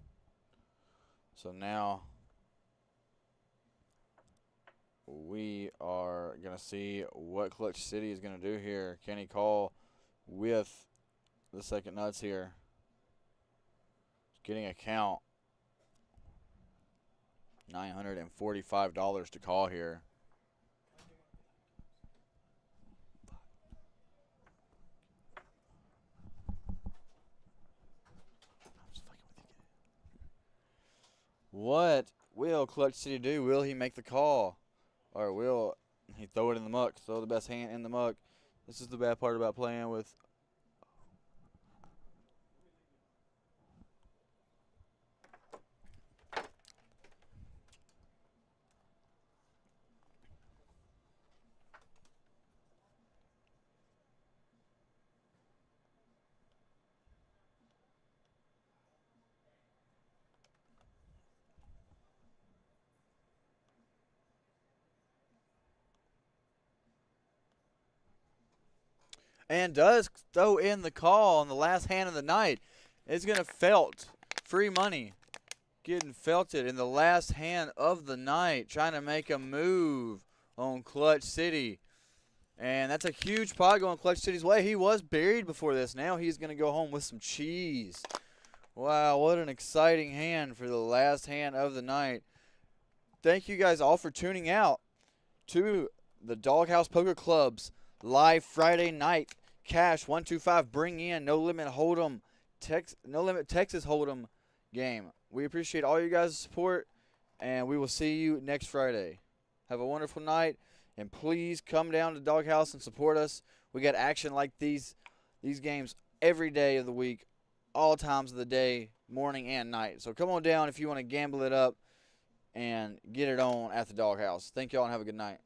So now we are going to see what Clutch City is going to do here. Can he call with the second nuts here? Getting a count. $945 to call here. What will Clutch City do? Will he make the call? Or will he throw it in the muck? Throw the best hand in the muck. This is the bad part about playing with. And does throw in the call on the last hand of the night. It's going to felt. Free money. Getting felted in the last hand of the night. Trying to make a move on Clutch City. And that's a huge pot going Clutch City's way. He was buried before this. Now he's going to go home with some cheese. Wow, what an exciting hand for the last hand of the night. Thank you guys all for tuning out to the DogHouse Poker Club's live Friday night cash 125 bring in no limit hold'em no limit Texas hold'em game. We appreciate all you guys' support, and we will see you next Friday. Have a wonderful night, and please come down to DogHouse and support us. We got action like these games every day of the week, all times of the day, morning and night. So come on down if you want to gamble it up and get it on at the DogHouse. Thank y'all and have a good night.